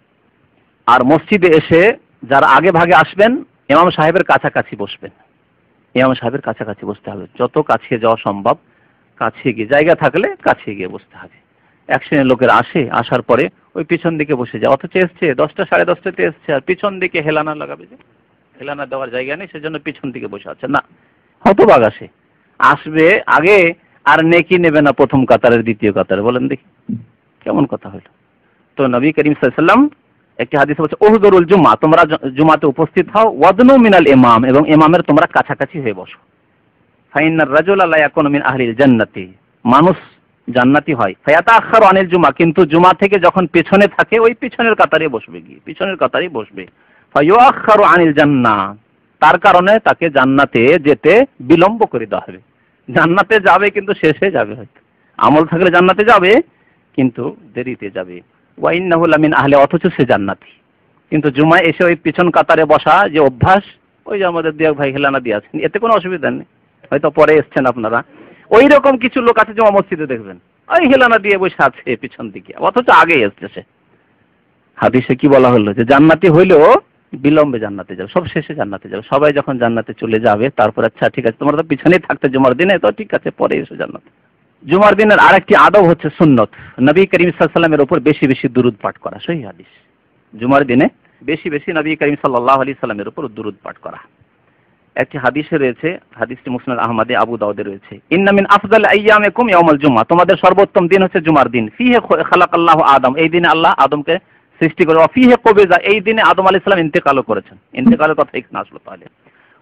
আর মসজিদে এসে যারা আগে ভাগে আসবেন ইমাম সাহেবের কাছাকাছি বসবেন, ইমাম সাহেবের কাছাকাছি বসতে হবে, যত কাছে যাওয়া সম্ভব কাছে গিয়ে, জায়গা থাকলে কাছে গিয়ে বসতে হবে। এক শ্রেণীর লোকের আসার পরে ওই পিছন দিকে বসে যায়, অথচ এসছে 10টা সাড়ে 10টাতে এসছে, আর পিছন দিকে হেলানা লাগাবে, যে হেলানা দেওয়ার জায়গা নেই সেজন্য পিছন দিকে বসে আছে। না, হতবাগ আসবে আগে আর নেকি নেবে না প্রথম কাতারের দ্বিতীয় কাতারে, বলেন দেখি কেমন কথা হলো? তো নবী করিম সাল্লাল্লাহু আলাইহি ওয়াসাল্লাম একটি হাদিসে বলছে উহদুরুল জুমআ, তোমরা জুমাতে উপস্থিত হও, ওয়াদনু মিনাল ইমাম, এবং ইমামের তোমরা কাছাকাছি হয়ে বসো। ফাইন্নার রাজুলা লা ইয়াকুনু মিন আহলিল জান্নাতি, মানুষ জান্নাতি হয়, ফায়াতাআখারু আনিল জুমা, কিন্তু জুমা থেকে যখন পেছনে থাকে ওই পিছনের কাতারে বসবে, গিয়ে পিছনের কাতারে বসবে। ফায়ুআখারু আনিল জান্নাহ, তার কারণে তাকে জান্নাতে যেতে বিলম্ব করে দেওয়া হবে। জান্নাতে যাবে কিন্তু শেষে যাবে, হয়তো আমল থাকলে জান্নাতে যাবে কিন্তু দেরিতে যাবে। ওয়া ইন্নাহু লামিন আহলি, অথচ সে জান্নাতি। কিন্তু জুমায় এসে ওই পিছন কাতারে বসা যে অভ্যাস, ওই যে আমাদের দিয়াক ভাই হেলানা দিয়ে আছেন, এতে কোনো অসুবিধা নেই, হয়তো পরে এসছেন আপনারা। ওই রকম কিছু লোক আছে জুমা মসজিদে দেখবেন ওই হেলানা দিয়ে বসে আছে পিছন দিকে, অথচ আগে এসছে। হাদিসে কি বলা হলো যে জান্নাতি হইলেও বিলম্বে জান্নাতে যাবে, সব শেষে জান্নাতে যাবে। সবাই যখন জান্নাতে চলে যাবে তারপর আচ্ছা ঠিক আছে তোমরা তো পিছনেই থাকতে জুমার দিনে, তো ঠিক আছে পরে এসো জান্নাতে। জুমার দিনের আরেকটি আদব হচ্ছে সুন্নত, নবী করিম সাল্লাল্লাহু আলাইহি ওয়াসাল্লামের উপর বেশি বেশি দুরূদ পাঠ করা। সহিহ হাদিস, জুমার দিনে বেশি বেশি নবী করিম সাল্লাল্লাহু আলাইহি ওয়াসাল্লামের উপর দুরূদ পাঠ করা। একটি হাদিসে রয়েছে, হাদিসটি মুসনাদ আহমদে, আবু দাউদে রয়েছে, ইন্না মিন আফদাল আইয়ামিকুম ইয়াউমুল জুমআ, তোমাদের সর্বোত্তম দিন হচ্ছে জুমার দিন। ফিহি খালাকাল্লাহু আদম, এই দিনে আল্লাহ আদমকে সৃষ্টি করে। ওয়া ফিহি কবিজা, এই দিনে আদম আলাইহিস সালাম ইন্তেকালও করেছেন, ইন্তেকালের কথা এখানে আসলো। তাহলে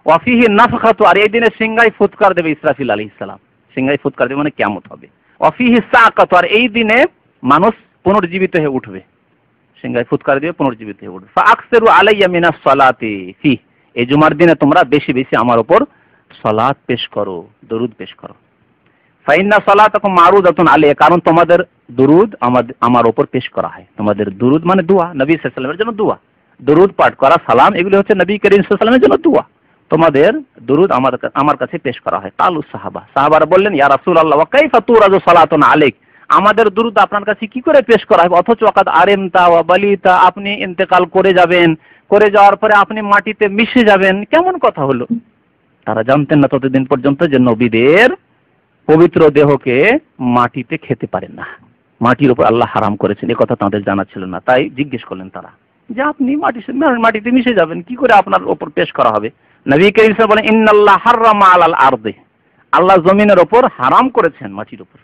ওয়া ফিহি নাফখাতু, আর এই দিনে সিংহায় ফুৎকার দেবে ইসরাফিল আলাইহিস সালাম, সিংহায় ফুৎকার দেবে মানে কিয়ামত হবে। ওয়া ফিহি সাকাতু, আর এই দিনে মানুষ পুনর্জীবিত হয়ে উঠবে, সিংহায় ফুৎকার দিয়ে পুনর্জীবিত হয়ে উঠবে। ফাআকসিরু আলাইয়া মিনাস সালাতি ফি, এই জুমার দিনে তোমরা বেশি বেশি আমার উপর সালাত পেশ করো, দরুদ পেশ করো। ফাইন্না সালাতাকুম মারুদাতুন আলাইয়া, কারণ তোমাদের দরুদ আমার উপর পেশ করা হয়। তোমাদের দরুদ মানে দোয়া, নবী সাল্লাল্লাহু আলাইহি ওয়াসাল্লামের জন্য দোয়া, দরুদ পাঠ করা, সালাম, এগুলো হচ্ছে নবী করিম সাল্লাল্লাহু আলাইহি ওয়াসাল্লামের জন্য দোয়া। তোমাদের দরুদ আমার কাছে পেশ করা হয়। কালু সাহাবারা বললেন ইয়া রাসূলুল্লাহ ওয়া কাইফা তুরাজু সালাতুন আলাইক, আমাদের দরুদ আপনার কাছে কি করে পেশ করা হবে, অথচ ওয়াকাদ আরেমতা ওয়া বালিতা, আপনি ইন্তেকাল করে যাবেন, করে যাওয়ার পরে আপনি মাটিতে মিশে যাবেন, কেমন কথা হলো? তারা জানতেন না ততদিন পর্যন্ত যে নবীদের পবিত্র দেহকে মাটিতে খেতে পারেন না, মাটির উপর আল্লাহ হারাম করেছেন, এ কথা তাদের জানা ছিল না। তাই জিজ্ঞেস করলেন তারা যে আপনি মাটিতে মিশে যাবেন, কি করে আপনার উপর পেশ করা হবে? নবী করিম সাল্লাল্লাহু আলাইহি ওয়াসাল্লাম বলেন ইন্নাল্লাহ হাররামা আলাল আরদি, আল্লাহ জমিনের ওপর হারাম করেছেন, মাটির ওপর,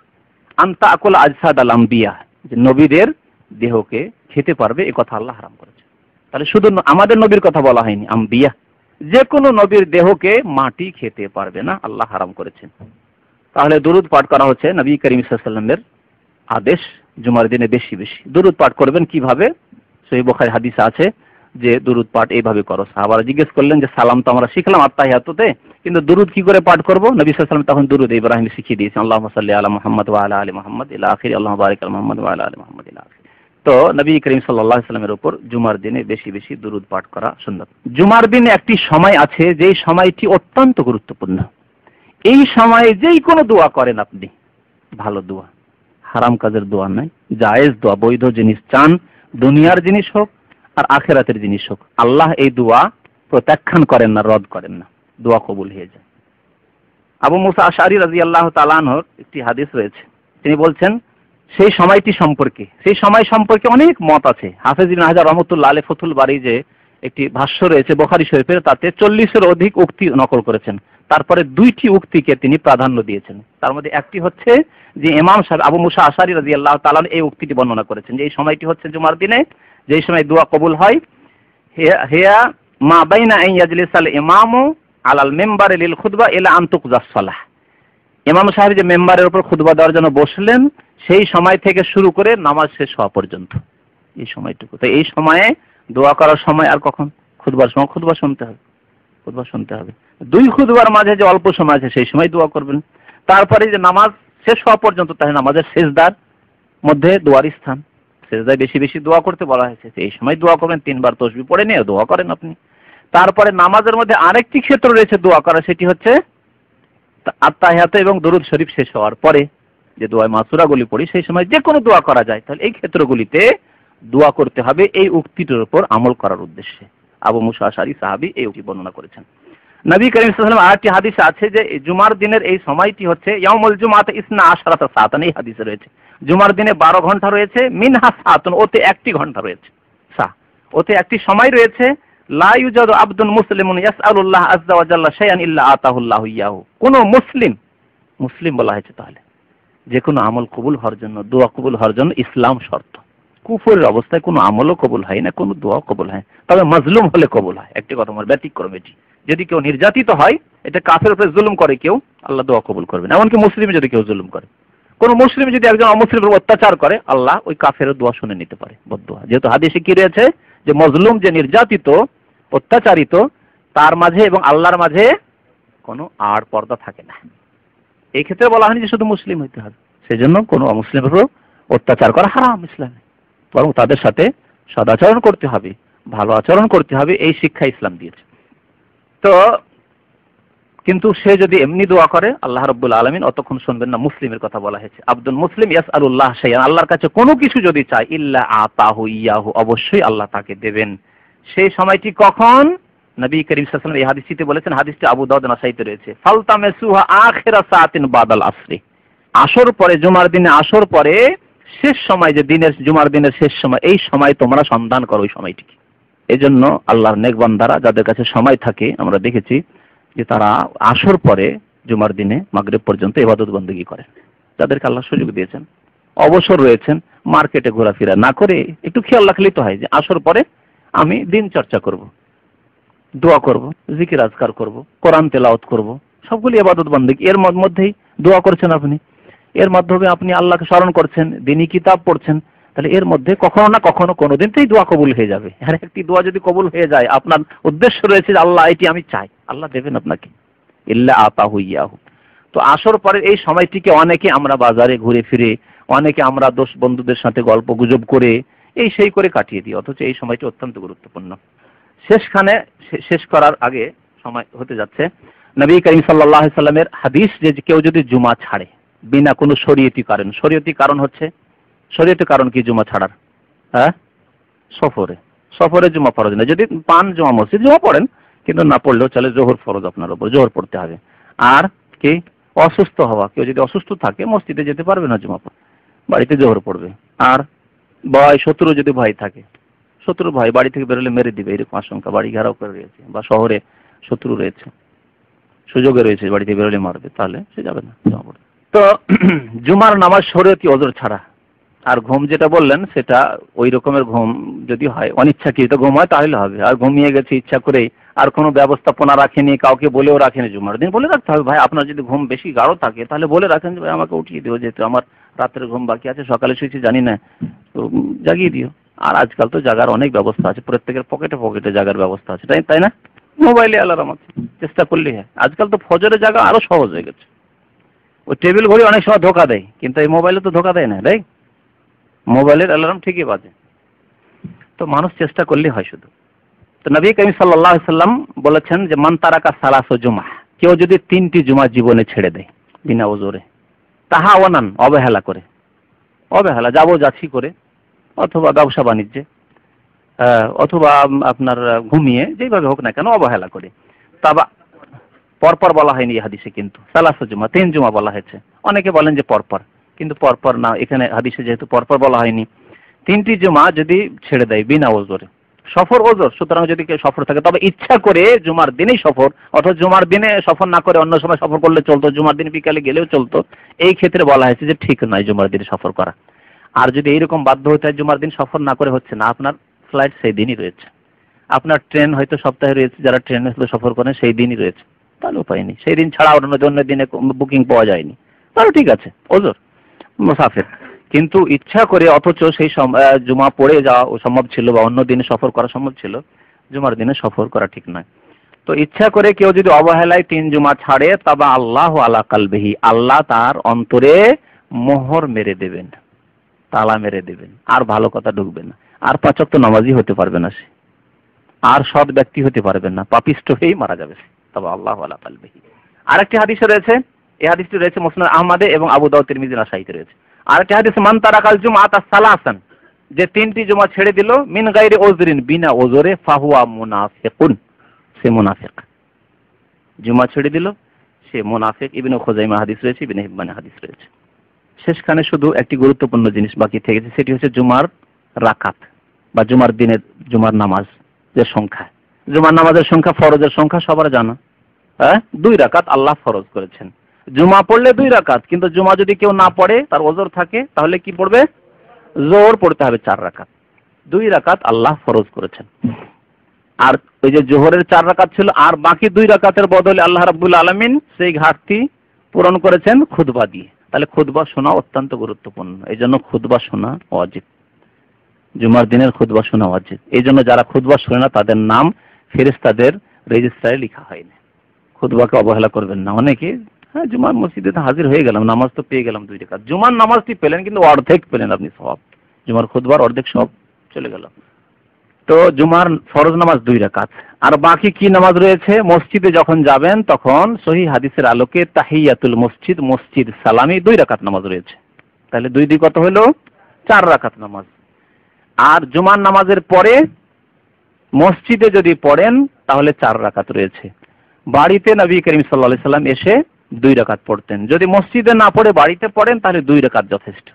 আনতা আকুল আজসাদ আল আম্বিয়া, যে নবীদের দেহকে খেতে পারবে, এ কথা আল্লাহ হারাম করেছেন। তাহলে শুধু আমাদের নবীর কথা বলা হয়নি, আম্বিয়া যে কোনো নবীর দেহকে মাটি খেতে পারবে না, আল্লাহ হারাম করেছেন। তাহলে দুরুদ পাঠ করা হচ্ছে নবী করিম সাল্লাল্লাহু আলাইহি ওয়াসাল্লামের আদেশ, জুমার দিনে বেশি বেশি দুরুদ পাঠ করবেন। কিভাবে? সহিহ বুখারী হাদিস আছে যে দুরুদ পাঠ এইভাবে করো। সাহাবারা জিজ্ঞেস করলেন যে সালাম তো আমরা শিখলাম আত্তাহিয়াতুতে, কিন্তু দুরুদ কি করে পাঠ করব? নবী সাল্লাল্লাহু আলাইহি ওয়াসাল্লাম তখন দুরুদ ইব্রাহিম শিখিয়ে দিয়েছেন, আল্লাহুম্মা সাল্লি আলা মুহাম্মদ ওয়া আলা আলি মুহাম্মদ ইলা আখিরি, আল্লাহুম্মা বারিক আলা মুহাম্মদ ওয়া আলা আলি মুহাম্মদ ইলা আখিরি। তো নবী করিম সাল্লাল্লাহু আলাইহি ওয়াসাল্লামের উপর জুমার দিনে বেশি বেশি দুরুদ পাঠ করা সুন্নাত। জুমার দিনে একটি সময় আছে যেই সময়টি অত্যন্ত গুরুত্বপূর্ণ। এই সময়ে যেই কোনো দোয়া করেন আপনি, ভালো দোয়া, হারাম কাজের দোয়া নয়, জায়েজ দোয়া, বৈধ জিনিস চান, দুনিয়ার জিনিস হোক আর আখিরাতের জিনিস হোক, আল্লাহ এই দোয়া প্রত্যাখ্যান করেন না, রদ করেন না, দোয়া কবুল হয়ে যায়। আবু মুসা আশআরী রাদিয়াল্লাহু তাআলা আনহুর একটি হাদিস রয়েছে, তিনি বলছেন সেই সময়টি সম্পর্কে, সেই সময় সম্পর্কে অনেক মত আছে। হাফেজ ইবনে হাজার রাহমাতুল্লাহ আলাইহি ফাতুল বারী যে একটি ভাষ্য রয়েছে বুখারী শরীফের, তাতে 40-এর অধিক উক্তি নকল করেছেন। তারপরে 2টি উক্তিকে তিনি প্রাধান্য দিয়েছেন। তার মধ্যে একটি হচ্ছে যে ইমাম সাহেব আবু মুসা আশআরী রাদিয়াল্লাহু তাআলা এই উক্তিটি বর্ণনা করেছেন যে এই সময়টি হচ্ছে জুমার দিনে যেই সময় দোয়া কবুল হয়, হিয়া মা বাইনা আন ইয়াজলিসাল ইমামু আলাল মিম্বারি লিল খুতবা ইলা আন তুকযাস সালাহ। ইমাম সাহেব যে মেম্বারের উপর খুতবা দেওয়ার জন্য বসলেন, সেই সময় থেকে শুরু করে নামাজ শেষ হওয়া পর্যন্ত এই সময়টুকু। তো এই সময়ে দোয়া করার সময় আর কখন? খুতবার সময় খুতবা শুনতে হবে, খুতবা শুনতে হবে। 2 খুতবার মাঝে যে অল্প সময় আছে সেই সময় দোয়া করবেন। তারপরে যে নামাজ শেষ হওয়া পর্যন্ত, তাই নামাজের সেজদার মধ্যে দোয়ার স্থান, সেজদায় বেশি বেশি দোয়া করতে বলা হয়েছে, এই সময় দোয়া করবেন। 3 বার তাসবিহ পড়ে নিয়ে দোয়া করেন আপনি। তারপরে নামাজের মধ্যে আরেকটি ক্ষেত্র রয়েছে দোয়া করা, সেটি হচ্ছে আত্তাহিয়াত এবং দরুদ শরীফ শেষ হওয়ার পরে যে দোয়া মাসুরাগুলি পড়ি, সেই সময় যে কোনো দোয়া করা যায়। তাহলে এই ক্ষেত্রগুলিতে দোয়া করতে হবে এই উক্তিটির উপর আমল করার উদ্দেশ্যে। আবু মুসা আশআরী সাহাবী এই উক্তি বর্ণনা করেছেন। নবী করিম সাল্লাল্লাহু আলাইহি ওয়াসাল্লাম আরেকটি হাদিসে আছে যে জুমার দিনের এই সময়টি হচ্ছে ইয়াউমুল জুমাতে ইসনা আশরাতা সাআতান, এই হাদিসে রয়েছে জুমার দিনে 12 ঘন্টা রয়েছে, মিনহা সাআতুন, ওতে 1টি ঘন্টা রয়েছে, ওতে একটি সময় রয়েছে, লা ইউজাদু আবদুন মুসলিমুন ইয়াসআলুল্লাহ আযজা ওয়া জাল্লা শাইআন ইল্লা আতাহুল্লাহু ইয়াহু। কোন মুসলিম বলা হয়েছে, তাহলে যে কোনো আমল কবুল হওয়ার জন্য, দোয়া কবুল হওয়ার জন্য ইসলাম শর্ত। কুফরের অবস্থায় কোনো আমলও কবুল হয় না, কোনো দোয়া কবুল হয়, তবে মাজলুম হলে কবুল হয়। একটি কথা আমার ব্যতিক্রম এটি, যদি কেউ নির্যাতিত হয়, এটা কাফের উপরে জুলুম করে কেউ, আল্লাহ দোয়া কবুল করবেন। এমনকি মুসলিম যদি কেউ জুলুম করে, কোন মুসলিম যদি একজন অমুসলিমের উপর অত্যাচার করে, আল্লাহ ওই কাফের দোয়া শুনে নিতে পারে, বদদোয়া। যেহেতু হাদিসে কি রয়েছে যে মজলুম, যে নির্যাতিত, অত্যাচারিত, তার মাঝে এবং আল্লাহর মাঝে কোনো আড় পর্দা থাকে না। এই ক্ষেত্রে বলা হয়নি যে শুধু মুসলিম হইতে হবে, সেজন্য কোনো অমুসলিমের উপর অত্যাচার করা হারাম ইসলামে, বরং তাদের সাথে সদাচরণ করতে হবে, ভালো আচরণ করতে হবে, এই শিক্ষা ইসলাম দিয়েছে। তো কিন্তু সে যদি এমনি দোয়া করে, আল্লাহ রাব্বুল আলামিন অতক্ষণ শুনবেন না। মুসলিমের কথা বলা হয়েছে, আব্দুল মুসলিম ইয়াসআলুল্লাহ শাইআন, আল্লাহর কাছে কোনো কিছু যদি চায়, ইল্লা আতাহু ইয়াহু, অবশ্যই আল্লাহ তাকে দেবেন। সেই সময়টি কখন? নবী করিম সাল্লাল্লাহু আলাইহি ওয়াসাল্লাম এই হাদিসটিতে বলেছেন, হাদিসটি আবু দাউদ নাসাইতে রয়েছে, ফালতামেসুহা আখিরা সাআতিন বাদাল আসরি, আসর পরে, জুমার দিনে আসর পরে শেষ সময়, যে দিনের জুমার দিনের শেষ সময়, এই সময় তোমরা সন্ধান করো ওই সময়টিকে। এজন্য আল্লাহর নেক বান্দারা যাদের কাছে সময় থাকে, আমরা দেখেছি যে তারা আসর পরে জুমার দিনে মাগরিব পর্যন্ত ইবাদত বন্দেগী করেন। যাদেরকে আল্লাহ সুযোগ দিয়েছেন, অবসর রয়েছেন, মার্কেটে ঘোরাফেরা না করে একটু খেয়াল রাখলেই তো হয় যে আসর পরে আমি দিন চর্চা করব, দোয়া করব, জিকির আজকার করব, কোরআন তেলাওয়াত করব, সবগুলি ইবাদত বন্দেগী। এর মধ্যেই দোয়া করছেন আপনি, এর মাধ্যমে আপনি আল্লাহকে স্মরণ করছেন, দ্বীনি কিতাব পড়ছেন, তাহলে এর মধ্যে কখনো না কখনো কোনোদিন তো এই দোয়া কবুল হয়ে যাবে। আর একটি দোয়া যদি কবুল হয়ে যায়, আপনার উদ্দেশ্য রয়েছে যে আল্লাহ এটি আমি চাই, আল্লাহ দেবেন আপনাকে, ইল্লা আতাহু ইয়াহু। তো আসর পরের এই সময়টিকে অনেকে আমরা বাজারে ঘুরে ফিরে, অনেকে আমরা দোস্ত বন্ধুদের সাথে গল্প গুজব করে এই সেই করে কাটিয়ে দিই, অথচ এই সময়টি অত্যন্ত গুরুত্বপূর্ণ। শেষ করার আগে সময় হতে যাচ্ছে, নবী করিম সাল্লাল্লাহু আলাইহি সাল্লামের হাদিস যে কেউ যদি জুমা ছাড়ে বিনা কোনো শরীয়তি কারণ, শরীয়তি কারণ হচ্ছে, শরীয়তি কারণ কি জুমা ছাড়ার? হ্যাঁ, সফরে জুমা ফরজ না। যদি পান জুমা মসজিদ জুমা পড়েন, কিন্তু না পড়লেও চলে, জোহর ফরজ আপনার উপর, জোহর পড়তে হবে। আর কি অসুস্থ হওয়া, কেউ যদি অসুস্থ থাকে মসজিদে যেতে পারবে না জুমা পড়তে, বাড়িতে জোহর পড়বে। আর শত্রু যদি ভয় থাকে, শত্রু ভয়, বাড়ি থেকে বেরোলে মেরে দিবে, এরকম আশঙ্কা বাড়ি ঘেরাও করে রয়েছে, বা শহরে শত্রু রয়েছে, সুযোগে রয়েছে, বাড়িতে বেরোলে মারবে, তাহলে সে যাবে না জামা পড়তে। তো জুমার নামাজ শরীয়তি ওযর ছাড়া। আর ঘুম যেটা বললেন সেটা ওই রকমের ঘুম যদি হয়, অনিচ্ছাকৃত ঘুম হয় তাহলে হবে। আর ঘুমিয়ে গেছে ইচ্ছা করেই, আর কোনো ব্যবস্থাপনা রাখেনি, কাউকে বলেও রাখেনি, জুমার দিন বলে রাখতে হবে ভাই। আপনার যদি ঘুম বেশি গাঢ় থাকে তাহলে বলে রাখেন যে ভাই আমাকে উঠিয়ে দিও, যেহেতু আমার রাতের ঘুম বাকি আছে, সকালে শুয়েছি জানি না, তো জাগিয়ে দিও। আর আজকাল তো জাগার অনেক ব্যবস্থা আছে, প্রত্যেকের পকেটে পকেটে জাগার ব্যবস্থা আছে, তাই না? মোবাইলে অ্যালার্ম আছে, চেষ্টা করলেই হয়। আজকাল তো ফজরে জাগা আরো সহজ হয়ে গেছে। ওই টেবিল ঘড়ি অনেক সময় ধোকা দেয়, কিন্তু এই মোবাইলে তো ধোকা দেয় না, তাই? মোবাইলের অ্যালার্ম ঠিকই বাজে। তো মানুষ চেষ্টা করলেই হয় শুধু। তো নবী করিম সাল্লাল্লাহু আলাইহি সাল্লাম বলেছেন যে মান তারাকা সালাসু জুমা, কেউ যদি 3টি জুমা জীবনে ছেড়ে দেয় বিনা ওজরে, তাহাওয়ানান অবহেলা করে, অবহেলা যাচ্ছি করে, অথবা ব্যবসা বাণিজ্যে, অথবা আপনার ঘুমিয়ে, যেভাবে হোক না কেন অবহেলা করে। তাবা পরপর বলা হয়নি এই হাদিসে, কিন্তু সালাসু জুমা 3 জুমা বলা হয়েছে। অনেকে বলেন যে পরপর, কিন্তু পরপর না, এখানে হাদিসে যেহেতু পরপর বলা হয়নি, 3টি জুমা যদি ছেড়ে দেয় বিনা ওজরে, সফর ওজর, সুতরাং যদি কেউ সফর থাকে, তবে ইচ্ছা করে জুমার দিনেই সফর, অথবা জুমার দিনে সফর না করে অন্য সময় সফর করলে চলতো, জুমার দিন বিকালে গেলেও চলতো, এই ক্ষেত্রে বলা হয়েছে যে ঠিক নয় জুমার দিনে সফর করা। আর যদি এইরকম বাধ্য হতে হয় জুমার দিন সফর না করে হচ্ছে না, আপনার ফ্লাইট সেই দিনই রয়েছে, আপনার ট্রেন হয়তো সপ্তাহে রয়েছে, যারা ট্রেনে সফর করেন সেই দিনই রয়েছে, তাহলে উপায় নেই, সেই দিন ছাড়া অন্য দিনে বুকিং পাওয়া যায়নি, তাহলে ঠিক আছে ওজর মুসাফির। কিন্তু ইচ্ছা করে, অথচ সেই জুমা পড়ে যাওয়া সম্ভব ছিল বা অন্য দিনে সফর করা সম্ভব ছিল, জুমার দিনে সফর করা ঠিক নয়। তো ইচ্ছা করে কেউ যদি অবহেলায় 3 জুমা ছাড়ে, তবে আল্লাহ আলা কালবিহি, আল্লাহ তার অন্তরে মোহর মেরে দেবেন, তালা মেরে দেবেন, আর ভালো কথা ঢুকবে না, আর 5 ওয়াক্ত নামাজি হতে পারবে না সে, আর সৎ ব্যক্তি হতে পারবেন না, পাপিষ্ঠ হয়েই মারা যাবে সে, তবে আল্লাহ আলা কালবিহি। আরেকটি হাদিসে রয়েছে, এই হাদিসটি রয়েছে মুসনাদ আহমদে এবং আবু দাউদ তিরমিজি নাসাইতে রয়েছে। আরেকটি হাদিস মান তারাকাল জুমআতা সালাসান, যে 3টি জুমা ছেড়ে দিল মিন গায়রি উযরিন, বিনা ওজরে, ফাহুয়া মুনাফিকুন, সে মুনাফিক। জুমা ছেড়ে দিল সে মুনাফিক। ইবনে খুজাইমা হাদিস রয়েছে, ইবনে হিব্বানে হাদিস রয়েছে। শেষখানে শুধু একটি গুরুত্বপূর্ণ জিনিস বাকি থেকে গেছে, সেটি হচ্ছে জুমার রাকাত বা জুমার দিনের জুমার নামাজের সংখ্যা। জুমার নামাজের সংখ্যা, ফরজের সংখ্যা সবার জানা, 2 রাকাত আল্লাহ ফরজ করেছেন। জুমা পড়লে 2 রাকাত, কিন্তু জুমা যদি কেউ না পড়ে, তার ওজর থাকে, তাহলে কি পড়বে? জোহর পড়তে হবে 4 রাকাত। 2 রাকাত আল্লাহ ফরজ করেছেন। আর ওই যে জোহরের 4 রাকাত ছিল, আর বাকি 2 রাকাতের বদলে আল্লাহ রাব্বুল আলামিন সেই ঘাটতি পূরণ করেছেন খুতবা দিয়ে। তাহলে খুতবা শোনা অত্যন্ত গুরুত্বপূর্ণ, এই জন্য খুতবা শোনা ওয়াজিব, জুমার দিনের খুতবা শোনা ওয়াজিব। এই জন্য যারা খুতবা শোনে না তাদের নাম ফেরেশতাদের রেজিস্টারে লেখা হয়নি। খুতবাকে অবহেলা করবেন না। অনেকে জুমার মসজিদে তো হাজির হয়ে গেলাম, নামাজ তো পেয়ে গেলাম 2 রাকাত, জুমার নামাজটি পেলেন কিন্তু অর্ধেক পেলেন আপনি সওয়াব, জুমার খুতবার অর্ধেক সব চলে গেল। তো জুমার ফরজ নামাজ 2 রাকাত, আর বাকি কি নামাজ রয়েছে? মসজিদে যখন যাবেন তখন সহিহ হাদিসের আলোকে তাহিয়াতুল মসজিদ, মসজিদ সালামি 2 রাকাত নামাজ রয়েছে। তাহলে 2 কত হলো? 4 রাকাত নামাজ। আর জুমার নামাজের পরে মসজিদে যদি পড়েন তাহলে 4 রাকাত রয়েছে। বাড়িতে নবী করিম সাল্লাল্লাহু আলাইহি সাল্লাম এসে 2 রাকাত পড়তেন। যদি মসজিদে না পড়ে বাড়িতে পড়েন তাহলে 2 রাকাত যথেষ্ট।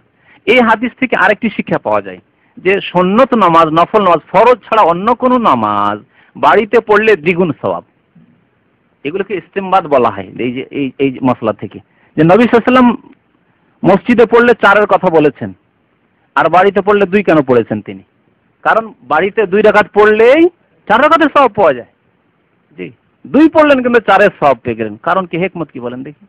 এই হাদিস থেকে আরেকটি শিক্ষা পাওয়া যায় যে সুন্নত নামাজ, নফল নামাজ, ফরজ ছাড়া অন্য কোনো নামাজ বাড়িতে পড়লে দ্বিগুণ সওয়াব। এগুলোকে ইস্তেমবাদ বলা হয়। এই মসলা থেকে যে নবী সাল্লাল্লাহু আলাইহি সাল্লাম মসজিদে পড়লে 4-এর কথা বলেছেন, আর বাড়িতে পড়লে 2 কেন পড়েছেন তিনি? কারণ বাড়িতে 2 রাকাত পড়লেই 4 রাকাতের সওয়াব পাওয়া যায়। জি, 2 পড়লেন কিন্তু 4-এর সওয়াব পেয়ে গেলেন। কারণ কি, হিকমত কি বলেন দেখি?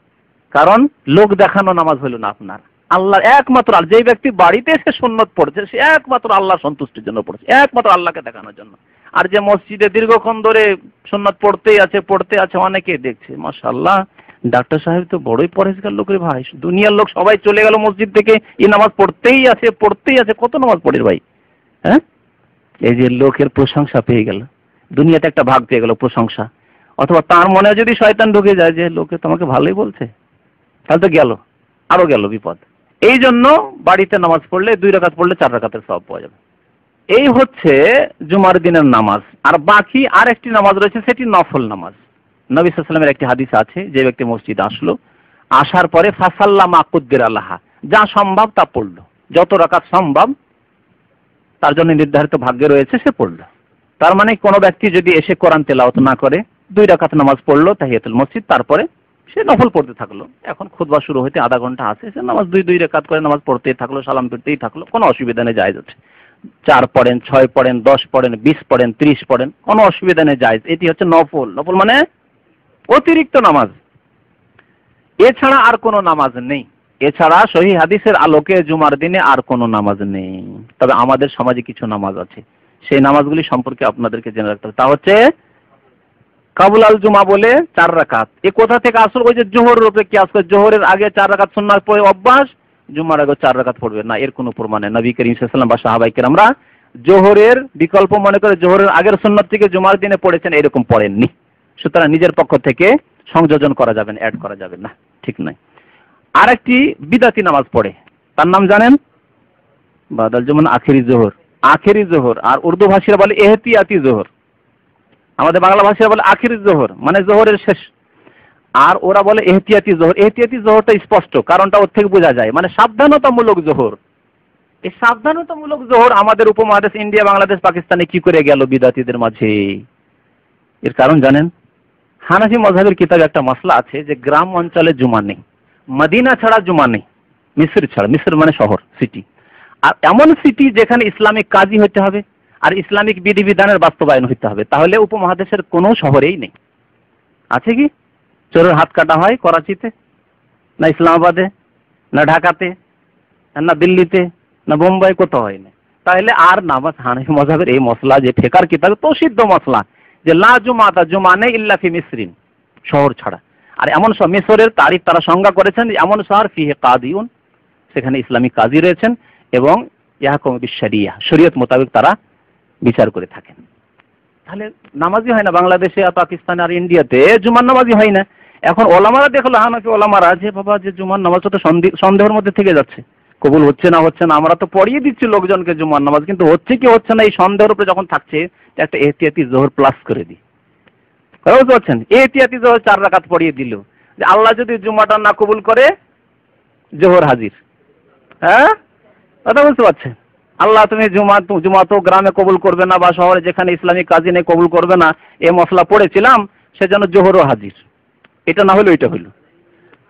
কারণ লোক দেখানো নামাজ হলো না আপনার, আল্লাহ একমাত্র, যেই ব্যক্তি বাড়িতে এসে সুন্নত পড়ছে সে একমাত্র আল্লাহ সন্তুষ্টির জন্য পড়ছে, একমাত্র আল্লাহকে দেখানোর জন্য। আর যে মসজিদে দীর্ঘক্ষণ ধরে সুন্নত পড়তেই আছে, অনেকে দেখছে মাশাআল্লাহ ডাক্তার সাহেব তো বড়ই পরেজগার লোক রে ভাই, দুনিয়ার লোক সবাই চলে গেল মসজিদ থেকে, এই নামাজ পড়তেই আছে। কত নামাজ পড়ে ভাই? হ্যাঁ, এই যে লোকের প্রশংসা পেয়ে গেল, দুনিয়াতে একটা ভাগ পেয়ে গেল প্রশংসা। অথবা তার মনে যদি শয়তান ঢুকে যায় যে লোকে তোমাকে ভালোই বলছে, তাহলে তো গেল, আরো গেল বিপদ। এই জন্য বাড়িতে নামাজ পড়লে 2 রাকাত পড়লে 4 রাকাতের সওয়াব পাওয়া যাবে। এই হচ্ছে জুমার দিনের নামাজ। আর বাকি আরেকটি নামাজ রয়েছে, সেটি নফল নামাজ। নবী সাল্লাল্লাহু আলাইহি ওয়াসাল্লামের একটি হাদিস আছে, যে ব্যক্তি মসজিদে আসলো, আসার পরে ফাসাল্লামা কুদ্দিরা লাহা, যা সম্ভব তা পড়লো, যত রাকাত সম্ভব তার জন্য নির্ধারিত ভাগ্যে রয়েছে সে পড়লো। তার মানে কোনো ব্যক্তি যদি এসে কোরআন তেলাওয়াত না করে, 2 রাকাত নামাজ পড়লো তাহিয়াতুল মসজিদ, তারপরে সে নফল পড়তে থাকলো। এখন খুতবা শুরু হইতে আধা ঘন্টা আছে, সে নামাজ 2 রাকাত করে নামাজ পড়তেই থাকলো, সালাম ফিরতেই থাকলো, কোনো অসুবিধা নেই, জায়েজ আছে। 4 পড়েন, 6 পড়েন, 10 পড়েন, 20 পড়েন, 30 পড়েন, কোনো অসুবিধা নেই, জায়েজ। এটি হচ্ছে নফল। নফল মানে অতিরিক্ত নামাজ, এছাড়া আর কোনো নামাজ নেই। এছাড়া সহিহ হাদিসের আলোকে জুমার দিনে আর কোনো নামাজ নেই। তবে আমাদের সমাজে কিছু নামাজ আছে, সেই নামাজগুলি সম্পর্কে আপনাদেরকে জেনে রাখতে হবে। তা হচ্ছে কাবুল আল জুমা বলে 4 রাকাত। এ কোথা থেকে আসল? ওই যে জোহরের উপরে কিয়াস করে, জোহরের আগে 4 রাকাত সুন্নাত পড়ে অভ্যাস, জুমার আগে 4 রাকাত পড়বে না, এর কোনো প্রমাণ নেই। নবী করিম সাল্লাল্লাহু আলাইহি ওয়াসাল্লাম বা সাহাবায়ে কেরামরা জোহরের বিকল্প মনে করে জোহরের আগের সুন্নাত থেকে জুমার দিনে পড়েছেন, এরকম পড়েননি। সুতরাং নিজের পক্ষ থেকে সংযোজন করা যাবে না, অ্যাড করা যাবে না, ঠিক নাই। আরেকটি বিদাতি নামাজ পড়ে, তার নাম জানেন? বাদাল জুমা, আখেরি জোহর। আখেরি জোহর, আর উর্দু ভাষীরা বলে এহতিয়াতি জোহর, আমাদের বাংলা ভাষীরা বলে আখেরি জোহর, মানে জোহরের শেষ। আর ওরা বলে এহতিয়াতি জোহর। এহতিয়াতি জোহরটা স্পষ্ট, কারণটা ওর থেকে বোঝা যায়, মানে সাবধানতামূলক জোহর। এই সাবধানতামূলক জোহর আমাদের উপমহাদেশ ইন্ডিয়া, বাংলাদেশ, পাকিস্তানে কি করে গেল বিদাতিদের মাঝে? এর কারণ জানেন? হানাফি মযহাবের কিতাবে একটা মাসলা আছে যে গ্রাম অঞ্চলে জুমা নেই, মদিনা ছাড়া জুমা নেই, মিশর ছাড়া। মিশর মানে শহর, সিটি। আর এমন সিটি যেখানে ইসলামিক কাজী হতে হবে আর ইসলামিক বিধিবিধানের বাস্তবায়ন হতে হবে, তাহলে উপমহাদেশের কোনো শহরেই নেই। আছে কি? চোরের হাত কাটা হয় করাচিতে, না ইসলামাবাদে, না ঢাকাতে, না দিল্লিতে, না বোম্বাই, কোথাও হয় না। তাহলে আর নামাজ হানাফি মযহাবের এই মসলা যে ফিকহের কিতাবে প্রসিদ্ধ মসলা যে লা জুমাতা, জুমা নেই ইল্লা ফি মিসরিন, শহর ছাড়া। আর এমন সব মিশরের তারিখ তারা সংজ্ঞা করেছেন এমন শহর ফিহে কাদিউন, সেখানে ইসলামিক কাজী রয়েছেন এবং ইয়াহকুমু বিশ-শরিয়া, শরীয়ত মোতাবেক তারা বিচার করে থাকেন। তাহলে নামাজি হয় না বাংলাদেশে আর পাকিস্তানে আর ইন্ডিয়াতে, জুমার নামাজি হয় না। এখন ওলামারা দেখলো, হানাফি ওলামারা, যে বাবা যে জুমার নামাজটা তো সন্দেহের মধ্যে থেকে যাচ্ছে, কবুল হচ্ছে না হচ্ছে না, আমরা তো পড়িয়ে দিচ্ছি লোকজনকে জুমার নামাজ, কিন্তু হচ্ছে কি হচ্ছে না এই সন্দেহের উপরে যখন থাকছে, একটা এহতিয়াতি জোহর প্লাস করে দিই। বুঝতে পারছেন? এহতিয়াতি জোহর 4 রাকাত পড়িয়ে দিল, যে আল্লাহ যদি জুমাটা না কবুল করে জোহর হাজির। হ্যাঁ, কথা বুঝতে পারছেন? আল্লাহ তুমি জুমা তো গ্রামে কবুল করবে না, বা শহরে যেখানে ইসলামিক কাজী নেই কবুল করবে না, এ মশলা পড়েছিলাম, সেজন্য জোহরও হাজির। এটা না হলো এটা হলো।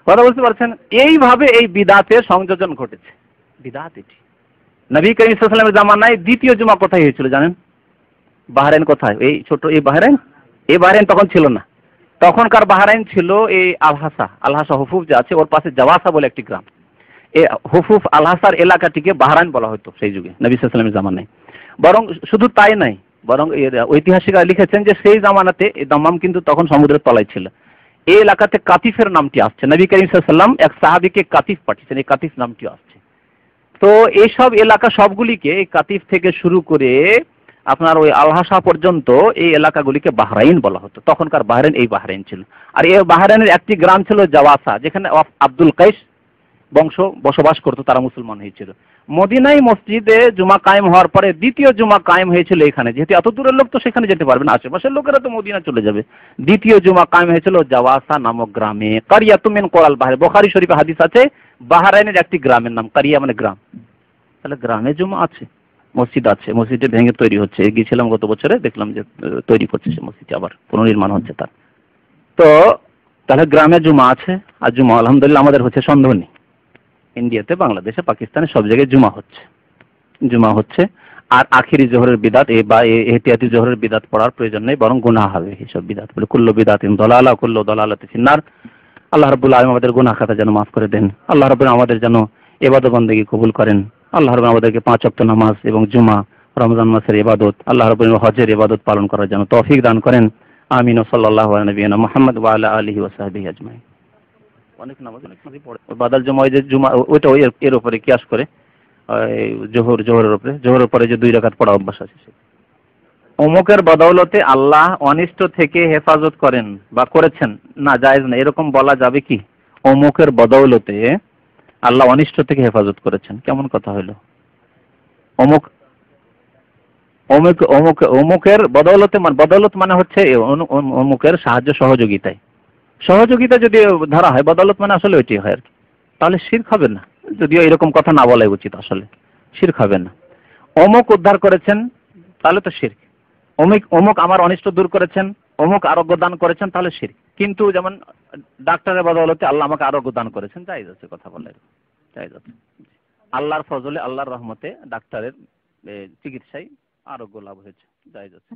কথা বুঝতে পারছেন? এইভাবে এই বিদাতের সংযোজন ঘটেছে। বিদাত এটি নবী করিম সাল্লাল্লাহু আলাইহি ওয়াসাল্লামের জামানায় দ্বিতীয় জুমা কোথায় হয়েছিল জানেন? বাহরাইন। কোথায়? এই ছোট এই বাহরাইন। এই বাহরাইন তখন ছিল না, তখনকার বাহরাইন ছিল এই আলহাসা হুফুফ যে আছে ওর পাশে জাওয়াসা বলে একটি গ্রাম। এই হুফুফ আলহাসার এলাকাটিকে বাহরাইন বলা হতো সেই যুগে, নবী সাল্লাল্লাহু আলাইহি ওয়াসাল্লামের জামানায়। বরং শুধু তাই নাই, বরং ঐতিহাসিকরা লিখেছেন যে সেই জামানাতে এই দাম্মাম কিন্তু তখন সমুদ্রের তলায় ছিল। এই এলাকাতে কাতিফের নামটি আসছে, নবী করিম সাল্লাল্লাহু আলাইহি ওয়াসাল্লাম এক সাহাবীকে কাতিফ পাঠিয়েছেন, এই কাতিফ নামটি আসছে। তো এইসব এলাকা সবগুলিকে, এই কাতিফ থেকে শুরু করে আপনার ওই আলহাসা পর্যন্ত এই এলাকাগুলিকে বাহরাইন বলা হতো। তখনকার বাহরাইন এই বাহরাইন ছিল। আর এই বাহরাইনের একটি গ্রাম ছিল জাওয়াসা, যেখানে আব্দুল কাইস বংশ বসবাস করতো, তারা মুসলমান হয়েছিল। মদিনায় মসজিদে জুমা কায়েম হওয়ার পরে দ্বিতীয় জুমা কায়েম হয়েছিল এখানে, যেহেতু এত দূরের লোক তো সেখানে যেতে পারবে না, আশেপাশের লোকেরা তো মদিনা চলে যাবে। দ্বিতীয় জুমা কায়েম হয়েছিল জাওয়াসা নামক গ্রামে, কারিয়াতুম মিন কোরাল বাহর। বুখারী শরীফে হাদিস আছে বাহরাইনের একটি গ্রামের নাম কারিয়া, মানে গ্রাম। তাহলে গ্রামে জুমা আছে, মসজিদ আছে, মসজিদে ভেঙে তৈরি হচ্ছে। গিয়েছিলাম গত বছরে, দেখলাম যে তৈরি করছে সে মসজিদ, আবার পুনর্নির্মাণ হচ্ছে তার। তো তাহলে গ্রামে জুমা আছে, আর জুমা আলহামদুলিল্লাহ আমাদের হচ্ছে, সন্দেহ নেই। ইন্ডিয়াতে, বাংলাদেশে, পাকিস্তানে সব জায়গায় জুমা হচ্ছে। আর আখিরি জোহরের বিদাত বা এহতিয়াতি জোহরের বিদাত পড়ার প্রয়োজন নেই, বরং গুনাহ হবে এইসব বিদাত বলে। কুল্লু বিদাতিন দালালা, কুল্লু দালালাতিন ফিন্নার। আল্লাহ রাব্বুল আলামিন আমাদের গুনাহ খাতা যেন মাফ করে দেন। আল্লাহ রাব্বুল আমাদের যেন ইবাদত বন্দেগী কবুল করেন। আল্লাহ রাব্বুল আমাদেরকে 5 ওয়াক্ত নামাজ এবং জুমা, রমজান মাসের ইবাদত, আল্লাহ রাব্বুল হজের ইবাদত পালন করার জন্য তৌফিক দান করেন। আমিন। সাল্লাল্লাহু আলা নবিয়িনা মুহাম্মদ ওয়া আলা আলিহি ওয়া সাহবিহি আজমাইন। অনেক নামাজই পড়ে বাদাল জুমা, ওই যে জুমা ওইটা এর উপরে কিয়াস করে জোহরের পরে যে 2 রাকাত পড়া অভ্যাস আছে। অমুকের বদৌলতে আল্লাহ অনিষ্ট থেকে হেফাজত করেন বা করেছেন, না জায়েজ না, এরকম বলা যাবে কি? অমুকের বদৌলতে আল্লাহ অনিষ্ট থেকে হেফাজত করেছেন, কেমন কথা হলো? অমুকের বদৌলতে, মানে বদৌলত মানে হচ্ছে অমুকের সাহায্য সহযোগিতা যদি ধরা হয়, বদৌলত মানে আসলে ওইটি হয় আর কি। তাহলে শিরক হবে না, যদিও এরকম কথা না বলাই উচিত, আসলে শিরক হবে না। অমুক উদ্ধার করেছেন, তাহলে তো শিরক। অমুক অমুক আমার অনিষ্ট দূর করেছেন, অমুক আরোগ্য দান করেছেন, তাহলে শিরক। কিন্তু যেমন ডাক্তারের বদৌলতে আল্লাহ আমাকে আরোগ্য দান করেছেন, জায়েজ আছে, কথা বলে জায়েজ আছে। আল্লাহর ফজলে, আল্লাহর রহমতে ডাক্তারের চিকিৎসায় আরোগ্য লাভ হয়েছে, জায়েজ আছে।